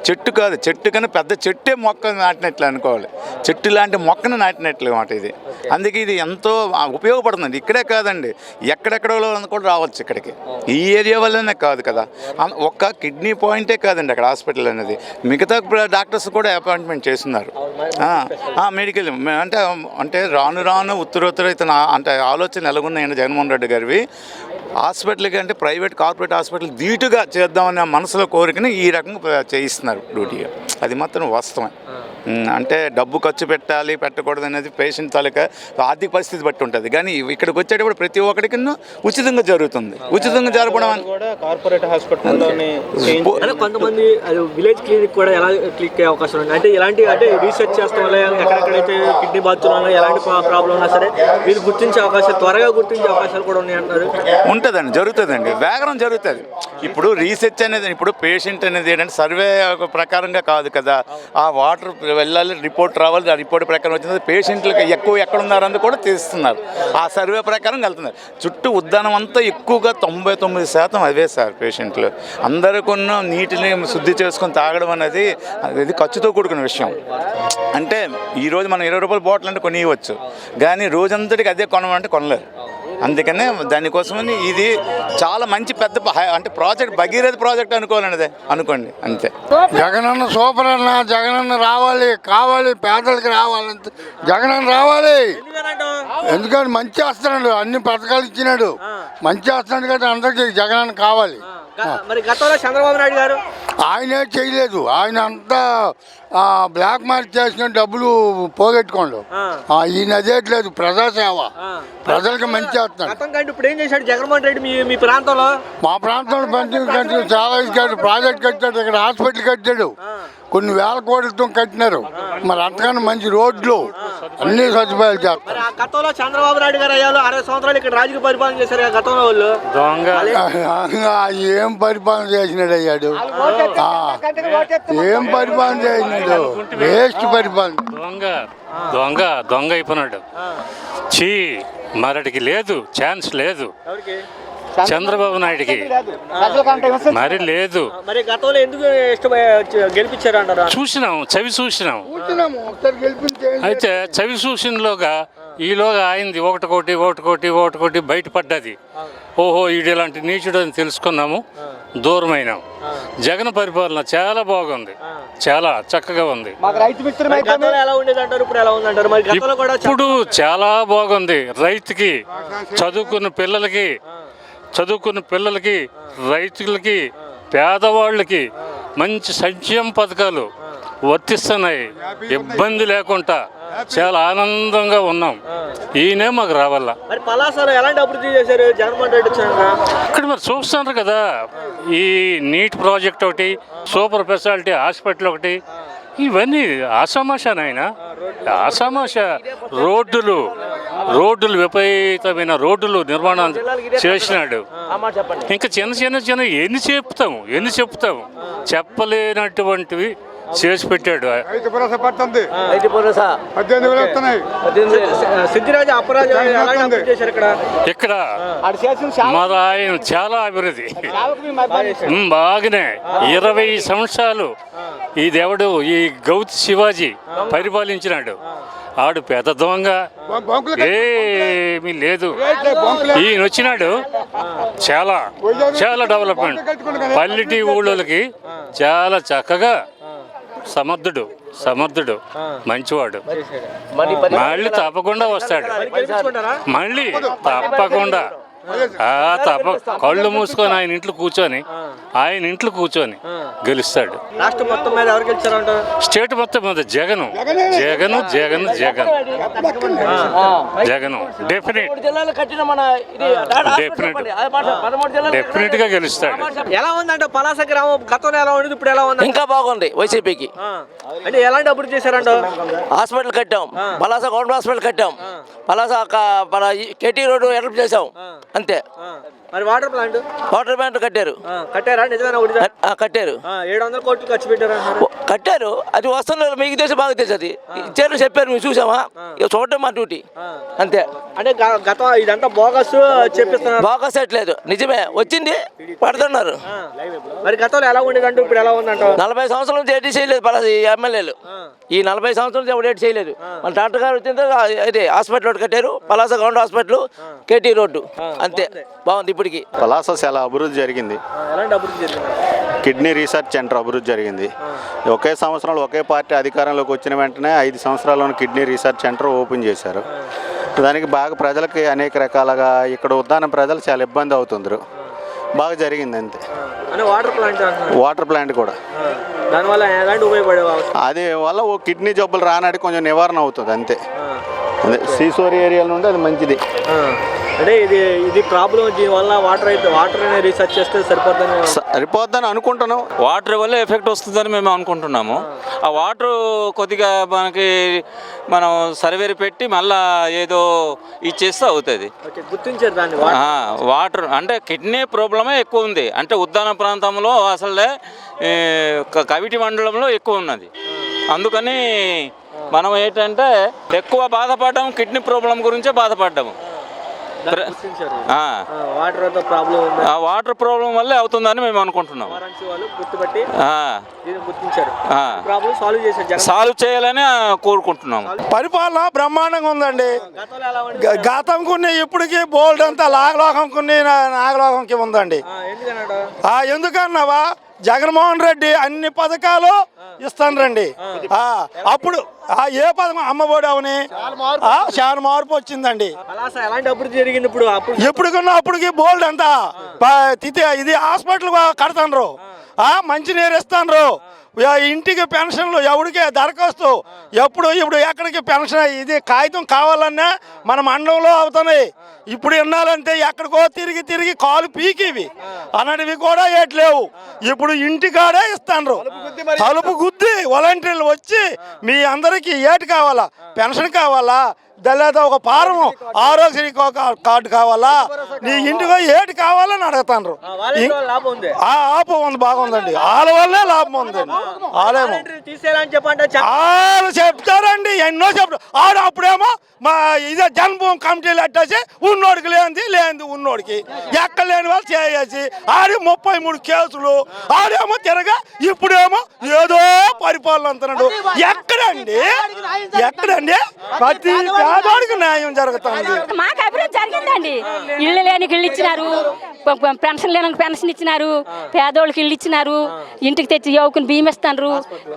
చెట్టు కాదు, చెట్టు కన్నా పెద్ద చెట్టే మొక్క నాటినట్లు అనుకోవాలి. చెట్టు లాంటి మొక్కను నాటినట్లు మాట ఇది. అందుకే ఇది ఎంతో ఉపయోగపడుతుంది. ఇక్కడే కాదండి, ఎక్కడెక్కడో కూడా రావచ్చు ఇక్కడికి. ఈ ఏరియా వల్లనే కాదు కదా, ఒక్క కిడ్నీ పాయింటే కాదండి అక్కడ హాస్పిటల్ అనేది. మిగతా డాక్టర్స్ కూడా అపాయింట్మెంట్ చేస్తున్నారు. మెడికల్ అంటే రాను ఉత్తరోత్తర ఇతను అంటే ఆలోచన ఎలాగున్నాయండి జగన్మోహన్ రెడ్డి గారివి. హాస్పిటల్కి అంటే ప్రైవేట్ కార్పొరేట్ హాస్పిటల్ ధీటుగా చేద్దామనే మనసులో కోరికని ఈ రకంగా చేయిస్తున్నారు డ్యూటీగా. అది మాత్రం వాస్తవం. అంటే డబ్బు ఖర్చు పెట్టకూడదు అనేది పేషెంట్ తాలూకా ఆర్థిక పరిస్థితి బట్టి ఉంటుంది. కానీ ఇక్కడికి వచ్చేటప్పుడు ప్రతి ఒక్కడికి ఉచితంగా జరుగుతుంది. ఉచితంగా జరపడం కార్పొరేట్ హాస్పిటల్లోనే కొంతమంది విలేజ్ క్లినిక్ కూడా ఎలా క్లిక్ అయ్యే అవకాశం ఉంది. అంటే ఇలాంటి అంటే రీసెర్చ్ చేస్తాం వల్ల ఎక్కడెక్కడైతే కిడ్నీ బాధ్యతలు ఎలాంటి ప్రాబ్లం ఉన్నా సరే మీరు గుర్తించే అవకాశాలు, త్వరగా గుర్తించే అవకాశాలు కూడా ఉన్నాయి అంటారు. ఉంటుందండి, జరుగుతుందండి, వేగం జరుగుతుంది. ఇప్పుడు రీసెర్చ్ అనేది ఇప్పుడు పేషెంట్ అనేది ఏంటంటే సర్వే ప్రకారంగా కాదు కదా. ఆ వాటర్ వెళ్ళాలి, రిపోర్ట్ రావాలి, ఆ రిపోర్ట్ ప్రకారం వచ్చింది పేషెంట్లకు ఎక్కువ ఎక్కడున్నారని కూడా తెలుస్తున్నారు. ఆ సర్వే ప్రకారం వెళ్తున్నారు. చుట్టూ ఉద్యానం అంతా ఎక్కువగా 99% అవే సార్ పేషెంట్లు. అందరికీ నీటిని శుద్ధి చేసుకొని తాగడం అనేది అది ఖర్చుతో కూడుకున్న విషయం. అంటే ఈరోజు మనం 20 రూపాయల బాటిల్ అంటే కొని ఇవ్వచ్చు, కానీ రోజంతటికి అదే కొనమంటే కొనలేదు. అందుకనే దానికోసమని ఇది చాలా మంచి పెద్ద అంటే ప్రాజెక్ట్, భగీరథ ప్రాజెక్ట్ అనుకోండి అంతే. జగనన్న సూపర్ అన్న, జగనన్న కావాలి పేదలకు రావాలంటే జగనన్న రావాలి. ఎందుకంటే మంచి చేస్తున్నాడు, అన్ని పథకాలు ఇచ్చినాడు, మంచి చేస్తున్నాడు కదా, అందరికీ జగనన్న కావాలి. మరి గతంలో చంద్రబాబు నాయుడు గారు ఆయనే చేయలేదు, ఆయన అంతా బ్లాక్ మార్క్ చేసిన డబ్బులు పోగొట్టుకోండు. ఈయన అదేట్లేదు, ప్రజాసేవ, ప్రజలకు మంచి చేస్తున్నాడు. ఇప్పుడు ఏం చేశాడు జగన్మోహన్ రెడ్డి మీ ప్రాంతంలో? మా ప్రాంతంలో పంచాయతీ చాలా ఇచ్చాడు, ప్రాజెక్ట్ కట్టాడు, ఇక్కడ హాస్పిటల్ కట్టాడు, కొన్ని వేల కోట్లతో కట్టినారు. మరి అంతకన్నా మంచి రోడ్లు అన్ని సదుపాయాలు చేస్తారు. గతంలో చంద్రబాబు నాయుడు గారు అయ్యారు 60 సంవత్సరాలు ఇక్కడ రాజకీయ పరిపాలన చేశారు గతంలో వాళ్ళు. ఏం పరిపాలన చేసినాడు అయ్యాడు, ఏం పరిపాలన చేసినాడు, వేస్ట్ పరిపాలన. దొంగ అయిపోయినాడు. మరటికి లేదు, ఛాన్స్ లేదు చంద్రబాబు నాయుడికి, మరి లేదు. మరి గతంలో ఎందుకు గెలిపించారు అంటారు? చవి చూసినాం. అయితే చవి చూసినలోగా ఈలోగా అయింది ఒకటి బయటపడ్డది. ఓహో ఈడు ఇలాంటి నీచుడు అని తెలుసుకున్నాము, దూరమైనాం. జగన్ పరిపాలన చాలా బాగుంది, చాలా చక్కగా ఉంది. ఇప్పుడు చాలా బాగుంది. రైతుకి, చదువుకున్న పిల్లలకి, రైతులకి, పేదవాళ్ళకి మంచి సంక్షేమ పథకాలు వర్తిస్తున్నాయి. ఇబ్బంది లేకుండా చాలా ఆనందంగా ఉన్నాం. ఈయనే మాకు రావాలా. ఇక్కడ మరి చూస్తున్నారు కదా, ఈ నీట్ ప్రాజెక్ట్ ఒకటి, సూపర్ స్పెషాలిటీ హాస్పిటల్ ఒకటి, ఇవన్నీ ఆషామాషానైనా ఆషామాషా. రోడ్డులు విపరీతమైన రోడ్డులు నిర్మాణం చేసినాడు. ఇంకా చిన్న ఎన్ని చెప్తాము చెప్పలేనటువంటివి చేసి పెట్టాడు. ఇక్కడ మరి ఆయన చాలా అభివృద్ధి బాగానే 20 సంవత్సరాలు ఈ దేవుడు ఈ గౌత్ శివాజీ పరిపాలించినాడు. ఆడు పెద్ద దొంగ ఏమీ లేదు. ఈయన వచ్చినాడు చాలా చాలా డెవలప్మెంట్. పల్లెటి ఊళ్ళోకి చాలా చక్కగా సమర్థుడు మంచివాడు. మళ్ళీ తప్పకుండా వస్తాడు, మళ్ళీ తప్పకుండా. కళ్ళు మూసుకొని ఆయన ఇంట్లో కూర్చొని గెలుస్తాడు. రాష్ట్రం మొత్తం మీద ఎవరు గెలిచారంటారు? స్టేట్ మొత్తం మీద జగను డెఫినెట్ గా గెలుస్తాడు. ఎలా ఉందంటే పలాస గ్రామం గతంలో ఎలా ఉండేది, ఇప్పుడు ఎలా ఉంది? ఇంకా బాగుంది వైసీపీకి. అంటే ఎలాంటి అభివృద్ధి చేశారంట? హాస్పిటల్ కట్టాం, పలాస గవర్నమెంట్ హాస్పిటల్ కట్టాం, పలాస కేటీ రోడ్డు డెవలప్ చేసాం, అంతే. మరి వాటర్ ప్లాంట్ కట్టారా? నిజమేనా? కట్టారు. 700 కోట్లు ఖర్చు పెట్టారు. కట్టారు. అది వస్తున్నారు, మీకు తెలిసి బాగా తెలుసు. అది ఇచ్చారు, చెప్పారు, మేము చూసామా? ఇక చూడటం మా డ్యూటీ, అంతే. అంటే గతం ఇదంతా బోగస్ చెప్పిస్తున్నారు. బోగస్ అట్లేదు, నిజమే. వచ్చింది పడుతున్నారు. మరి గతంలో ఎలా ఉండేదంటే ఇప్పుడు ఎలా ఉందంట? 40 సంవత్సరాల నుంచి ఏటీ చేయలేదు పలాస ఎమ్మెల్యేలు. ఈ 40 సంవత్సరాల నుంచి ఎవరు ఏటి చేయలేదు. మన డాక్టర్ గారు వచ్చిందో అదే హాస్పిటల్ రోడ్డు కట్టారు, Palasa government hospital, KT road, అంతే. బాగుంది. ఇప్పటికి పలాస చాలా అభివృద్ధి జరిగింది. ఎలాంటి అభివృద్ధి జరిగింది? కిడ్నీ రీసెర్చ్ సెంటర్ అభివృద్ధి జరిగింది. ఒకే సంవత్సరంలో ఒకే పార్టీ అధికారంలోకి వచ్చిన వెంటనే 5 సంవత్సరాల్లోని కిడ్నీ రీసెర్చ్ సెంటర్ ఓపెన్ చేశారు. దానికి బాగా ప్రజలకి అనేక రకాలుగా ఇక్కడ ఉద్దానం ప్రజలు చాలా ఇబ్బంది అవుతుండ్రు. బాగా జరిగింది, అంతే. వాటర్ ప్లాంట్ కూడా దానివల్ల ఎలాంటి ఉపయోగపడే అది వల్ల ఓ కిడ్నీ జబ్బులు రానాడికి కొంచెం నివారణ అవుతుంది, అంతే. అదే సీసోర్ ఏరియా నుండి అది మంచిది. అంటే ఇది ప్రాబ్లం. దీనివల్ల వాటర్ రీసెర్చ్ చేస్తే సరిపోద్దని అనుకుంటున్నాం. వాటర్ వల్ల ఎఫెక్ట్ వస్తుందని మేము అనుకుంటున్నాము. ఆ వాటర్ కొద్దిగా మనం సర్వేరు పెట్టి మళ్ళా ఏదో ఇచ్చేస్తే అవుతుంది. గుర్తించారు దాన్ని. వాటర్ అంటే కిడ్నీ ప్రాబ్లమే ఎక్కువ ఉంది. అంటే ఉద్దాన ప్రాంతంలో అసలే కవిటి మండలంలో ఎక్కువ ఉన్నది. అందుకని మనం ఏంటంటే ఎక్కువ బాధపడ్డాము, కిడ్నీ ప్రాబ్లం గురించే బాధపడ్డాము. వాటర్ ప్రాబ్లం వల్లే అవుతుందని మేము అనుకుంటున్నాం. సాల్వ్ చేయాలని కోరుకుంటున్నాం. పరిపాలన బ్రహ్మాండంగా ఉందండి. గతం కొన్ని ఇప్పటికీ బోల్డ్ అంతా నాగలోకం కొన్ని నాగలోకంకి ఉందండి. ఎందుకన్నావా? జగన్మోహన్ రెడ్డి అన్ని పథకాలు ఇస్తానండి. అప్పుడు ఏ పథకం అమ్మఒడి అవని చాలా మార్పు వచ్చిందండి. ఎప్పుడుకున్నా అప్పటికి బోల్డ్ అంతా ఇది హాస్పిటల్ కడతాండ్రు, మంచినీరు ఇస్తాండ్రు, ఇంటికి పెన్షన్లు ఎవడికి దరఖాస్తు ఇప్పుడు ఎక్కడికి పెన్షన్ ఇది కాగితం కావాలన్నా మన మండలంలో అవుతున్నాయి. ఇప్పుడు వినాలంటే ఎక్కడికో తిరిగి కాలు పీకివి అన్నటివి కూడా ఏట్లేవు. ఇప్పుడు ఇంటికాడే ఇస్తాండ్రు, తలుపు గుద్ది వాలంటీర్లు వచ్చి మీ అందరికీ ఏటి కావాలా, పెన్షన్ కావాలా, లేదా ఒక ఫారం ఆరోగ్య కార్డు కావాలా, నీ ఇంటికి ఏటి కావాలని అడుగుతాండ్రు. లాభం ఉంది, బాగుందండి. వాళ్ళ వల్లే లాభం ఉందండి. వాళ్ళేమో వాళ్ళు చెప్తారండి, ఎన్నో చెప్తారు. అప్పుడేమో మా ఇదే జన్మభూమి కమిటీలు అట్టేసి ఉన్నోడికి లేనిది ఉన్నోడికి ఎక్కడ లేని వాళ్ళు చేసి 33 కేసులు ఆడేమో తిరగా ఇప్పుడేమో ఏదో పరిపాలన అంటున్నాడు. ఎక్కడండి ప్రతి పేదోడికి న్యాయం జరుగుతుంది. మాకు అభివృద్ధి జరిగిందండి. ఇల్లు లేనికి ఇల్లు ఇచ్చినారు, పెన్షన్ లేనికి పెన్షన్ ఇచ్చినారు, పేదోళ్ళకి ఇల్లు ఇచ్చినారు, ఇంటికి తెచ్చి యువకుని బియ్యం ఇస్తున్నారు,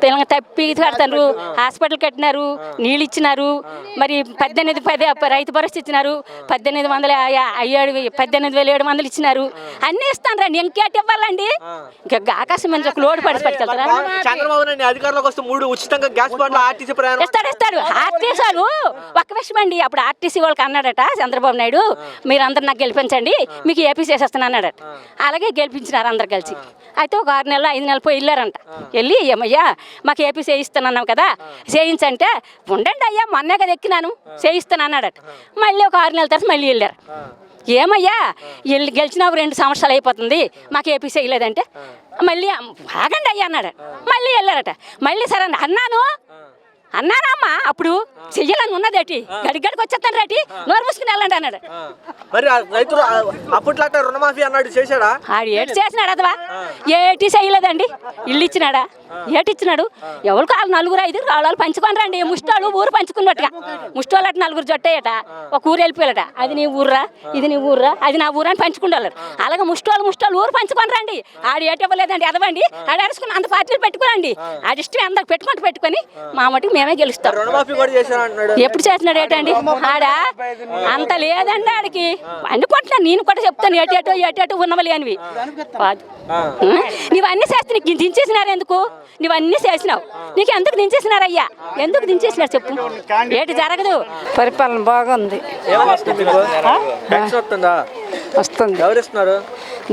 తెలంగాణ తప్పి కడతారు, హాస్పిటల్ కట్టినారు, నీళ్ళు ఇచ్చినారు, మరి 18 రైతు భరోసా ఇచ్చినారు, 18,700 ఇచ్చినారు, అన్నీ ఇస్తాను రండి. ఇంకేటి ఇవ్వాలండి? ఇంకా ఆకాశం మంచి ఒక లోడ్ పడి పట్టుకెళ్తారా? చంద్రబాబు నాయుడు అధికారంలోకి వస్తే 3 ఉచితంగా గ్యాస్ బండ్లు ఆర్టీసీ ప్రయాణం ఇస్తాడు. ఆర్టీసీ వాళ్ళు ఒక్క విషయం అండి, అప్పుడు ఆర్టీసీ వాళ్ళకి అన్నాడట చంద్రబాబు నాయుడు, మీరు అందరు నాకు గెలిపించండి, మీకు ఏపీ చేసేస్తాను అన్నాడట. అలాగే గెలిపించినారు అందరు కలిసి. అయితే ఒక 6 నెలలు 5 నెలలు పోయి వెళ్ళారంట. వెళ్ళి ఏమయ్యా మాకు ఏపీ చేయిస్తానన్నాం కదా, చేయించంటే ఉండండి అయ్యా మొన్నే కదా ఎక్కినాను చేయిస్తాను అన్నాడట. మళ్ళీ ఒక 6 నెలల తర్వాత మళ్ళీ వెళ్ళారు. ఏమయ్యా గెలిచినావు 2 సంవత్సరాలు అయిపోతుంది, మాకు ఏపీ చేయలేదంటే మళ్ళీ ఆగండి అయ్యా అన్నాడు. మళ్ళీ వెళ్ళారట. మళ్ళీ సరే అన్నాను అన్నారమ్మా అప్పుడు చెయ్యాలని ఉన్నదేటి గడిగడికి వచ్చేస్తాను రేటి నోరు మూసుకుని వెళ్ళండి అన్నాడు. మరి ఆ రైతులు అప్పట్లో అంటే రుణమాఫీ అన్నాడు, చేశాడా? ఆడు ఏటి చేసినాడు అదవా? ఏటి చేయలేదండి. ఇల్లు ఇచ్చినాడా? ఏటి ఇచ్చినాడు? ఎవరు కాదు 4-5 రాళ్ళు పంచుకొని రండి. ముష్టాలు ఊరు పంచుకున్నట్టుగా ముష్టాలు అటు 4 జొట్టేయట, ఒక ఊరు వెళ్ళిపోయాట. అది నీ ఊర్రా, ఇది నీ ఊర్రా, అది నా ఊరు అని పంచుకుంటారు. అలాగే ముష్టాలు ఊరు పంచుకొని రండి. ఆడు ఏటి ఇవ్వలేదండి ఎదవండి. ఆడు అడుచుకుని అంత పార్టీలు పెట్టుకోరండి. ఆడి ఇష్టం అందరికి పెట్టుకొని మా మటుకు మేమే గెలుస్తాం. రుణమాఫీ కూడా చేశాను అంటున్నాడు. ఎప్పుడు చేసినాడు ఏంటండి? ఆడా అంత లేదండి ఆడికి. అనుకుంటున్నా నేను కూడా చెప్తాను ఏటేటో ఉన్నవలే అనివి. నీవన్నీ చేస్తే నీకు దించేసినారు ఎందుకు? నువ్వన్నీ చేసినావు, నీకు ఎందుకు దించేసినారయ్యా? ఎందుకు దించేసినారు చెప్పు? ఏటి జరగదు. పరిపాలన బాగుంది. వస్తుంది. ఎవరు ఇస్తున్నారు?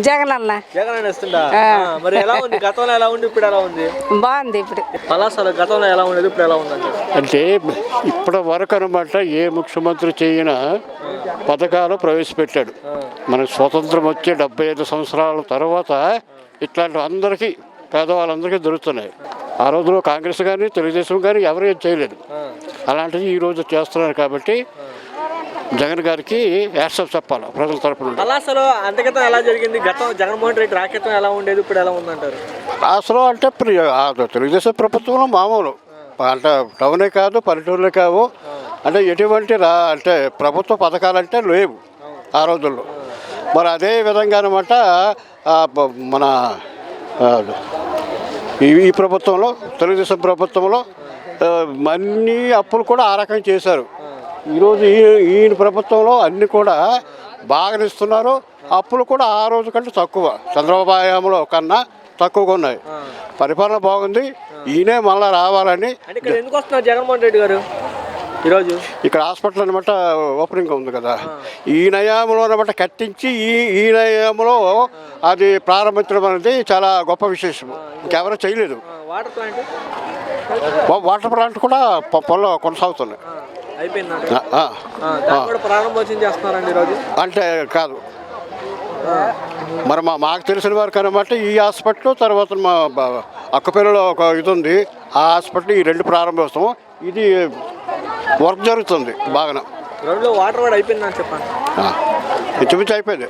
జగన్ అన్న. జగన్ అని ఇస్తుందా? మరి ఎలా ఉంది? గతంలో ఎలా ఉంది, ఇప్పుడు ఎలా ఉంది? బాగుంది. ఇప్పుడు పలాసలో గతంలో ఎలా ఉండేది, ఇప్పుడు ఎలా ఉందండి? అంటే ఇప్పటి వరకు అనమాట ఏ ముఖ్యమంత్రి చేయన పథకాలు ప్రవేశపెట్టాడు. మనకు స్వతంత్రం వచ్చే 75 సంవత్సరాల తర్వాత ఇట్లాంటి అందరికీ పేదవాళ్ళందరికీ దొరుకుతున్నాయి. ఆ రోజులో కాంగ్రెస్ కానీ తెలుగుదేశం కానీ ఎవరు ఏం చేయలేదు. అలాంటిది ఈరోజు చేస్తున్నారు కాబట్టి జగన్ గారికి యాక్సెప్ట్ చెప్పాలి ప్రజల తరపున. పలాసలో అంతగతం ఎలా జరిగింది? గతం జగన్మోహన్ రెడ్డి రాకెత్తం ఎలా ఉండేది, ఇప్పుడు ఎలా ఉందంటారు? అసలు అంటే తెలుగుదేశం ప్రభుత్వంలో మామూలు అంటే టౌనే కాదు పల్లెటూరులే కావు అంటే ఎటువంటి అంటే ప్రభుత్వ పథకాలంటే లేవు ఆ రోజుల్లో. మరి అదే విధంగా అనమాట మన ఈ ప్రభుత్వంలో తెలుగుదేశం ప్రభుత్వంలో అన్ని అప్పులు కూడా ఆ రకంగా చేశారు. ఈరోజు ఈయన ప్రభుత్వంలో అన్నీ కూడా బాగా ఇస్తున్నారు. అప్పులు కూడా ఆ రోజు కంటే తక్కువ, చంద్రబాబు హయాంలో కన్నా తక్కువగా ఉన్నాయి. పరిపాలన బాగుంది. ఈయనే మళ్ళీ రావాలని. ఎందుకు వస్తున్నారు జగన్మోహన్ రెడ్డి గారు ఈరోజు? ఇక్కడ హాస్పిటల్ అనమాట ఓపెనింగ్ ఉంది కదా, ఈ నయాంలో అనమాట కట్టించి ఈ నయాంలో అది ప్రారంభించడం అనేది చాలా గొప్ప విశేషం. ఇంకెవరూ చేయలేదు. వాటర్ ప్లాంట్ కూడా పనులు కొనసాగుతున్నాయి. అంటే కాదు మరి మాకు తెలిసిన వారికి అనమాట ఈ హాస్పిటల్ తర్వాత మా అక్కపల్లిలో ఒక ఇది ఉంది, ఆ హాస్పిటల్ ఈ 2 ప్రారంభిస్తాము. ఇది వర్క్ జరుగుతుంది బాగా. వాటర్ కూడా అయిపోయిందని చెప్పండి. ఇంచుమించు అయిపోయింది.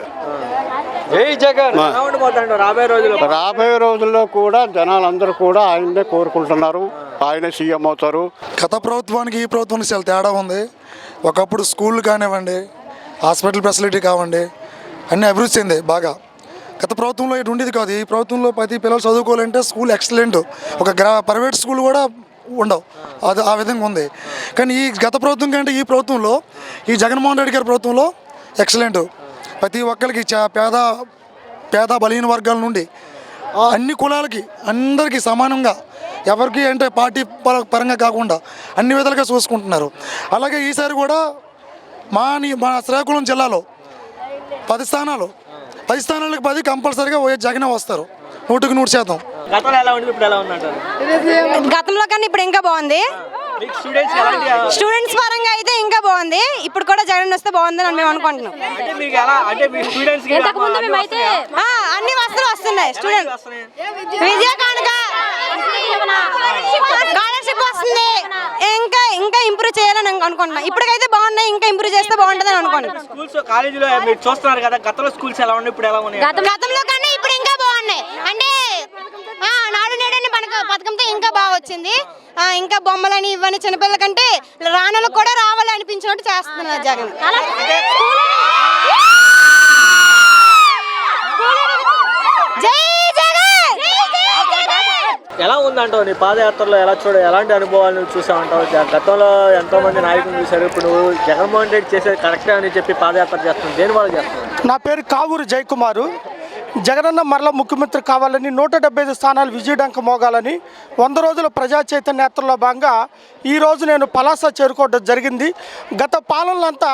రాబోయే రోజుల్లో కూడా జనాలందరూ కూడా ఆయన్నే కోరుకుంటున్నారు. ఆయనే సీఎం అవుతారు. గత ప్రభుత్వానికి ఈ ప్రభుత్వానికి చాలా తేడా ఉంది. ఒకప్పుడు స్కూళ్ళు కానివ్వండి, హాస్పిటల్ ఫెసిలిటీ కావండి, అన్నీ అభివృద్ధి చెందాయి బాగా. గత ప్రభుత్వంలో ఇటు ఉండేది కాదు. ఈ ప్రభుత్వంలో ప్రతి పిల్లలు చదువుకోవాలంటే స్కూల్ ఎక్సలెంట్. ఒక ప్రైవేట్ స్కూల్ కూడా ఉండవు. అది ఆ విధంగా ఉంది. కానీ ఈ గత ప్రభుత్వం కంటే ఈ ప్రభుత్వంలో, ఈ జగన్మోహన్ రెడ్డి గారి ప్రభుత్వంలో ఎక్సలెంట్. ప్రతి ఒక్కరికి పేద బలహీన వర్గాల నుండి అన్ని కులాలకి అందరికీ సమానంగా, ఎవరికి అంటే పార్టీ పరంగా కాకుండా అన్ని విధాలుగా చూసుకుంటున్నారు. అలాగే ఈసారి కూడా మా శ్రీకాకుళం జిల్లాలో 10 స్థానాలకు 10 కంపల్సరీగా జగనే వస్తారు 100%. గతంలో కన్నా ఇప్పుడు ఇంకా బాగుంది. స్టూడెంట్స్ పరంగా అయితే ఇంకా బాగుంది. ఇప్పుడు కూడా జగన్ వస్తే బాగుందని మేము అనుకుంటున్నాం. ఇంతకుముందు మేమైతే అన్ని వస్తువులు వస్తున్నాయి. స్టూడెంట్ విద్యా కానుక స్కాలర్షిప్ వస్తుంది. ఇంకా ఇంప్రూవ్ చేయాలని అనుకుంటున్నాం. ఇప్పటికైతే బాగున్నాయి, ఇంకా ఇంప్రూవ్ చేస్తే బాగుంటుంది అనుకుంటున్నాం. గతంలో కన్నా ఇప్పుడు ఇంకా బాగున్నాయి. అంటే నాడు నేడని పథకంతో ఇంకా బాగా వచ్చింది. ఇంకా బొమ్మలని ఇవన్నీ చిన్నపిల్లల కంటే రానులకు కూడా రావాలి అనిపించినట్టు చేస్తున్నారు జగన్. ఎలా ఉందంటావు నీ పాదయాత్రలో? ఎలాంటి అనుభవాలు చూసామంటావు? గతంలో ఎంతో మంది నాయకులు చూశారు. ఇప్పుడు నువ్వు జగన్మోహన్ రెడ్డి చేసేది కరెక్టే అని చెప్పి పాదయాత్ర చేస్తున్నావు. దేని వల్ల చేస్తున్నావు? నా పేరు కావూరు జయకుమారు. జగనన్న మరలా ముఖ్యమంత్రి కావాలని 175 స్థానాలు విజయడంక మోగాలని 100 రోజుల ప్రజా చైతన్య యాత్రలో భాగంగా ఈరోజు నేను పలాస చేరుకోవడం జరిగింది. గత పాలనలంతా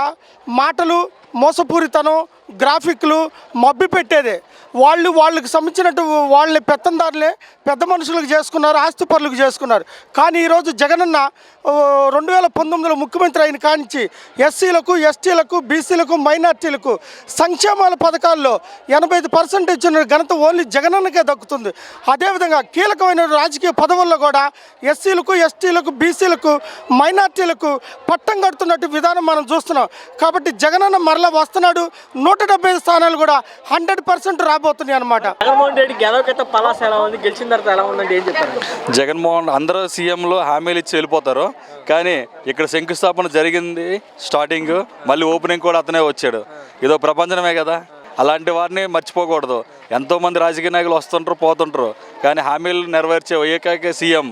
మాటలు, మోసపూరితనం, గ్రాఫిక్లు మబ్బి పెట్టేదే. వాళ్ళకి సంబంధించినట్టు వాళ్ళని పెత్తందారులే పెద్ద మనుషులకు చేసుకున్నారు, ఆస్తిపరులకు చేసుకున్నారు. కానీ ఈరోజు జగనన్న 2019లో ముఖ్యమంత్రి అయిన కానించి ఎస్సీలకు, ఎస్టీలకు, బీసీలకు, మైనార్టీలకు సంక్షేమాల పథకాల్లో 85% ఇచ్చిన ఘనత ఓన్లీ జగనన్నకే దక్కుతుంది. అదేవిధంగా కీలకమైన రాజకీయ పదవుల్లో కూడా ఎస్సీలకు, ఎస్టీలకు, బీసీలకు, మైనార్టీలకు పట్టం కడుతున్నట్టు విధానం మనం చూస్తున్నాం. కాబట్టి జగనన్న మరలా వస్తున్నాడు. 175 స్థానాలు కూడా 100% రాబోతున్నాయి అన్నమాట. జగన్మోహన్ రెడ్డి గెలవకైతే పలాస ఎలా ఉంది, గెలిచిన తర్వాత ఎలా ఉందంటే ఏం చెప్తారు? జగన్మోహన్ అందరూ సీఎంలు హామీలు ఇచ్చి వెళ్ళిపోతారు, కానీ ఇక్కడ శంకుస్థాపన జరిగింది స్టార్టింగ్, మళ్ళీ ఓపెనింగ్ కూడా అతనే వచ్చాడు. ఇదో ప్రపంచమే కదా, అలాంటి వారిని మర్చిపోకూడదు. ఎంతోమంది రాజకీయ నాయకులు వస్తుంటారు పోతుంటారు, కానీ హామీలు నెరవేర్చే ఏకైక సీఎం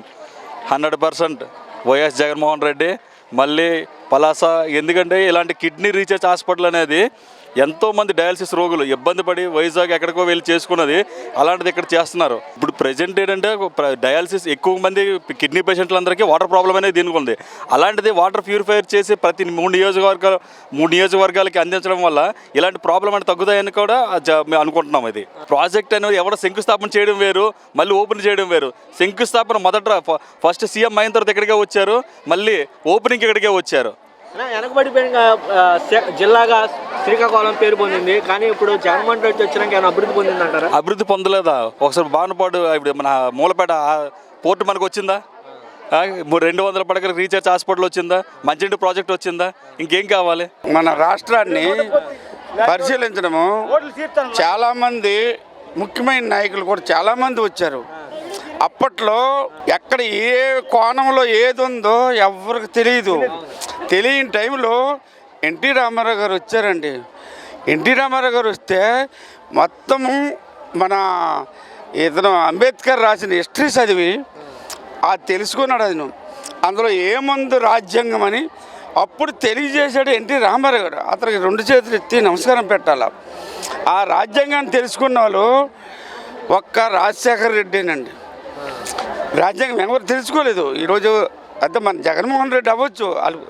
100% వైఎస్ జగన్మోహన్ రెడ్డి. మళ్ళీ పలాస, ఎందుకంటే ఇలాంటి కిడ్నీ రీసెర్చ్ హాస్పిటల్ అనేది ఎంతోమంది డయాలసిస్ రోగులు ఇబ్బంది పడి వైజాగ్ ఎక్కడికో వెళ్ళి చేసుకున్నది, అలాంటిది ఇక్కడ చేస్తున్నారు. ఇప్పుడు ప్రజెంట్ ఏంటంటే డయాలసిస్ ఎక్కువ మంది కిడ్నీ పేషెంట్లందరికీ వాటర్ ప్రాబ్లం అనేది దీనికి ఉంది. అలాంటిది వాటర్ ప్యూరిఫైర్ చేసి ప్రతి 3 నియోజకవర్గాలకి అందించడం వల్ల ఇలాంటి ప్రాబ్లం అనేది తగ్గుతాయని కూడా మేము అనుకుంటున్నాం. ఇది ప్రాజెక్ట్ అనేది ఎవరో శంకుస్థాపన చేయడం వేరు, మళ్ళీ ఓపెన్ చేయడం వేరు. శంకుస్థాపన ఫస్ట్ సీఎం అయిన తర్వాత ఇక్కడికే వచ్చారు, మళ్ళీ ఓపెనింగ్ ఇక్కడికే వచ్చారు. వెనకబడిపోయిన జిల్లాగా శ్రీకాకుళం పేరు పొందింది, కానీ ఇప్పుడు జగన్మోహన్ రెడ్డి వచ్చినాక ఏమైనా అభివృద్ధి పొందింది అంటారా? అభివృద్ధి పొందలేదా? ఒకసారి బానుపాడు ఇప్పుడు మన మూలపేట పోర్టు మనకు వచ్చిందా? 200 పడకల రీసెర్చ్ హాస్పిటల్ వచ్చిందా? మంచినీటి ప్రాజెక్ట్ వచ్చిందా? ఇంకేం కావాలి? మన రాష్ట్రాన్ని పరిశీలించడము చాలామంది ముఖ్యమైన నాయకులు కూడా చాలామంది వచ్చారు. అప్పట్లో ఎక్కడ ఏ కోణంలో ఏది ఉందో ఎవరికి తెలియని టైంలో ఎన్టీ రామారావు గారు వచ్చారండి. ఎన్టీ రామారావు గారు వస్తే మొత్తము మన ఇతను అంబేద్కర్ రాసిన హిస్టరీ చదివి తెలుసుకున్నాడు. అది అందులో ఏముంది రాజ్యాంగం అని అప్పుడు తెలియజేశాడు ఎన్టీ రామారావు గారు. అతనికి 2 చేతులు ఎత్తి నమస్కారం పెట్టాల. ఆ రాజ్యాంగాన్ని తెలుసుకున్న వాళ్ళు ఒక్క రాజశేఖర రెడ్డినండి. రాజ్యాంగం ఎవరు తెలుసుకోలేదు. ఈరోజు అంతే మన జగన్మోహన్ రెడ్డి అవ్వచ్చు, వాళ్ళు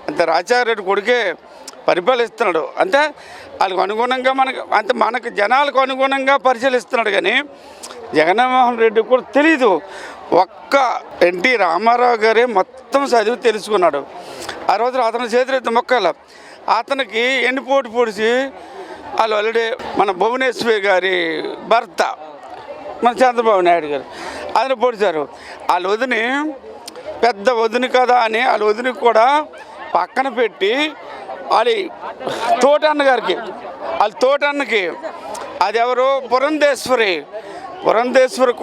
అంతే రాజశేఖర రెడ్డి కొడుకే పరిపాలిస్తున్నాడు. అంటే వాళ్ళకు అనుగుణంగా మనకు జనాలకు అనుగుణంగా పరిశీలిస్తున్నాడు. కానీ జగన్మోహన్ రెడ్డి కూడా తెలీదు. ఒక్క ఎన్టీ రామారావు గారే మొత్తం చదివి తెలుసుకున్నాడు. ఆ రోజు అతని చేతులెత్తి మొక్కల అతనికి ఎండిపోటు పొడిచి వాళ్ళు ఆల్రెడీ మన భువనేశ్వరి గారి భర్త మన చంద్రబాబు నాయుడు గారు అతను పొడిచారు. వాళ్ళ వదిని పెద్ద వదిని కదా అని వాళ్ళ వదిని కూడా పక్కన పెట్టి వాళ్ళ తోటన్నకి అది ఎవరు పురంధేశ్వరి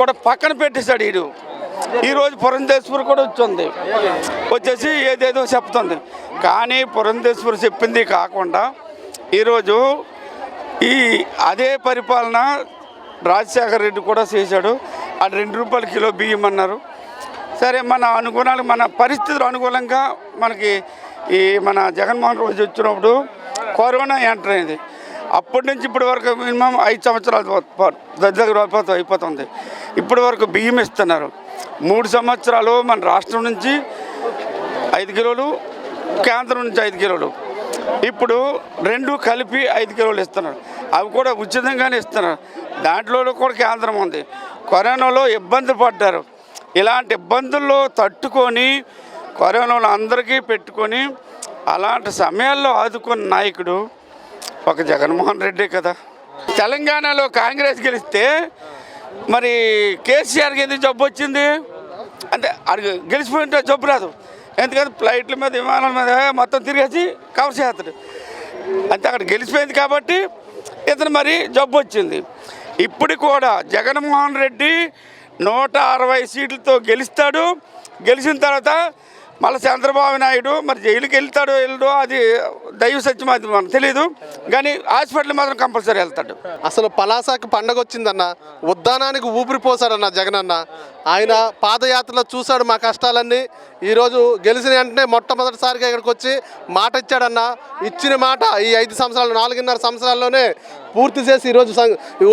కూడా పక్కన పెట్టేశాడు. ఈరోజు పురంధేశ్వరి కూడా వచ్చేసి ఏదేదో చెప్తుంది. కానీ పురంధేశ్వరి చెప్పింది కాకుండా ఈరోజు అదే పరిపాలన రాజశేఖర రెడ్డి కూడా చేశాడు. అది 2 రూపాయల కిలో బియ్యం అన్నారు. సరే మన పరిస్థితులు అనుకూలంగా మనకి మన జగన్మోహన్ రెడ్డి వచ్చినప్పుడు కరోనా ఎంటర్ అయింది. అప్పటి నుంచి ఇప్పటి వరకు మినిమం 5 సంవత్సరాలు దగ్గర అయిపోతుంది. ఇప్పటి వరకు బియ్యం ఇస్తున్నారు. 3 సంవత్సరాలు మన రాష్ట్రం నుంచి 5 కిలోలు, కేంద్రం నుంచి 5 కిలోలు, ఇప్పుడు 2 కలిపి 5 కిలోలు ఇస్తున్నారు. అవి కూడా ఉచితంగానే ఇస్తున్నారు. దాంట్లో కూడా కేంద్రం ఉంది. కరోనాలో ఇబ్బంది పడ్డారు. ఇలాంటి ఇబ్బందుల్లో తట్టుకొని కరోనాలో అందరికీ పెట్టుకొని అలాంటి సమయాల్లో ఆదుకున్న నాయకుడు ఒక జగన్మోహన్ రెడ్డి కదా. తెలంగాణలో కాంగ్రెస్ గెలిస్తే మరి కేసీఆర్కి ఎందుకు జబ్బు వచ్చింది అంటే అది గెలిచిపోయింటే జబ్బు రాదు. ఎందుకంటే ఫ్లైట్ల మీద విమానాల మీద మొత్తం తిరిగేసి కవర్ చేస్తాడు. అంతే అక్కడ గెలిచిపోయింది కాబట్టి ఇతను మరి జబ్బు వచ్చింది. ఇప్పుడు కూడా జగన్మోహన్ రెడ్డి 160 సీట్లతో గెలుస్తాడు. గెలిచిన తర్వాత మళ్ళీ చంద్రబాబు నాయుడు మరి జైలుకి వెళ్తాడో వెళ్ళడో అది దైవ సత్యం, అది మనకు తెలీదు. కానీ హాస్పిటల్ మాత్రం కంపల్సరీ వెళ్తాడు. అసలు పలాసకి పండగ వచ్చిందన్న, ఉద్దానానికి ఊపిరి పోసాడన్న జగనన్న. ఆయన పాదయాత్రలో చూశాడు మా కష్టాలన్నీ. ఈరోజు గెలిచిన వెంటనే మొట్టమొదటిసారిగా ఇక్కడికి వచ్చి మాట ఇచ్చాడన్న. ఇచ్చిన మాట ఈ 5 సంవత్సరాలు 4.5 సంవత్సరాల్లోనే పూర్తి చేసి ఈరోజు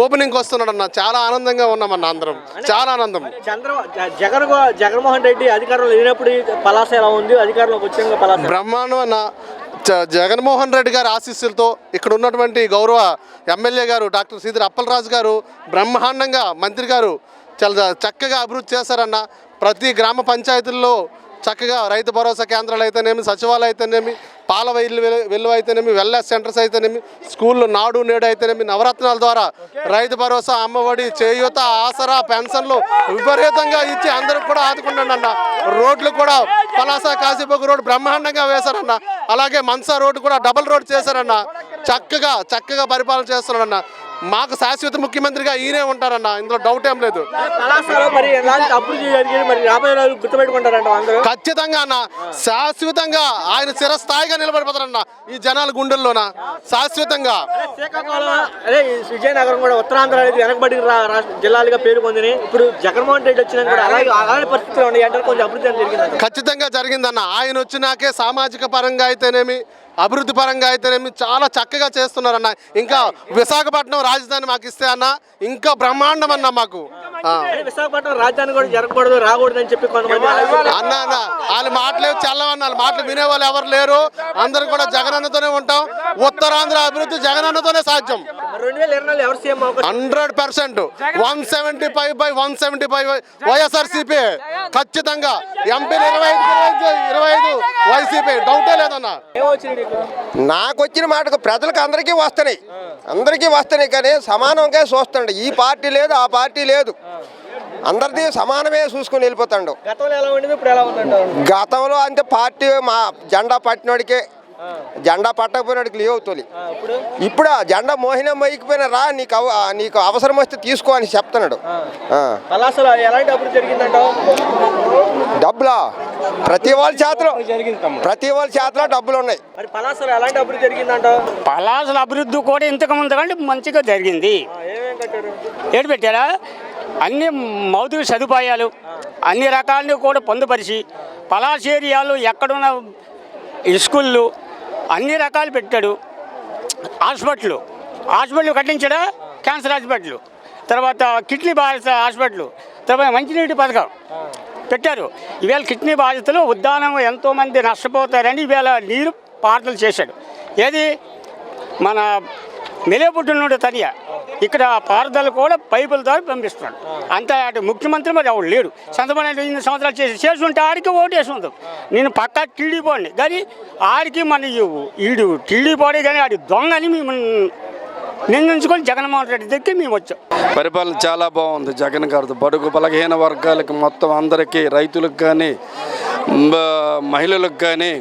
ఓపెనింగ్కి వస్తున్నాడన్న. చాలా ఆనందంగా ఉన్నామన్న అందరం, చాలా ఆనందం. జగన్మోహన్ రెడ్డి అధికారంలో లేనప్పుడు పలాస ఎలా ఉంది, అధికారంలోకి వచ్చాక పలాస బ్రహ్మాండం అన్న. జగన్మోహన్ రెడ్డి గారి ఆశీస్సులతో ఇక్కడ ఉన్నటువంటి గౌరవ ఎమ్మెల్యే గారు డాక్టర్ సీదిరి అప్పలరాజు గారు బ్రహ్మాండంగా మంత్రి గారు చాలా చక్కగా అభివృద్ధి చేశారన్న. ప్రతి గ్రామ పంచాయతీల్లో చక్కగా రైతు భరోసా కేంద్రాలు అయితేనేమి, సచివాలయం అయితేనేమి, పాల వెల్లు అయితేనేమి, వెల్నెస్ సెంటర్స్ అయితేనేమి, స్కూళ్ళు నాడు నేడు అయితేనేమి, నవరత్నాల ద్వారా రైతు భరోసా, అమ్మఒడి, చేయూత, ఆసరా, పెన్షన్లు విపరీతంగా ఇచ్చి అందరికి కూడా ఆదుకున్నాడు అన్న. రోడ్లు కూడా పలాస కాశీబోగు రోడ్డు బ్రహ్మాండంగా వేశారన్న. అలాగే మన్సా రోడ్డు కూడా డబుల్ రోడ్ చేశారన్న. చక్కగా పరిపాలన చేస్తున్నాడన్న. మాకు శాశ్వత ముఖ్యమంత్రిగా ఈయనే ఉంటారన్న, ఇందులో డౌట్ ఏం లేదు. ఖచ్చితంగా అన్న, శాశ్వతంగా ఆయన చిరస్థాయిగా నిలబడిపోతారన్న ఈ జనాల గుండెల్లోన శాశ్వతంగా. విజయనగరం కూడా ఉత్తరాంధ్ర అనేది వెనకబడిన జిల్లాలుగా పేరు పొందినాయి. ఇప్పుడు జగన్మోహన్ రెడ్డి వచ్చినా కూడా అలాగే పరిస్థితులు ఉన్నాయి అంటే కొంచెం అభివృద్ధి జరిగింది. ఖచ్చితంగా జరిగిందన్న. ఆయన వచ్చినాకే సామాజిక పరంగా అయితేనేమి, అభివృద్ధి పరంగా అయితేనేమి చాలా చక్కగా చేస్తున్నారన్న. ఇంకా విశాఖపట్నం రాజధాని మాకు ఇస్తే అన్న ఇంకా బ్రహ్మాండం అన్న. మాకు విశాఖపట్నం రాజధాని కూడా జరగకూడదు, రాకూడదు అని చెప్పి కొంతమంది అన్న వాళ్ళ మాటలు చల్లవన్న. వాళ్ళ మాటలు వినేవాళ్ళు ఎవరు లేరు. అందరూ కూడా జగనన్నతోనే ఉంటాం. ఉత్తరాంధ్ర అభివృద్ధి జగనన్నతోనే సాధ్యం. 2024 ఎవరు సీఎం 100%. 175/175 వైఎస్ఆర్సీపీ. ఖచ్చితంగా ఎంపీలు 25 వైసీపీ. డౌటే లేదన్న. నాకు వచ్చిన మాటకు ప్రజలకు అందరికీ వస్తున్నాయి కానీ సమానంగా చూస్తాడు. ఈ పార్టీ లేదు, ఆ పార్టీ లేదు, అందరిది సమానమే చూసుకుని వెళ్ళిపోతాడు. గతంలో అంటే పార్టీ మా జెండా పట్టినోడికే, జెండా పట్టకపోయినాడికి లేవు తొలి. ఇప్పుడు ఆ జెండా మోహినం అయిపోయినా రా, నీకు అవసరం వస్తే తీసుకో అని చెప్తున్నాడు. డబ్బులా ప్రతి వాళ్ళ చేతిలో డబ్బులు ఉన్నాయి. పలాసల అభివృద్ధి కూడా ఇంతకు ముందు కంటే మంచిగా జరిగింది. ఏడు పెట్టారా, అన్ని మౌలిక సదుపాయాలు అన్ని రకాలని కూడా పొందుపరిచి పలాస ఏరియాలో ఎక్కడున్న స్కూళ్ళు అన్ని రకాలు పెట్టాడు. హాస్పిటల్ కట్టించాడా, క్యాన్సర్ హాస్పిటల్, తర్వాత కిడ్నీ బాధిత హాస్పిటల్, తర్వాత మంచినీటి పథకం పెట్టారు. ఈవేళ కిడ్నీ బాధితులు ఉద్దానం ఎంతోమంది నష్టపోతారని ఈవేళ నీరు పారుదల చేశాడు. ఏది మన మెలేపుట్టిన నుండి తనియ ఇక్కడ పారుదల కూడా పైపుల ద్వారా పంపిస్తున్నాడు. అంత అటు ముఖ్యమంత్రి మరి ఎవరు లేడు. చంద్రబాబు 8 సంవత్సరాలు చేసి ఉంటే ఆడికి ఓటేసి ఉంది. నేను పక్కా టీడీపోండి కానీ ఆడికి మన ఈడు టీడీపోడే కానీ ఆడి దొంగ అని మేము నిందించుకొని జగన్మోహన్ రెడ్డి దగ్గర మేము వచ్చాం. పరిపాలన చాలా బాగుంది జగన్ గారితో. బడుగు బలహీన వర్గాలకు మొత్తం అందరికీ, రైతులకు కానీ మహిళలకు కానీ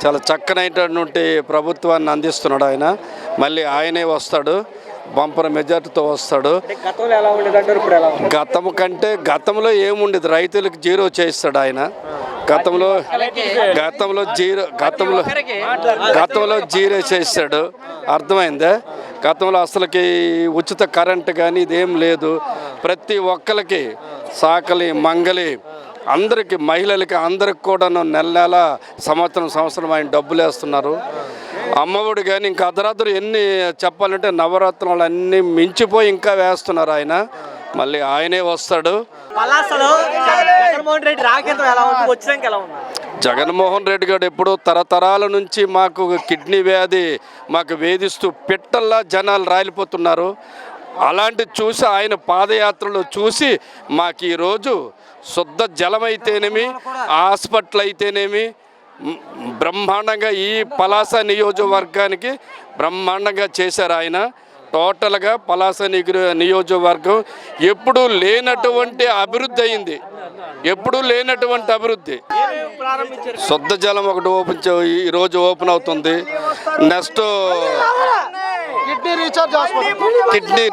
చాలా చక్కనైనటువంటి ప్రభుత్వాన్ని అందిస్తున్నాడు ఆయన. మళ్ళీ ఆయనే వస్తాడు, బంపర్ మెజార్టీతో వస్తాడు. గతం కంటే గతంలో ఏముండేది, రైతులకు జీరో చేస్తాడు ఆయన. గతంలో జీరో చేస్తాడు. అర్థమైందా? గతంలో అసలుకి ఉచిత కరెంటు కానీ ఇదేం లేదు. ప్రతి ఒక్కరికి సాకలి మంగలి అందరికి, మహిళలకి అందరికి కూడా నెల సంవత్సరం ఆయన డబ్బులు వేస్తున్నారు. అమ్మఒడి కానీ ఇంకా అర్ధరాత్రి ఎన్ని చెప్పాలంటే నవరత్నాలు అన్నీ మించిపోయి ఇంకా వేస్తున్నారు ఆయన. మళ్ళీ ఆయనే వస్తాడు. జగన్మోహన్ రెడ్డి గారు ఎప్పుడో తరతరాల నుంచి మాకు కిడ్నీ వ్యాధి మాకు వేధిస్తూ పిట్టల్లా జనాలు రాలిపోతున్నారు. అలాంటి చూసి ఆయన పాదయాత్రలో చూసి మాకు ఈరోజు శుద్ధ జలం అయితేనేమి, హాస్పిటల్ అయితేనేమి బ్రహ్మాండంగా ఈ పలాస నియోజకవర్గానికి బ్రహ్మాండంగా చేశారు ఆయన. టోటల్గా పలాస నియోజకవర్గం ఎప్పుడూ లేనటువంటి అభివృద్ధి అయింది. శుద్ధ జలం ఒకటి ఈరోజు ఓపెన్ అవుతుంది. నెక్స్ట్ కిడ్నీ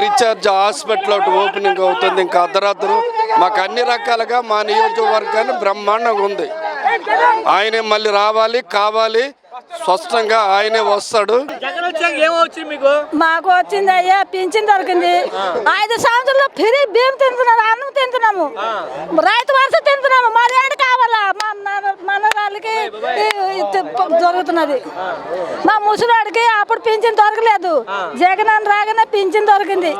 రీఛార్జ్ హాస్పిటల్ ఒకటి ఓపెనింగ్ అవుతుంది. ఇంకా అర్ధరాత్రులు మాకు అన్ని రకాలుగా మా నియోజకవర్గాన్ని బ్రహ్మాండంగా ఉంది. ఆయనే మళ్ళీ రావాలి, కావాలి, స్పష్టంగా ఆయనే వస్తాడు. మాకు వచ్చింది అయ్యా పింఛన్ దొరికింది. 5 సంవత్సరాల్లో ఫ్రీ బియ్యం తింటున్నారు, అన్నం తింటున్నాము, రైతు వరుస తింటున్నాము. మరి ఏంటి కావాలా? మన వాళ్ళకి దొరుకుతున్నది. మా ముసలాడికి అప్పుడు పింఛన్ దొరకలేదు, జగన్ అని రాగానే పింఛన్ దొరికింది.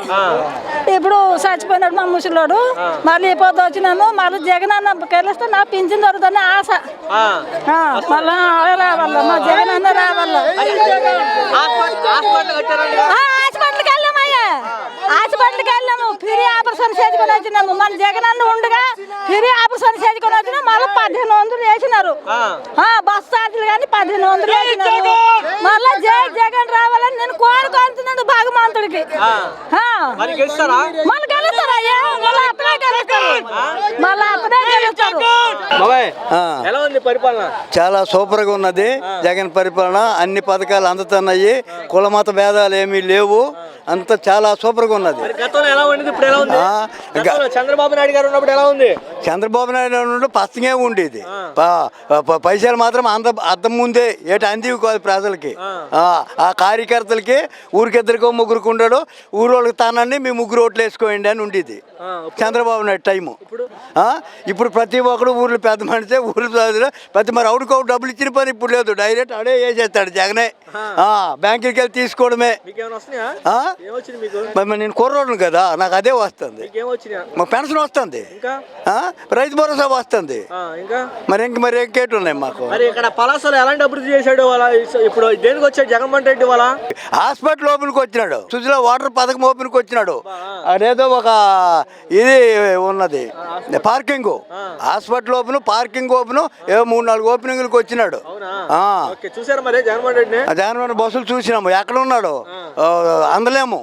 ఇప్పుడు చచ్చిపోయినాడు మా ముసలోడు, మళ్ళీ ఇప్పుడు వచ్చినాము, మళ్ళీ జగన్ అన్న కలిస్తే నా పింఛన్ దొరుకుతుందని ఆశ. మళ్ళీ రావాల, మా జగన్ అన్న రావాల. హాస్పిటల్కి వెళ్ళామయ్యా, హాస్పిటల్కి వెళ్ళాము, ఫ్రీ ఆపరేషన్ చేసుకొని వచ్చినాము. మన జగన్ అన్న ఉండగా ఫ్రీ ఆపరేషన్ చేసుకొని వచ్చినాము. మళ్ళీ 1500 వేసినారు, బస్ ఛార్జీలు కానీ 1500 వేసినారు. మళ్ళీ జగన్ రావాలని నేను కోరుకుంటున్నాను భగవంతుడికి. మళ్ళీ గెలుస్తారా? అయ్యా, మళ్ళీ అప్పుడే గెలుస్తారు, మళ్ళీ అప్పుడే గెలుస్తారు. ఎలా ఉంది పరిపాలన? చాలా సూపర్గా ఉన్నది జగన్ పరిపాలన. అన్ని పథకాలు అందుతున్నాయి, కులమత భేదాలు ఏమీ లేవు, అంత చాలా సూపర్గా ఉన్నది. గతంలో ఎలా ఉండేది, ఇప్పుడు ఎలా ఉంది? చంద్రబాబు నాయుడు గారు ఉన్నప్పుడు ఎలా ఉంది? చంద్రబాబు నాయుడు ఉన్నప్పుడు పచ్చగా ఉండేది, పైసలు మాత్రం అర్థం ముందే ఏట అందివి కాదు ప్రజలకి. ఆ కార్యకర్తలకి ఊరికిద్దరికో ముగ్గురికి ఉండడు, ఊరోళ్ళకి తానండి మీ ముగ్గురు ఓట్లు వేసుకోండి అని ఉండేది చంద్రబాబు నాయుడు టైము. ఇప్పుడు ప్రతి ఒక్కడు ఊర్లో పెద్ద మనిషి, ఊర్లో ప్రతి మరి అవుడుకో డబ్బులు ఇచ్చిన పని ఇప్పుడు లేదు, డైరెక్ట్ అడే వేసేస్తాడు జగనే. బ్యాంకుకి వెళ్ళి తీసుకోవడమే. మరి నేను కుర్రోడ్ను కదా, నాకు అదే వస్తుంది, మాకు పెన్షన్ వస్తుంది, రైతు భరోసా వస్తుంది, మరి ఇంకేటి ఉన్నాయి మాకు. ఇక్కడ పలాసలో ఎలాంటి అభివృద్ధి చేశాడు? ఇప్పుడు దేనికి వచ్చాడు జగన్మోహన్ రెడ్డి? వాళ్ళ హాస్పిటల్ ఓపెన్కి వచ్చినాడు, సుజల వాటర్ పథకం ఓపెన్కి వచ్చినాడు, అదేదో ఒక ఇది ఉన్నది parking, hospital open, parking open, ఏవో 3-4 ఓపెనింగ్లకు వచ్చినాడు. చూసారు మరి జగన్మోహన్ రెడ్డిని? జగన్మోహన్ బస్సులు చూసినాము, ఎక్కడ ఉన్నాడు అందలేము.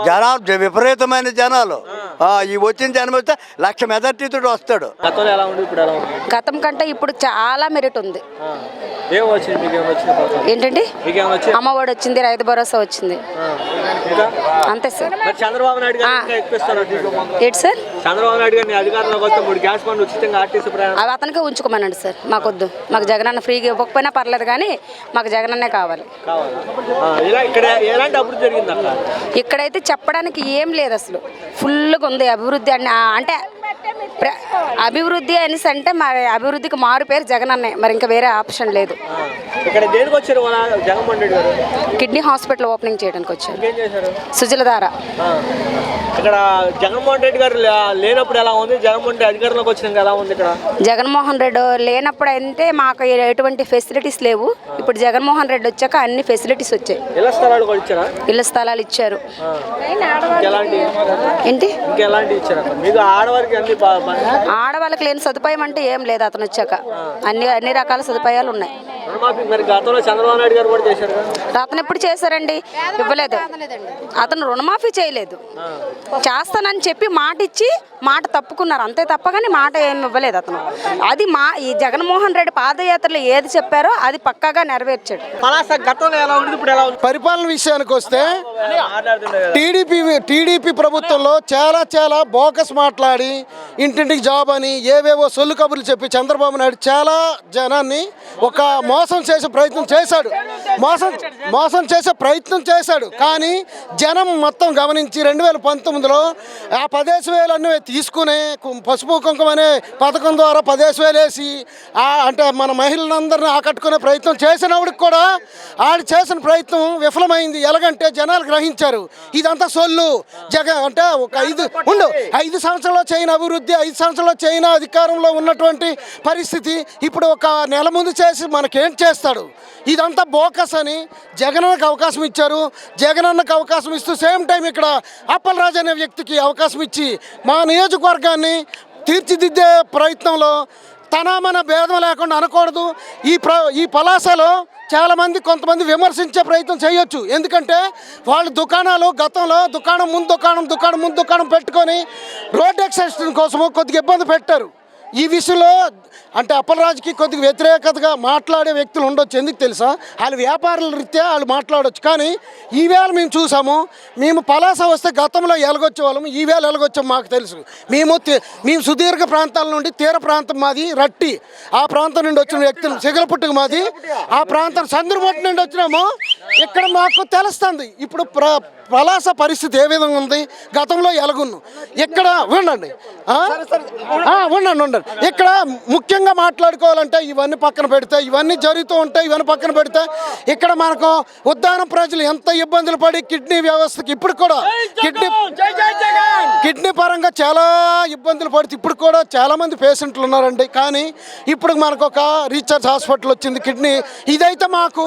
జనాలు విపరీతమైన జనాలు, ఈ వచ్చిన జనం వస్తే 1,00,000 మెజార్టీతో వస్తాడు. గతం కంటే ఇప్పుడు చాలా మెరిట్ ఉంది. ఏంటండి, అమ్మఒడి వచ్చింది, రైతు భరోసా వచ్చింది, అంతే సార్. చంద్రబాబు నాయుడు ఏంటి సార్, చంద్రబాబు నాయుడు గారిని అధికారంలోకి వస్తే 3 గ్యాస్ బండ్లు ఉచితంగా ఆర్టీసీ ప్రయాణం అవి అతనికే ఉంచుకోమనండి సార్, మాకొద్దు. మాకు జగన్ అన్న ఫ్రీగా ఇవ్వకపోయినా పర్లేదు, కానీ మాకు జగన్ అన్నే కావాలి. ఎలాంటి అభివృద్ధి జరిగింది అక్కడ? ఇక్కడైతే చెప్పడానికి ఏం లేదు, అసలు ఫుల్గా ఉంది అభివృద్ధి. అంటే అభివృద్ధి అనేసి అంటే మరి అభివృద్ధికి మారు పేరు జగన్ అన్నే, మరి ఇంకా వేరే ఆప్షన్ లేదు. ఇక్కడ దేనికి వచ్చారు జగన్మోహన్ రెడ్డి గారు? కిడ్నీ హాస్పిటల్ ఓపెనింగ్ చేయడానికి వచ్చారు, సుజల ద్వారా. ఇక్కడ జగన్మోహన్ రెడ్డి గారు లేనప్పుడు ఎలా ఉంది, జగన్మోహన్ రెడ్డి అధికారంలోకి వచ్చినాక ఎలా ఉంది? ఇక్కడ జగన్మోహన్ రెడ్డి లేనప్పుడు అంటే మాకు ఎటువంటి ఫెసిలిటీస్ లేవు, ఇప్పుడు జగన్మోహన్ రెడ్డి వచ్చాక అన్ని ఫెసిలిటీస్ వచ్చాయి. ఇళ్ల స్థలాలు కూడా ఇచ్చారా? ఇళ్ల స్థలాలు ఇచ్చారు. ఏంటి మీకు ఆడవారికి ఆడవాళ్ళకి లేని సదుపాయం అంటే ఏం లేదు, అతను వచ్చాక అన్ని రకాల సదుపాయాలు ఉన్నాయి. మరి గతంలో చంద్రబాబు నాయుడు గారు కూడా చేశారు, అతను ఎప్పుడు చేశారండి? ఇవ్వలేదు. అతను రుణమాఫీ చేయలేదు, చేస్తానని చెప్పి మాట ఇచ్చి మాట తప్పుకున్నారు, అంతే తప్ప కానీ మాట ఏమి ఇవ్వలేదు అతను. అది ఈ జగన్మోహన్ రెడ్డి పాదయాత్రలో ఏది చెప్పారో అది పక్కాగా నెరవేర్చాడు. పరిపాలన విషయానికి వస్తే టీడీపీ ప్రభుత్వంలో చాలా బోకస్ మాట్లాడి ఇంటింటికి జాబ్ అని ఏవేవో సొల్లు కబుర్లు చెప్పి చంద్రబాబు నాయుడు చాలా జనాన్ని ఒక మోసం చేసే ప్రయత్నం చేశాడు, మోసం చేసే ప్రయత్నం చేశాడు. కానీ జనం మొత్తం గమనించి 2019లో ఆ 10,000 అన్నీ తీసుకుని పసుపు కుంకుమ అనే పథకం ద్వారా 10,000 వేసి అంటే మన మహిళలందరినీ ఆకట్టుకునే ప్రయత్నం చేసినప్పటికి కూడా ఆడు చేసిన ప్రయత్నం విఫలమైంది. ఎలాగంటే జనాలు గ్రహించారు ఇదంతా సొల్లు. జగన్ అంటే ఒక 5 సంవత్సరాల్లో చేయని అభివృద్ధి, 5 సంవత్సరాల్లో చేయని అధికారంలో ఉన్నటువంటి పరిస్థితి ఇప్పుడు ఒక నెల ముందు చేసి మనకేం చేస్తాడు, ఇదంతా బోకస్ అని జగనన్నకు అవకాశం ఇచ్చారు. జగనన్నకు అవకాశం ఇస్తూ సేమ్ టైం ఇక్కడ అప్పలరాజు అనే వ్యక్తికి అవకాశం ఇచ్చి మా నియోజకవర్గాన్ని తీర్చిదిద్దే ప్రయత్నంలో తన మన భేదం లేకుండా అనకూడదు. ఈ పలాసలో కొంతమంది విమర్శించే ప్రయత్నం చేయొచ్చు, ఎందుకంటే వాళ్ళు దుకాణాలు గతంలో దుకాణం ముందు దుకాణం పెట్టుకొని రోడ్ ఎక్సెషన్ కోసము కొద్దిగా ఇబ్బంది పెట్టారు. ఈ విషయంలో అంటే అప్పలరాజుకి కొద్దిగా వ్యతిరేకతగా మాట్లాడే వ్యక్తులు ఉండొచ్చు, ఎందుకు తెలుసా, వాళ్ళు వ్యాపారుల రీత్యా వాళ్ళు మాట్లాడవచ్చు. కానీ ఈవేళ మేము చూసాము, మేము పలాస వస్తే గతంలో ఎలాగొచ్చే వాళ్ళము, ఈవేళ ఎలాగొచ్చాము మాకు తెలుసు. మేము సుదీర్ఘ ప్రాంతాల నుండి తీర ప్రాంతం మాది రట్టి, ఆ ప్రాంతం నుండి వచ్చిన వ్యక్తులు సిగలపుట్టుకు మాది, ఆ ప్రాంతం సందురుమొట్టు నుండి వచ్చినాము. ఇక్కడ మాకు తెలుస్తుంది ఇప్పుడు పలాస పరిస్థితి ఏ విధంగా ఉంది, గతంలో ఎలాగున్నాం. ఇక్కడ ఉండండి ఉండండి. ఇక్కడ ముఖ్యంగా మాట్లాడుకోవాలంటే ఇవన్నీ పక్కన పెడితే, ఇవన్నీ జరుగుతూ ఉంటాయి, ఇవన్నీ పక్కన పెడితే ఇక్కడ మనకు ఉద్దానం ప్రజలు ఎంత ఇబ్బందులు పడి కిడ్నీ వ్యవస్థకి ఇప్పుడు కూడా కిడ్నీ పరంగా చాలా ఇబ్బందులు పడుతూ ఇప్పుడు కూడా చాలామంది పేషెంట్లు ఉన్నారండి. కానీ ఇప్పుడు మనకు ఒక రీఛార్జ్ హాస్పిటల్ వచ్చింది కిడ్నీ. ఇదైతే మాకు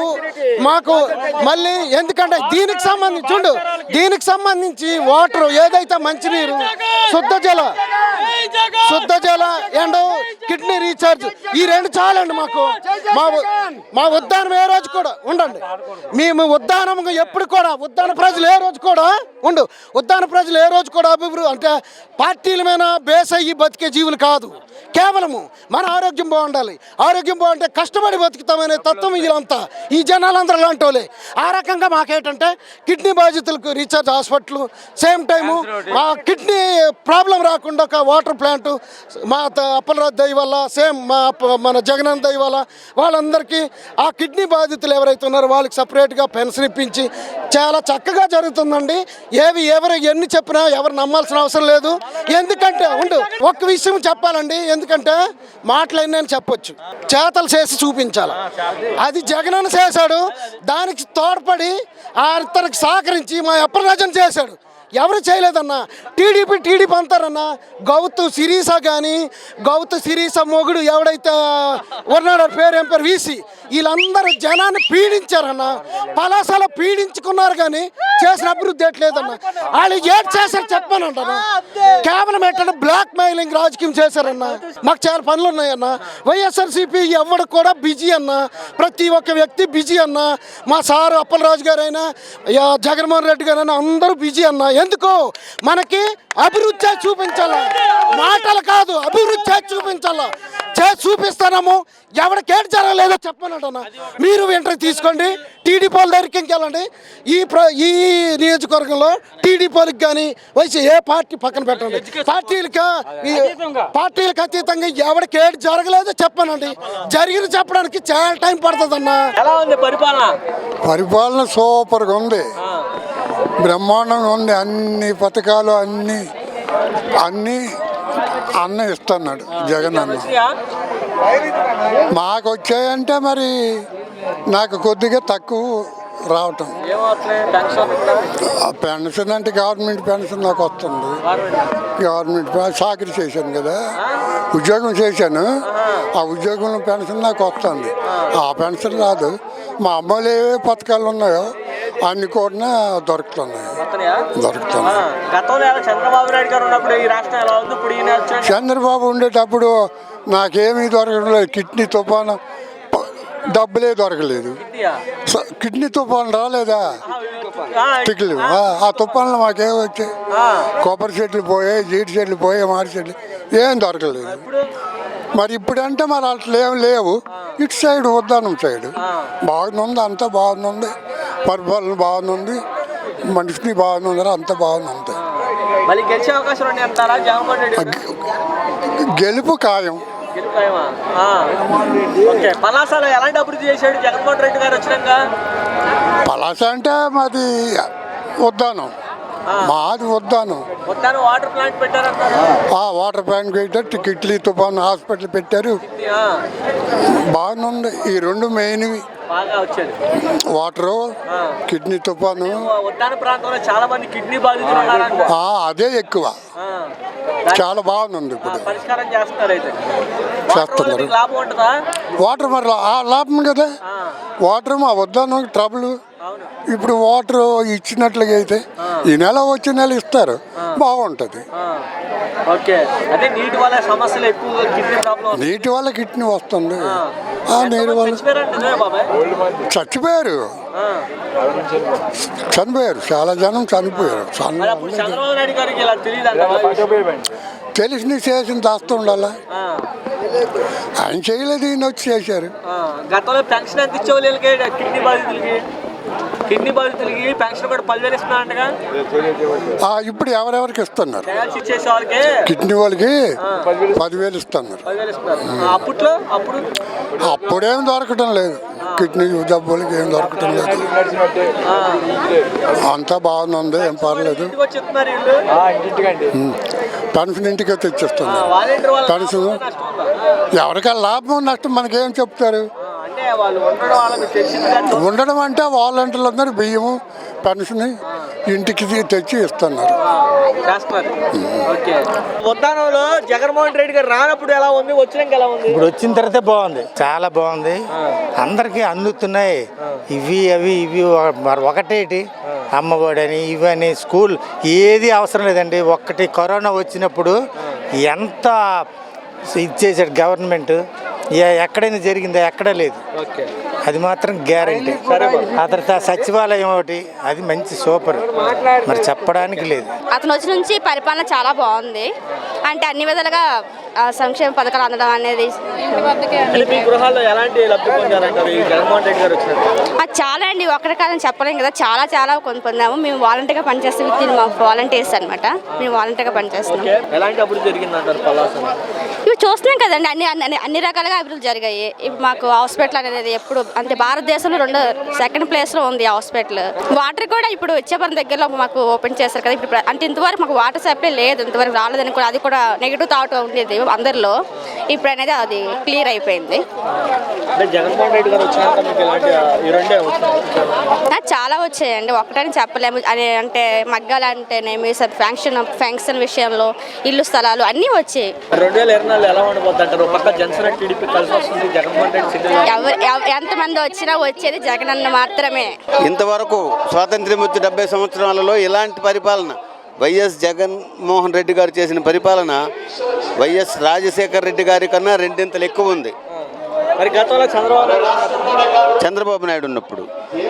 మళ్ళీ ఎందుకంటే దీనికి సంబంధించి వాటర్ ఏదైతే మంచినీరు శుద్ధ జల అండ్ కిడ్నీ రీఛార్జ్ ఈ రెండు చాలండి మాకు. మా ఉద్దానం ఏ రోజు కూడా ఉండండి. మేము ఉద్దానం ఎప్పుడు కూడా ఉద్దాన ప్రజలు ఏ రోజు కూడా ఉద్దాన ప్రజలు ఏ రోజు కూడా అభివృద్ధి అంటే పార్టీల మీద బేస్ అయ్యి బతికే జీవులు కాదు. కేవలము మన ఆరోగ్యం బాగుండాలి. ఆరోగ్యం బాగుంటే కష్టపడి బతుకుతామనే తత్వం వీళ్ళంతా ఈ జనాలందరూ లాంటి వాళ్ళే. ఆ రకంగా మాకేంటంటే కిడ్నీ బాధితులకు రీఛార్జ్ హాస్పిటల్, సేమ్ టైము మా కిడ్నీ ప్రాబ్లం రాకుండా ఒక వాటర్ ప్లాంట్ మా అప్పలరాజు దయ వల్ల, సేమ్ మన జగనన్న దయ వల్ల వాళ్ళందరికీ ఆ కిడ్నీ బాధితులు ఎవరైతే ఉన్నారో వాళ్ళకి సపరేట్గా పెన్షన్ ఇప్పించి చాలా చక్కగా జరుగుతుందండి. ఎవరు ఎన్ని చెప్పినా ఎవరు నమ్మాల్సిన అవసరం లేదు. ఎందుకంటే ఒక్క విషయం చెప్పాలండి, ఎందుకంటే మాటలైనా చెప్పొచ్చు, చేతలు చేసి చూపించాలి. అది జగనన్న చేశాడు, దానికి తోడ్పడి అతనికి సహకరించి మా అప్పలరాజన్ చేశాడు. ఎవరు చేయలేదన్నా. టీడీపీ అంటారన్నా. గౌతు సిరీస మొగుడు ఎవడైతే ఉన్నాడో పేరు వీసి వీళ్ళందరూ జనాన్ని పీడించారన్న. పలాసలో పీడించుకున్నారు కానీ చేసిన అభివృద్ధి ఎట్లేదన్న. వాళ్ళు ఏం చేశారు చెప్పానంటన్నా. కేవలం ఏంటంటే బ్లాక్ మెయిలింగ్ రాజకీయం చేశారన్న. మాకు చాలా పనులు ఉన్నాయన్న. వైఎస్ఆర్సీపీ ఎవడు కూడా బిజీ అన్న, ప్రతి ఒక్క వ్యక్తి బిజీ అన్న. మా సారు అప్పలరాజు గారైనా జగన్మోహన్ రెడ్డి గారైనా అందరూ బిజీ అన్న. ఎందుకు మనకి అభివృద్ధి చూపించాలా, మాటలు కాదు, అభివృద్ధి చూపించాలా. చూపిస్తాము. ఎవరికేం జరగలేదో చెప్పనంటన్నా. మీరు వెంటనే తీసుకోండి, టీడీపీ వాళ్ళ దగ్గరికి ఇంకెళ్ళండి. ఈ నియోజకవర్గంలో టీడీపీలకు కానీ వైసీ ఏ పార్టీ పక్కన పెట్టండి. పార్టీలకు అతీతంగా ఎవరికేం జరగలేదో చెప్పనండి. జరిగిన చెప్పడానికి చాలా టైం పడుతుందన్న. పరిపాలన సూపర్గా ఉంది, బ్రహ్మాండంగా ఉంది. అన్ని పథకాలు అన్నీ అన్న ఇస్తున్నాడు జగన్ అన్న. మాకు వచ్చాయంటే మరి నాకు కొద్దిగా తక్కువ రావటం. పెన్షన్ అంటే గవర్నమెంట్ పెన్షన్ నాకు వస్తుంది. గవర్నమెంట్ చాకరీ చేశాను కదా, ఉద్యోగం చేశాను. ఆ ఉద్యోగంలో పెన్షన్ నాకు వస్తుంది. ఆ పెన్షన్ రాదు. మా అమ్మలు ఏ పథకాలు ఉన్నాయో అన్ని కూడా దొరుకుతున్నాయి. చంద్రబాబు ఉండేటప్పుడు నాకేమీ దొరకలేదు. కిడ్నీ తుఫాను డబ్బులే దొరకలేదు. కిడ్నీ తుఫాను రాలేదా టిక్లు, ఆ తుఫాన్లో మాకేం వచ్చాయి. కొబ్బరి చెట్లు పోయాయి, జీడి చెట్లు పోయాయి, మాడి చెట్లు ఏం దొరకలేదు. మరి ఇప్పుడంటే మరి అట్లా ఏం లేవు. ఇటు సైడ్ ఉద్దానం సైడ్ బాగుంది, అంతా బాగుంది. పరిపాలన బాగుంది, మనిషిని బాగుంది, అంత బాగుంది. గెలుపు ఖాయం. పలాసలో ఎలాంటి అభివృద్ధి చేశాడు జగన్మోహన్ రెడ్డి గారు వచ్చినాక? పలాస అంటే మాది ఉద్దానం, మాది ఉద్దానం. వాటర్ ప్లాంట్ పెట్టారు. వాటర్ ప్లాంట్ పెట్టారు, కిడ్నీ తుఫాను హాస్పిటల్ పెట్టారు. బాగుంది. ఈ రెండు మెయిన్వి వాటరు, కిడ్నీ తుఫాను. ఉద్దాన ప్రాంతంలో చాలా మంది కిడ్నీ బాధితులు ఉన్నారంట. అదే ఎక్కువ, చాలా బాగుంది. ఇప్పుడు పరిష్కారం చేస్తున్నారు. చేస్తున్నారు. లాభం ఉంటుందా? వాటర్ మరి లాభం కదా. వాటర్ మా ఉద్దానం ట్రబుల్. ఇప్పుడు వాటర్ ఇచ్చినట్లుగా అయితే ఈ నెల వచ్చే నెల ఇస్తారు, బాగుంటుంది. నీటి వల్ల సమస్యలు ఎక్కువ, నీటి వల్ల కిడ్నీ వస్తుంది. ఆ నీరు వల్ల చచ్చిపోయారు, చాలా జనం చనిపోయారు. తెలిసి చేసిన దాస్తూ ఉండాలా. ఆయన చేయలేదు, ఈయన వచ్చి చేశారు. గతంలో పెన్షన్ ఎంత ఇచ్చేవాళ్ళు కిడ్నీ బాధితులకి పెన్షన్ కూడా 10,000 ఇస్తున్నారంటగా. ఇప్పుడు ఎవరెవరికి ఇస్తున్నారు? కిడ్నీ వాళ్ళకి 10,000 ఇస్తున్నారు. అప్పుడేం దొరకటం లేదు. కిడ్నీ జబ్బులకి ఏం దొరకటం లేదు. అంతా బాగుంది, ఏం పర్లేదు. పెన్షన్ ఇంటికే తెచ్చిస్తున్నారు. పెన్షన్ ఎవరికైనా లాభం నష్టం మనకేం చెప్తారు? ఉండడం అంటే వాలంటీర్లందరూ బియ్యము పెన్షన్ ఇంటికి తెచ్చి ఇస్తున్నారు. ఉద్దానంలో జగన్మోహన్ రెడ్డి గారు రానప్పుడు ఎలా ఉంది, వచ్చినాక ఎలా ఉంది? ఇప్పుడు వచ్చిన తర్వాత బాగుంది, చాలా బాగుంది. అందరికీ అందుతున్నాయి. ఇవి మరి ఒకటేటి అమ్మఒడి అని ఇవని స్కూల్ ఏది అవసరం లేదండి. ఒక్కటి కరోనా వచ్చినప్పుడు ఎంత ఇచ్చేసాడు గవర్నమెంట్. ఎక్కడైనా జరిగిందా? ఎక్కడా లేదు. అది మాత్రం గ్యారంటీ. ఆ తర్వాత సచివాలయం ఒకటి, అది మంచి సూపర్, మరి చెప్పడానికి లేదు. అతను వచ్చి నుంచి పరిపాలన చాలా బాగుంది. అంటే అన్ని విధాలుగా సంక్షేమ పథకాలు అందడం అనేది చాలా అండి. ఒకటి కాదని చెప్పలేం కదా, చాలా చాలా కొన్ని పొందాము. మేము వాలంటీర్గా పనిచేస్తాం. విత్ మా వాలంటీర్స్ అనమాట. మేము వాలంటీర్గా పనిచేస్తున్నాం. ఇవి చూస్తున్నాం కదండి, అన్ని రకాలుగా అభివృద్ధి జరిగాయి. ఇప్పుడు మాకు హాస్పిటల్ అనేది ఎప్పుడు అంటే భారతదేశంలో సెకండ్ ప్లేస్లో ఉంది హాస్పిటల్. వాటర్ కూడా ఇప్పుడు ఇచ్చేపల్లి దగ్గరలో మాకు ఓపెన్ చేస్తారు కదా. ఇప్పుడు అంటే ఇంతవరకు మాకు వాటర్ సప్లై లేదు, ఇంతవరకు రాలేదని కూడా, అది కూడా నెగిటివ్ థాట్ ఉండేది అందరిలో. ఇప్పుడు అనేది అది క్లియర్ అయిపోయింది. చాలా వచ్చాయండి, ఒకటని చెప్పలేము. అంటే మగ్గాలు అంటేనేమి ఫంక్షన్ విషయంలో ఇల్లు స్థలాలు అన్నీ వచ్చాయి. ఎంతమంది వచ్చినా వచ్చేది జగనన్న మాత్రమే. ఇంతవరకు స్వాతంత్ర్యం వచ్చి 70 సంవత్సరాలలో ఇలాంటి పరిపాలన వైఎస్ జగన్మోహన్ రెడ్డి గారు చేసిన పరిపాలన వైఎస్ రాజశేఖర్ రెడ్డి గారి కన్నా రెండింతలు ఎక్కువ ఉంది. మరి గతంలో చంద్రబాబు నాయుడు ఉన్నప్పుడు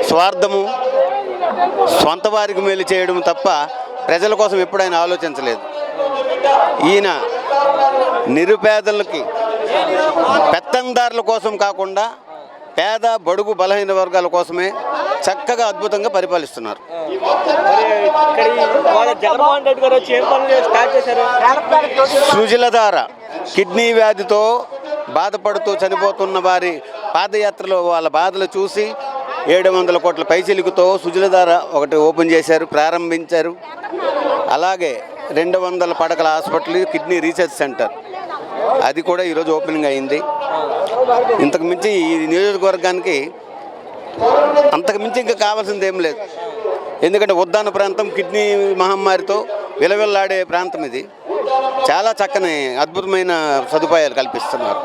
స్వార్థము, సొంత వారికి మేలు చేయడం తప్ప ప్రజల కోసం ఎప్పుడైనా ఆలోచించలేదు. ఈయన నిరుపేదలకి, పెత్తందారుల కోసం కాకుండా పేద బడుగు బలహీన వర్గాల కోసమే చక్కగా అద్భుతంగా పరిపాలిస్తున్నారు. సుజలధార కిడ్నీ వ్యాధితో బాధపడుతూ చనిపోతున్న వారి పాదయాత్రలో వాళ్ళ బాధలు చూసి 700 కోట్ల పైచిలుకుతో సుజలధార ఒకటి ఓపెన్ చేశారు, ప్రారంభించారు. అలాగే 200 పడకల హాస్పిటల్, కిడ్నీ రీసెర్చ్ సెంటర్, అది కూడా ఈరోజు ఓపెనింగ్ అయింది. ఇంతకు మించి ఈ నియోజకవర్గానికి అంతకుమించి ఇంకా కావాల్సింది ఏం లేదు. ఎందుకంటే ఉద్దాన ప్రాంతం కిడ్నీ మహమ్మారితో విలవిల్లాడే ప్రాంతం. ఇది చాలా చక్కని అద్భుతమైన సదుపాయాలు కల్పిస్తున్నారు.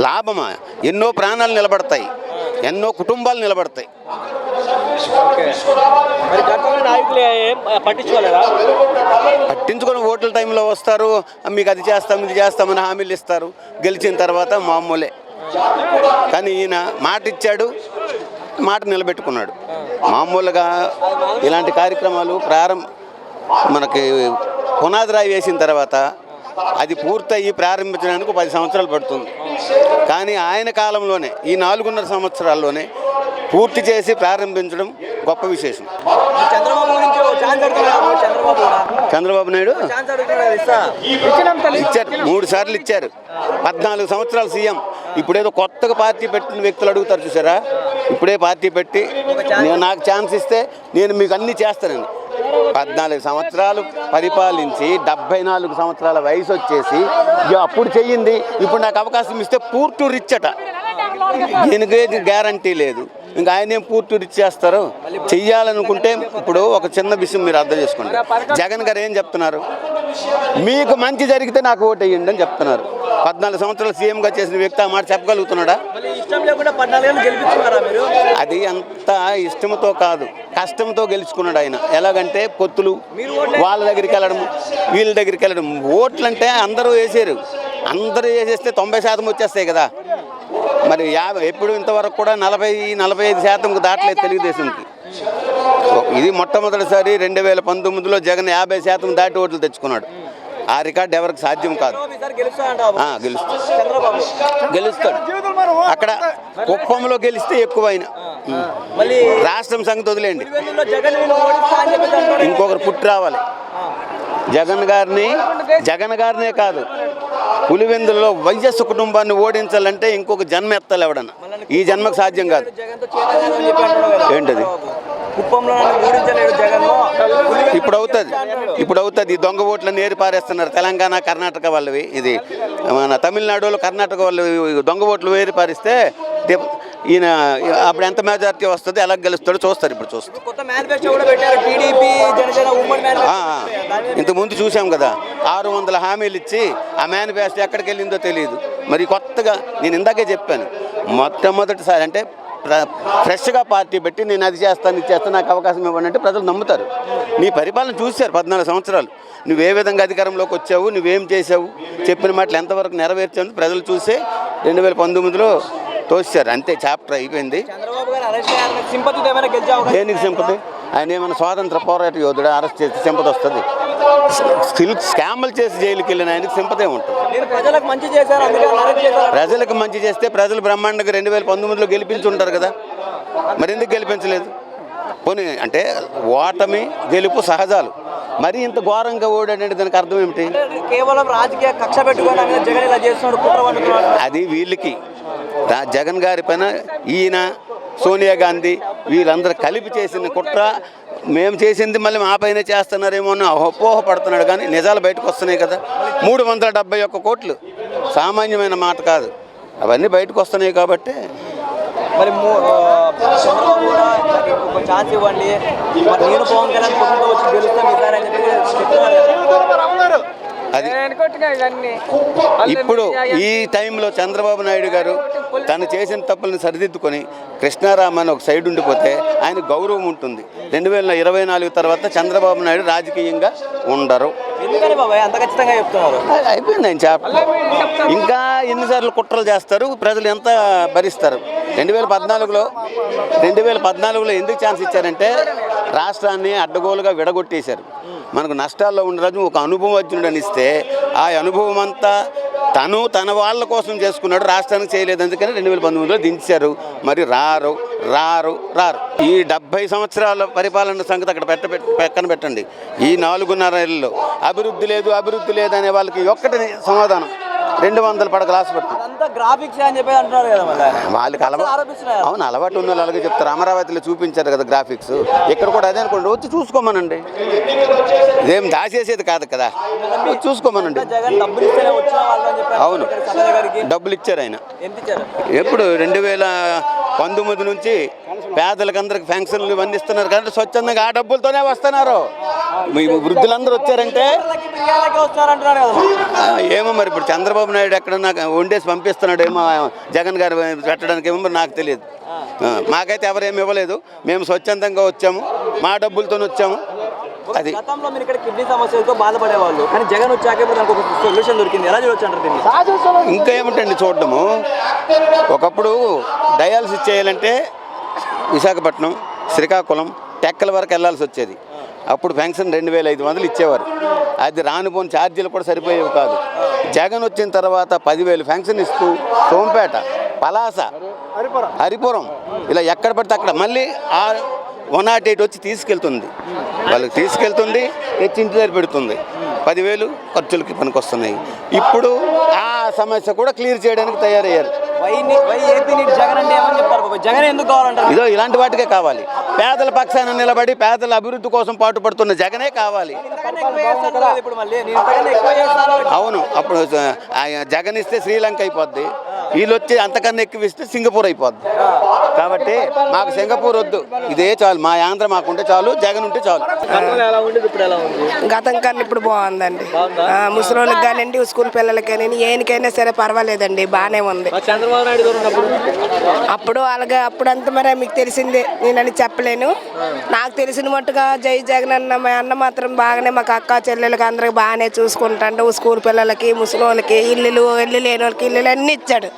లాభమా? ఎన్నో ప్రాణాలు నిలబడతాయి, ఎన్నో కుటుంబాలు నిలబడతాయి. పట్టించుకొని ఓట్ల టైంలో వస్తారు, మీకు అది చేస్తాం ఇది చేస్తామని హామీలు ఇస్తారు. గెలిచిన తర్వాత మామూలే. కానీ ఈయన మాట ఇచ్చాడు, మాట నిలబెట్టుకున్నాడు. మామూలుగా ఇలాంటి కార్యక్రమాలు మనకి పునాది రాయి వేసిన తర్వాత అది పూర్తయి ప్రారంభించడానికి 10 సంవత్సరాలు పడుతుంది. కానీ ఆయన కాలంలోనే, ఈ 4.5 సంవత్సరాల్లోనే పూర్తి చేసి ప్రారంభించడం గొప్ప విశేషం. చంద్రబాబు నాయుడు ఇచ్చారు, 3 సార్లు ఇచ్చారు. 14 సంవత్సరాలు సీఎం. ఇప్పుడేదో కొత్తగా పార్టీ పెట్టిన వ్యక్తులు అడుగుతారు చూసారా, ఇప్పుడే పార్టీ పెట్టి నాకు ఛాన్స్ ఇస్తే నేను మీకు అన్నీ చేస్తానని 14 సంవత్సరాలు పరిపాలించి 74 సంవత్సరాల వయసు వచ్చేసి అప్పుడు చెయ్యింది. ఇప్పుడు నాకు అవకాశం ఇస్తే పూర్తి రిచ్ అట. దీనికి గ్యారంటీ లేదు. ఇంకా ఆయన ఏం పూర్తి రిచ్ చేస్తారు? చెయ్యాలనుకుంటే ఇప్పుడు ఒక చిన్న విషయం మీరు అర్థం చేసుకోండి. జగన్ గారు ఏం చెప్తున్నారు? మీకు మంచి జరిగితే నాకు ఓటు వేయండి అని చెప్తున్నారు. 14 సంవత్సరాలు సీఎంగా చేసిన వ్యక్తి ఆ మాట చెప్పగలుగుతున్నాడా? అది అంత ఇష్టంతో కాదు, కష్టంతో గెలుచుకున్నాడు ఆయన. ఎలాగంటే పొత్తులు, వాళ్ళ దగ్గరికి వెళ్ళడం, వీళ్ళ దగ్గరికి వెళ్ళడం. ఓట్లు అంటే అందరూ వేసారు, అందరూ వేసేస్తే 90% వచ్చేస్తాయి కదా. మరి ఎప్పుడు ఇంతవరకు కూడా 40-45% దాటలేదు తెలుగుదేశంకి. ఇది మొట్టమొదటిసారి 2019లో జగన్ 50% దాటి ఓట్లు తెచ్చుకున్నాడు. ఆ రికార్డు ఎవరికి సాధ్యం కాదు. గెలుస్తాడు. అక్కడ కుప్పంలో గెలిస్తే ఎక్కువ ఆయన. రాష్ట్రం సంగతి వదిలేండి, ఇంకొకరు పుట్టి రావాలి. జగన్ గారినే కాదు, పులివెందులలో వైఎస్ కుటుంబాన్ని ఓడించాలంటే ఇంకొక జన్మ ఎత్తాలి ఎవడన్నా. ఈ జన్మకు సాధ్యం కాదు. ఏంటది? ఇప్పుడు అవుతుంది. ఈ దొంగ ఓట్లను ఏరి పారేస్తున్నారు తెలంగాణ కర్ణాటక వాళ్ళవి. ఇది మన తమిళనాడులో కర్ణాటక వాళ్ళు దొంగ ఓట్లు ఏరి పారిస్తే ఈయన అప్పుడు ఎంత మెజారిటీ వస్తుంది, ఎలా గెలుస్తాడో చూస్తారు. ఇప్పుడు చూస్తారు. ఇంతకుముందు చూసాం కదా, 600 హామీలు ఇచ్చి ఆ మేనిఫెస్టో ఎక్కడికి వెళ్ళిందో తెలియదు. మరి కొత్తగా నేను ఇందాకే చెప్పాను, మొట్టమొదటిసారి అంటే ఫ్రెష్గా పార్టీ పెట్టి నేను అది చేస్తాను ఇది చేస్తాను నాకు అవకాశం ఇవ్వండి అంటే ప్రజలు నమ్ముతారు. నీ పరిపాలన చూశారు 14 సంవత్సరాలు. నువ్వే విధంగా అధికారంలోకి వచ్చావు, నువ్వేం చేసావు, చెప్పిన మాటలు ఎంతవరకు నెరవేర్చావు ప్రజలు చూసే 2019లో తోసారు. అంతే, చాప్టర్ అయిపోయింది. దేనికి సింపతి? ఆయన ఏమైనా స్వాతంత్ర పోరాట యోధుడు అరెస్ట్ చేసి సింపతి వస్తుంది? స్కామ్లు చేసి జైలుకి వెళ్ళిన ఆయనకి సింపతే ఉంటుంది. ప్రజలకు మంచి చేస్తే ప్రజలు బ్రహ్మాండంగా 2019లో గెలిపించుంటారు కదా, మరి ఎందుకు గెలిపించలేదు? పోనీ అంటే ఓటమి గెలుపు సహజాలు. మరి ఇంత ఘోరంగా ఓడాడంటే దానికి అర్థం ఏమిటి? కేవలం రాజకీయ కక్ష పెట్టుకోవడానికి జగన్ ఇలా చేస్తున్నాడు. అది వీళ్ళకి జగన్ గారి పైన ఈయన సోనియా గాంధీ వీళ్ళందరూ కలిపి చేసిన కుట్ర. మేము చేసింది మళ్ళీ మా పైన చేస్తున్నారేమో అని అపోహపడుతున్నాడు. కానీ నిజాలు బయటకు వస్తున్నాయి కదా. 371 కోట్లు సామాన్యమైన మాట కాదు. అవన్నీ బయటకు వస్తున్నాయి కాబట్టి మరి ఒక ఛాన్స్ ఇవ్వండి, నేను పవన్ కళ్యాణ్ కుటుంబంతో వచ్చి గెలుస్తాం ఇస్తారని చెప్పి అది. ఇప్పుడు ఈ టైంలో చంద్రబాబు నాయుడు గారు తను చేసిన తప్పులను సరిదిద్దుకొని కృష్ణారామన్ ఒక సైడ్ ఉండిపోతే ఆయన గౌరవం ఉంటుంది. 2024 తర్వాత చంద్రబాబు నాయుడు రాజకీయంగా ఉండరు. అయిపోయింది ఆయన చేప. ఇంకా ఎన్నిసార్లు కుట్రలు చేస్తారు, ప్రజలు ఎంత భరిస్తారు? 2014లో ఎందుకు ఛాన్స్ ఇచ్చారంటే రాష్ట్రాన్ని అడ్డగోలుగా విడగొట్టేశారు. మనకు నష్టాల్లో ఉండరాజు ఒక అనుభవజ్ఞుడని ఇస్తే ఆ అనుభవం అంతా తన వాళ్ళ కోసం చేసుకున్నాడు, రాష్ట్రానికి చేయలేదు. అందుకని 2019లో దించారు. మరి రారు. ఈ 70 సంవత్సరాల పరిపాలన సంగతి అక్కడ పక్కన పెట్టండి. ఈ 4.5 ఏళ్ళలో అభివృద్ధి లేదు అనే వాళ్ళకి ఒక్కటి సమాధానం, 200 పడకల హాస్పిటల్. వాళ్ళకి అలవాటు ఉన్న అలాగే చెప్తారు. అమరావతిలో చూపించారు కదా గ్రాఫిక్స్, ఇక్కడ కూడా అదే అనుకోండి. వచ్చి చూసుకోమనండి, ఇదేం దాచేసేది కాదు కదా, చూసుకోమనండి. అవును, డబ్బులు ఇచ్చారు ఆయన. ఎప్పుడు 2019 నుంచి పేదలకు అందరికి పెన్షన్లు ఇవన్నీ ఇస్తున్నారు కాబట్టి స్వచ్ఛందంగా ఆ డబ్బులతోనే వస్తున్నారు. మీ వృద్ధులందరూ వచ్చారంటే ఏమో మరి ఇప్పుడు చంద్రబాబు నాయుడు ఎక్కడన్నా వండేసి పంపిస్తున్నాడు ఏమో జగన్ గారు పెట్టడానికి ఏమో నాకు తెలియదు. మాకైతే ఎవరేమి ఇవ్వలేదు. మేము స్వచ్ఛందంగా వచ్చాము, మా డబ్బులతో వచ్చాము. అది గతంలో మీరు ఇక్కడ కిడ్నీ సమస్యలతో బాధపడేవాళ్ళు, కానీ జగన్ వచ్చాక దానికి ఒక సొల్యూషన్ దొరికింది. ఎలా చూడొచ్చు అంటారు? ఇంకా ఏమిటండి చూడడము. ఒకప్పుడు డయాలసిస్ చేయాలంటే విశాఖపట్నం, శ్రీకాకుళం, టెక్కల వరకు వెళ్ళాల్సి వచ్చేది. అప్పుడు పెన్షన్ 2500 ఇచ్చేవారు. అది రానుపోని ఛార్జీలు కూడా సరిపోయేవి కాదు. జగన్ వచ్చిన తర్వాత 10,000 పెన్షన్ ఇస్తూ సోంపేట, పలాస, హరిపురం ఇలా ఎక్కడ పడితే అక్కడ మళ్ళీ 108 వచ్చి తీసుకెళ్తుంది. వాళ్ళకి తీసుకెళ్తుంది, తెచ్చి ఇంటి దగ్గర పెడుతుంది. 10,000 ఖర్చులకి పనికొస్తున్నాయి. ఇప్పుడు ఆ సమస్య కూడా క్లియర్ చేయడానికి తయారయ్యారు. ఇదో ఇలాంటి వాటికే కావాలి. పేదల పక్షాన నిలబడి పేదల అభివృద్ధి కోసం పాటుపడుతున్న జగనే కావాలి. అవును, అప్పుడు జగన్ ఇస్తే శ్రీలంక అయిపోద్ది, వీళ్ళు వచ్చి అంతకన్నా ఎక్కువ ఇస్తే సింగపూర్ అయిపోద్ది. కాబట్టి మాకు సింగపూర్ వద్దు, ఇదే చాలు. మా ఆంధ్ర మాకుంటే చాలు, జగన్ ఉంటే చాలు. గతం కన్నా ఇప్పుడు బాగుందండి. ముసలోళ్ళకి కానివ్వండి, స్కూల్ పిల్లలకి కానివ్వండి, ఏనికైనా సరే పర్వాలేదండి, బాగానే ఉంది. అప్పుడు అలాగే అప్పుడంతా మరి మీకు తెలిసిందే, నేనని చెప్పలేను. నాకు తెలిసిన మట్టుగా జై జగన్ అన్న మా అన్న మాత్రం బాగానే మాకు అక్క చెల్లెలకి అందరికి బాగానే చూసుకుంటాడు. స్కూల్ పిల్లలకి, ముసలోళ్ళకి ఇల్లు లేని వాళ్ళకి ఇల్లు అన్ని ఇచ్చాడు.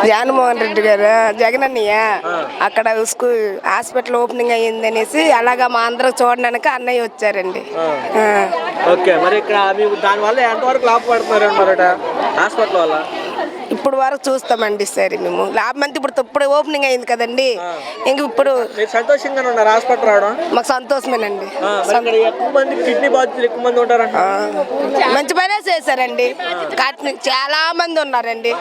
జగన్మోహన్ రెడ్డి గారు జగన్ అన్నయ్య అక్కడ స్కూల్ హాస్పిటల్ ఓపెనింగ్ అయ్యింది అనేసి అలాగా మా అందరూ చూడడానికి అన్నయ్య వచ్చారండి. ఇప్పుడు వరకు చూస్తామండి సరే మేము లాభం అంతా ఇప్పుడు ఓపెనింగ్ అయింది కదండి ఇంక ఇప్పుడు సంతోషంగా ఉన్నారు హాస్పిటల్ రావడం మాకు సంతోషమేనండి. ఎక్కువ మంది కిడ్నీ బాధితులు ఎక్కువ మంది ఉంటారంట. మంచి పనే చేశారండి. చాలా మంది ఉన్నారండి.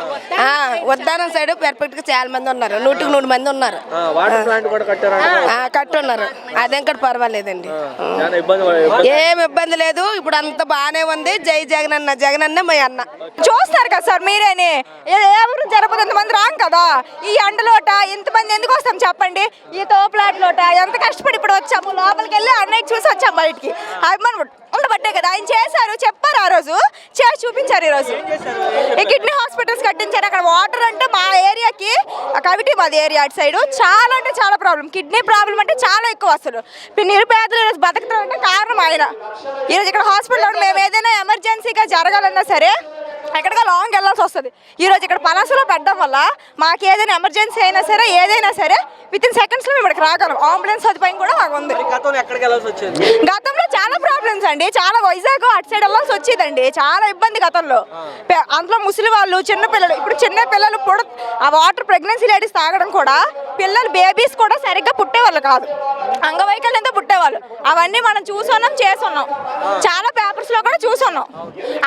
ఉద్దానం సైడ్ పర్ఫెక్ట్ గా చాలా మంది ఉన్నారు. 100 మంది ఉన్నారు. వాటర్ ప్లాంట్ కూడా కట్టున్నారు. అదేం కూడా పర్వాలేదండి. ఏం ఇబ్బంది లేదు. ఇప్పుడు అంత బాగానే ఉంది. జై జగనన్న జగనన్న మా అన్న. చూస్తారు కదా సార్ మీరేనే ఎవరు జరపదు ఇంతమంది రాం కదా ఈ ఎండలోట ఇంతమంది ఎందుకు వస్తాం చెప్పండి. ఈ తోపులాట్లోట ఎంత కష్టపడి ఇప్పుడు వచ్చాము లోపలికి వెళ్ళి అన్నయ్య చూసి వచ్చాము బయటికి అభిమానం ఉండబట్టే కదా ఆయన చేశారు చెప్పారు ఆ రోజు చేసి చూపించారు. ఈ రోజు ఈ కిడ్నీ హాస్పిటల్స్ కట్టించారు. అక్కడ వాటర్ అంటే మా ఏరియాకి కవిటి మాది ఏరియా అటు సైడ్ చాలా అంటే చాలా ప్రాబ్లం కిడ్నీ ప్రాబ్లం అంటే చాలా ఎక్కువ అసలు నిరుపేదలు ఈరోజు బతుకుతాం అంటే కారణం ఆయన. ఈరోజు ఇక్కడ హాస్పిటల్ మేము ఏదైనా ఎమర్జెన్సీగా జరగాలన్నా సరే ఎక్కడిగా లాంగ్ వెళ్ళాల్సి వస్తుంది. ఈరోజు ఇక్కడ పలాసలో పెట్టడం వల్ల మాకు ఏదైనా ఎమర్జెన్సీ అయినా సరే ఏదైనా సరే విత్ ఇన్ సెకండ్స్లో మేము ఇక్కడికి రాగలం. అంబులెన్స్ సదుపాయం కూడా మాకు ఉంది. గతంలో చాలా ప్రాబ్లమ్స్ అండి. చాలా వైజాగ్ అటు సైడ్ వెళ్ళాల్సి వచ్చేదండి. చాలా ఇబ్బంది గతంలో. అందులో ముసలి వాళ్ళు చిన్నపిల్లలు ఇప్పుడు చిన్న పిల్లలు ఆ వాటర్ ప్రెగ్నెన్సీ లేడీస్ తాగడం కూడా పిల్లలు బేబీస్ కూడా సరిగ్గా పుట్టేవాళ్ళు కాదు. అంగవైకల్యంతో పుట్టేవాళ్ళు. అవన్నీ మనం చూసున్నాం చేసున్నాం. చాలా పేపర్స్లో కూడా చూసున్నాం.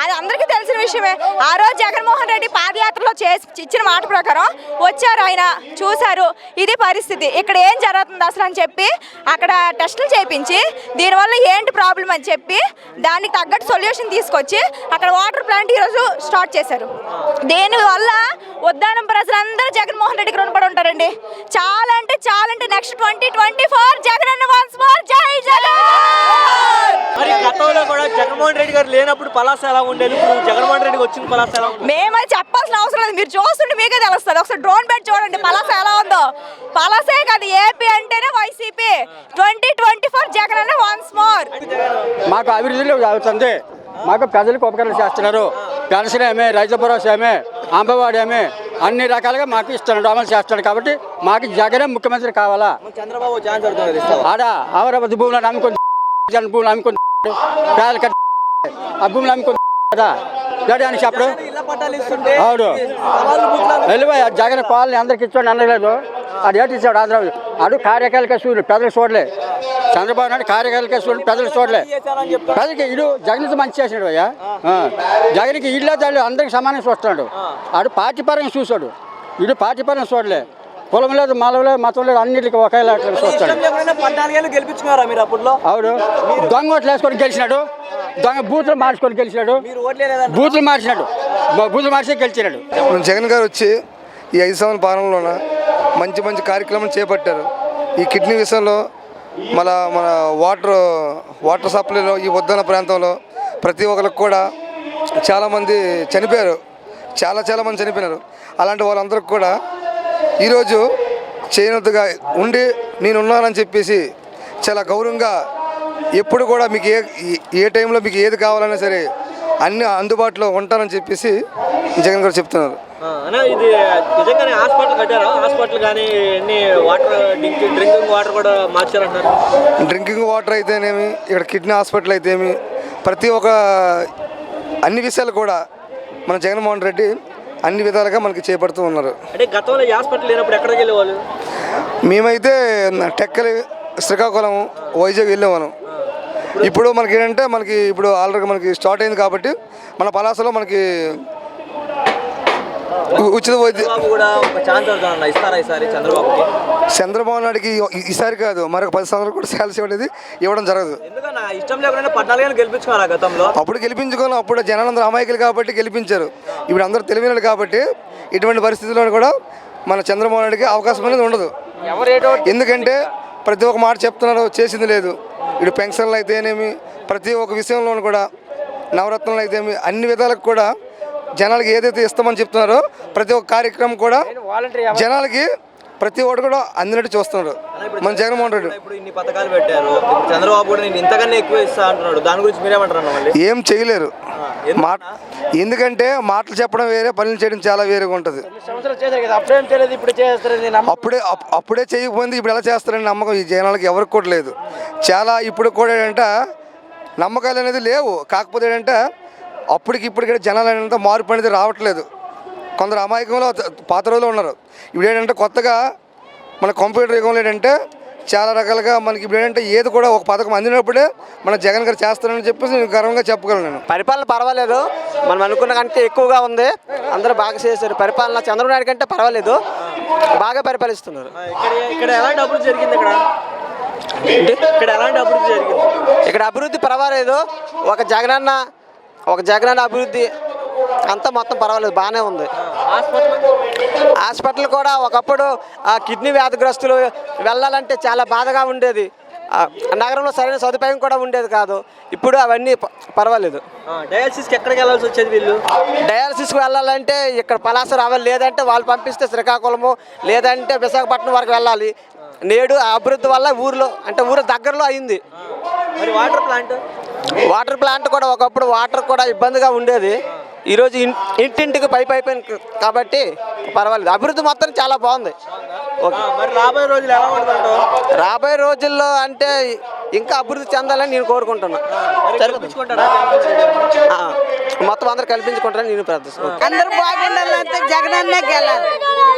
అది అందరికీ తెలిసిన విషయమే. ఆ రోజు జగన్మోహన్ రెడ్డి పాదయాత్రలో ఇచ్చిన మాట ప్రకారం వచ్చారు. ఆయన చూశారు ఇది పరిస్థితి ఇక్కడ ఏం జరుగుతుంది అసలు అని చెప్పి అక్కడ టెస్టులు చేయించి దీనివల్ల ఏంటి ప్రాబ్లం అని చెప్పి దానికి తగ్గట్టు సొల్యూషన్ తీసుకొచ్చి అక్కడ వాటర్ ప్లాంట్ ఈరోజు స్టార్ట్ చేశారు. దీనివల్ల ఉద్దానం ప్రజలందరూ జగన్మోహన్ రెడ్డికి రుణపడి ఉంటారండి. చాలా అంటే నెక్స్ట్ 2024 జగనన్న వన్స్ మోర్ జై జగన్. మరి గతంలో కూడా జగన్మోహన్ రెడ్డి గారు లేనప్పుడు పలాస ఎలా ఉండేది ఇప్పుడు జగన్మోహన్ రెడ్డి వచ్చిన పలాస ఎలా ఉంది? మేమై చెప్పాల్సిన అవసరం లేదు. మీరు చూస్తుంటే మీకే తెలుస్తుంది. ఒకసారి డ్రోన్ పెట్టి చూడండి పలాస ఎలా ఉందో. పలాసే కాదు ఏపీ అంటేనే వైసీపీ. 2024 Jagananna once more. మాకు అభివృద్ధిలో అవుతుంది. మాకు ప్రజలకు ఉపకారం చేస్తున్నారు. పెన్షన్ ఏమే రైతు భరోసా ఏమే అంబవాడి ఏమే అన్ని రకాలుగా మాకు ఇస్తున్నాడు అమలు చేస్తున్నాడు. కాబట్టి మాకు జగనే ముఖ్యమంత్రి కావాలా. చంద్రబాబు ఆడ అమరావతి భూములను నమ్ముకుంది భూములు నమ్ముకుంది పేదలు కట్టి ఆ భూములు నమ్ముకుంది కదా గడి అని చెప్పడు. అవును వెళ్ళిపోయా జగన్ కాలనీ అందరికి ఇచ్చాడు అనలేదు. అది ఏంటి ఇచ్చాడు ఆంధ్రప్రదేశ్ అడు కార్యకాలిక సూర్యుడు పెద్దలు చూడలే. చంద్రబాబు నాయుడు కార్యకాలిక సూర్యుడు పెద్దలు చూడలే. పెద్దలకి ఇడు జగన్కి మంచి చేసినాడు అయ్యా. జగన్కి ఇళ్ళ తల్లి అందరికి సమానం చూస్తున్నాడు. ఆడు పార్టీ పరంగా చూశాడు. ఇడు పార్టీ పరంగా చూడలే. కులం లేదు మలం లేదు మతం లేదు అన్నిటికీ ఒకేలా చూస్తాడు. అవును దొంగ ఓట్లు వేసుకొని గెలిచినాడు. దొంగ బూతులు మార్చుకొని గెలిచినాడు. బూతులు మార్చినాడు. బూతులు మార్చి గెలిచినాడు. జగన్ గారు వచ్చి ఈ 5 సంవత్సరాల పాలనలోన మంచి మంచి కార్యక్రమాలు చేపట్టారు. ఈ కిడ్నీ విషయంలో మన వాటర్ సప్లైలో ఈ ఉద్దాన ప్రాంతంలో ప్రతి ఒక్కరికి కూడా చాలామంది చనిపోయారు. చాలా మంది చనిపోయినారు. అలాంటి వాళ్ళందరికీ కూడా ఈరోజు చేయనట్టుగా ఉండి నేనున్నానని చెప్పేసి చాలా గౌరవంగా ఎప్పుడు కూడా మీకు ఏ టైంలో మీకు ఏది కావాలన్నా సరే అన్ని అందుబాటులో ఉంటానని చెప్పేసి జగన్ గారు చెప్తున్నారు. ఇది నిజంగానే హాస్పిటల్ కట్టారా? హాస్పిటల్ కానీ ఎన్ని వాటర్ డ్రింకింగ్ వాటర్ కూడా మార్చారంటారు. డ్రింకింగ్ వాటర్ అయితేనేమి ఇక్కడ కిడ్నీ హాస్పిటల్ అయితేమి ప్రతి ఒక్క అన్ని విషయాలు కూడా మన జగన్మోహన్ రెడ్డి అన్ని విధాలుగా మనకి చేపడుతూ ఉన్నారు. అంటే గతంలో హాస్పిటల్ లేనప్పుడు ఎక్కడికి వెళ్ళేవాళ్ళు? మేమైతే టెక్కలి శ్రీకాకుళం వైజాగ్ వెళ్ళేవాళ్ళం. ఇప్పుడు మనకి ఏంటంటే ఇప్పుడు ఆల్రెడీ మనకి స్టార్ట్ అయింది కాబట్టి మన పలాసలో మనకి ఉచిత వైద్య చంద్రబాబు నాయుడికి ఈసారి కాదు మరొక 10 సంవత్సరాలు కూడా శాలరీ అనేది ఇవ్వడం జరగదు. అప్పుడు గెలిపించుకోవాలి. అప్పుడు జనాలందరూ అమాయకులు కాబట్టి గెలిపించారు. ఇప్పుడు అందరూ తెలివినాడు కాబట్టి ఇటువంటి పరిస్థితుల్లో కూడా మన చంద్రబాబు నాయుడికి అవకాశం అనేది ఉండదు. ఎందుకంటే ప్రతి ఒక్క మాట చెప్తున్నారు చేసింది లేదు. ఇప్పుడు పెన్షన్లు అయితేనేమి ప్రతి ఒక్క విషయంలోనూ కూడా నవరత్నాలు అయితేమి అన్ని విధాలకు కూడా జనాలకి ఏదైతే ఇస్తామని చెప్తున్నారో ప్రతి ఒక్క కార్యక్రమం కూడా జనాలకి ప్రతి ఒక్కటి కూడా అందినట్టు చూస్తున్నారు మన జగన్మోహన్ రెడ్డి. ఇన్ని పథకాలు పెట్టారు. చంద్రబాబు కూడా నేను ఇంతకన్నా ఎక్కువ ఇస్తా అంటున్నాడు. దాని గురించి మీరేమంటారు? ఏం చేయలేరు. ఎందుకంటే మాటలు చెప్పడం వేరే పనులు చేయడం చాలా వేరేగా ఉంటుంది. అప్పుడే చేయకపోయింది ఇప్పుడు ఎలా చేస్తారని నమ్మకం ఈ జనాలకి ఎవరికి కూడా లేదు. చాలా ఇప్పుడు కూడా ఏంటంటే నమ్మకాలు అనేది లేవు. కాకపోతే ఏంటంటే అప్పటికి ఇప్పటికీ జనాలు అనేది మార్పు అనేది రావట్లేదు. కొందరు అమాయకంలో పాత రోజులు ఉన్నారు. ఇప్పుడు ఏంటంటే కొత్తగా మన కంప్యూటర్ యుగంలో ఏంటంటే చాలా రకాలుగా మనకి ఇప్పుడు ఏంటంటే ఏది కూడా ఒక పథకం అందినప్పుడే మన జగన్ గారు చేస్తారని చెప్పేసి నేను గర్వంగా చెప్పగలను. నేను పరిపాలన పర్వాలేదు, మనం అనుకున్న కంటే ఎక్కువగా ఉంది. అందరూ బాగా చేశారు పరిపాలన. చంద్రబాబు నాయుడు కంటే పర్వాలేదు, బాగా పరిపాలిస్తున్నారు. ఇక్కడ ఎలాంటి అభివృద్ధి జరిగింది? ఇక్కడ ఎలాంటి అభివృద్ధి జరిగింది? ఇక్కడ అభివృద్ధి పర్వాలేదు. ఒక జగనన్న అభివృద్ధి అంతా మొత్తం పర్వాలేదు, బాగానే ఉంది. హాస్పిటల్ కూడా ఒకప్పుడు కిడ్నీ వ్యాధిగ్రస్తులు వెళ్ళాలంటే చాలా బాధగా ఉండేది. నగరంలో సరైన సదుపాయం కూడా ఉండేది కాదు. ఇప్పుడు అవన్నీ పర్వాలేదు. డయాలసిస్కి ఎక్కడికి వెళ్ళాల్సి వచ్చేది వీళ్ళు? డయాలసిస్కి వెళ్ళాలంటే ఇక్కడ పలాస రావాలి, లేదంటే వాళ్ళు పంపిస్తే శ్రీకాకుళము లేదంటే విశాఖపట్నం వరకు వెళ్ళాలి. నేడు ఆ అభివృద్ధి వల్ల ఊరు దగ్గరలో అయింది. మరి వాటర్ ప్లాంట్ కూడా ఒకప్పుడు వాటర్ కూడా ఇబ్బందిగా ఉండేది. ఈరోజు ఇంటింటికి పైప్ అయిపోయింది కాబట్టి పర్వాలేదు. అభివృద్ధి మొత్తం చాలా బాగుంది. మరి రాబోయే రోజులు ఎలా ఉంటుందంటావు? రాబోయే రోజుల్లో అంటే ఇంకా అభివృద్ధి చెందాలని నేను కోరుకుంటున్నా. మొత్తం అందరు కల్పించుకుంటారని నేను ప్రార్థిస్తున్నాను. అందరూ బాగుండాలంటే జగనన్నే గెలాలి.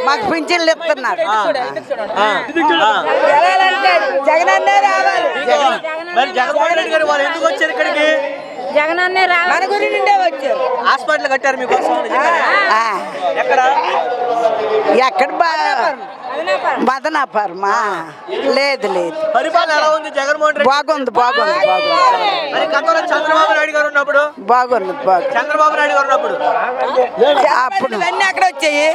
మాకు పింఛన్లు ఇస్తున్నారు, జగనన్నే రావాలి. మరి జగన్మోహన్ రెడ్డి గారు వాళ్ళు ఎందుకు వచ్చారు ఇక్కడికి? జగనన్నే రావాలి. మన గురి నుండే వచ్చారు. హాస్పిటల్ కట్టారు మీకోసం. ఎక్కడ మదనాపురమా? లేదు పరిపాలన ఎలా ఉంది? జగన్మోహన్ రెడ్డి బాగుంది. మరి గతంలో చంద్రబాబు నాయుడు గారు ఉన్నప్పుడు బాగుంది. చంద్రబాబు నాయుడు గారు ఉన్నప్పుడు అప్పుడు అన్నీ ఎక్కడ వచ్చాయి?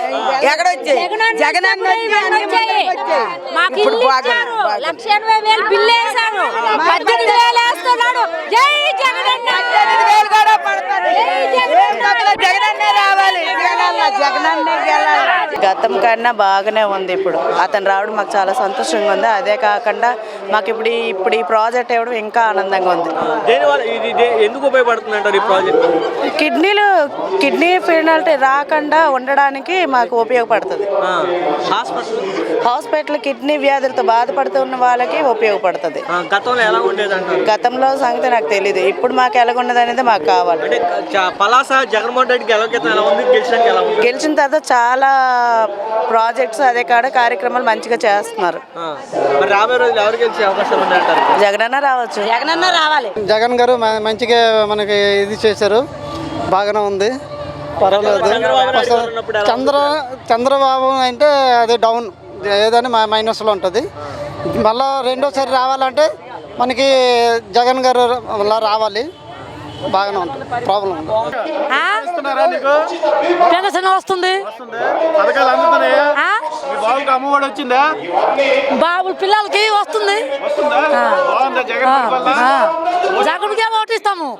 జగనన్న ఇప్పుడు బాగుంది. 1,80,000 బిల్లు వేశారు, 18,000 వేస్తున్నాడు. జై జగనన్న. 18,000 కూడా పడతారు. జగనన్నే రావాలి. జగనన్నే గెలాలి. గతం కన్నా బాగానే ఉంది. ఇప్పుడు అతను రావడం మాకు చాలా సంతోషంగా ఉంది. అదే కాకుండా మాకు ఇప్పుడు ఈ ప్రాజెక్ట్ ఇవ్వడం ఇంకా ఆనందంగా ఉంది. ఎందుకు ఉపయోగపడుతుంది అంటారు ఈ ప్రాజెక్ట్? కిడ్నీ ఫెయిల్యూర్ రాకుండా ఉండడానికి మాకు ఉపయోగపడుతుంది. హాస్పిటల్ కిడ్నీ వ్యాధులతో బాధపడుతున్న వాళ్ళకి ఉపయోగపడుతుంది. గతంలో ఎలా ఉండేది అంటారు? గతంలో సంగతి నాకు తెలియదు. ఇప్పుడు మాకు ఎలాగున్నది అనేది మాకు కావాలి. పలాస జగన్మోహన్ రెడ్డికి ఎలా ఉంది? గెలిచిన తర్వాత చాలా ప్రాజెక్ట్స్ అదే కాడ కార్యక్రమాలు మంచిగా చేస్తున్నారు. మరి రాబోయే రోజులు ఎవరు గెలిచే అవకాశాలు ఉన్నాయంటారు? జగనన్న రావచ్చు. జగనన్న రావాలి. జగన్ గారు మంచిగా మనకి ఇది చేశారు, బాగానే ఉంది, పర్వాలేదు. చంద్రబాబు అంటే అది డౌన్ ఏదని మైనస్లో ఉంటుంది. మళ్ళీ రెండోసారి రావాలంటే మనకి జగన్ గారు రావాలి, బాగానే ఉంటుంది. ప్రాబ్లం పెన్షన్ వస్తుంది. బాబు పిల్లలకి వస్తుంది. జగన్కే ఓటు ఇస్తాము.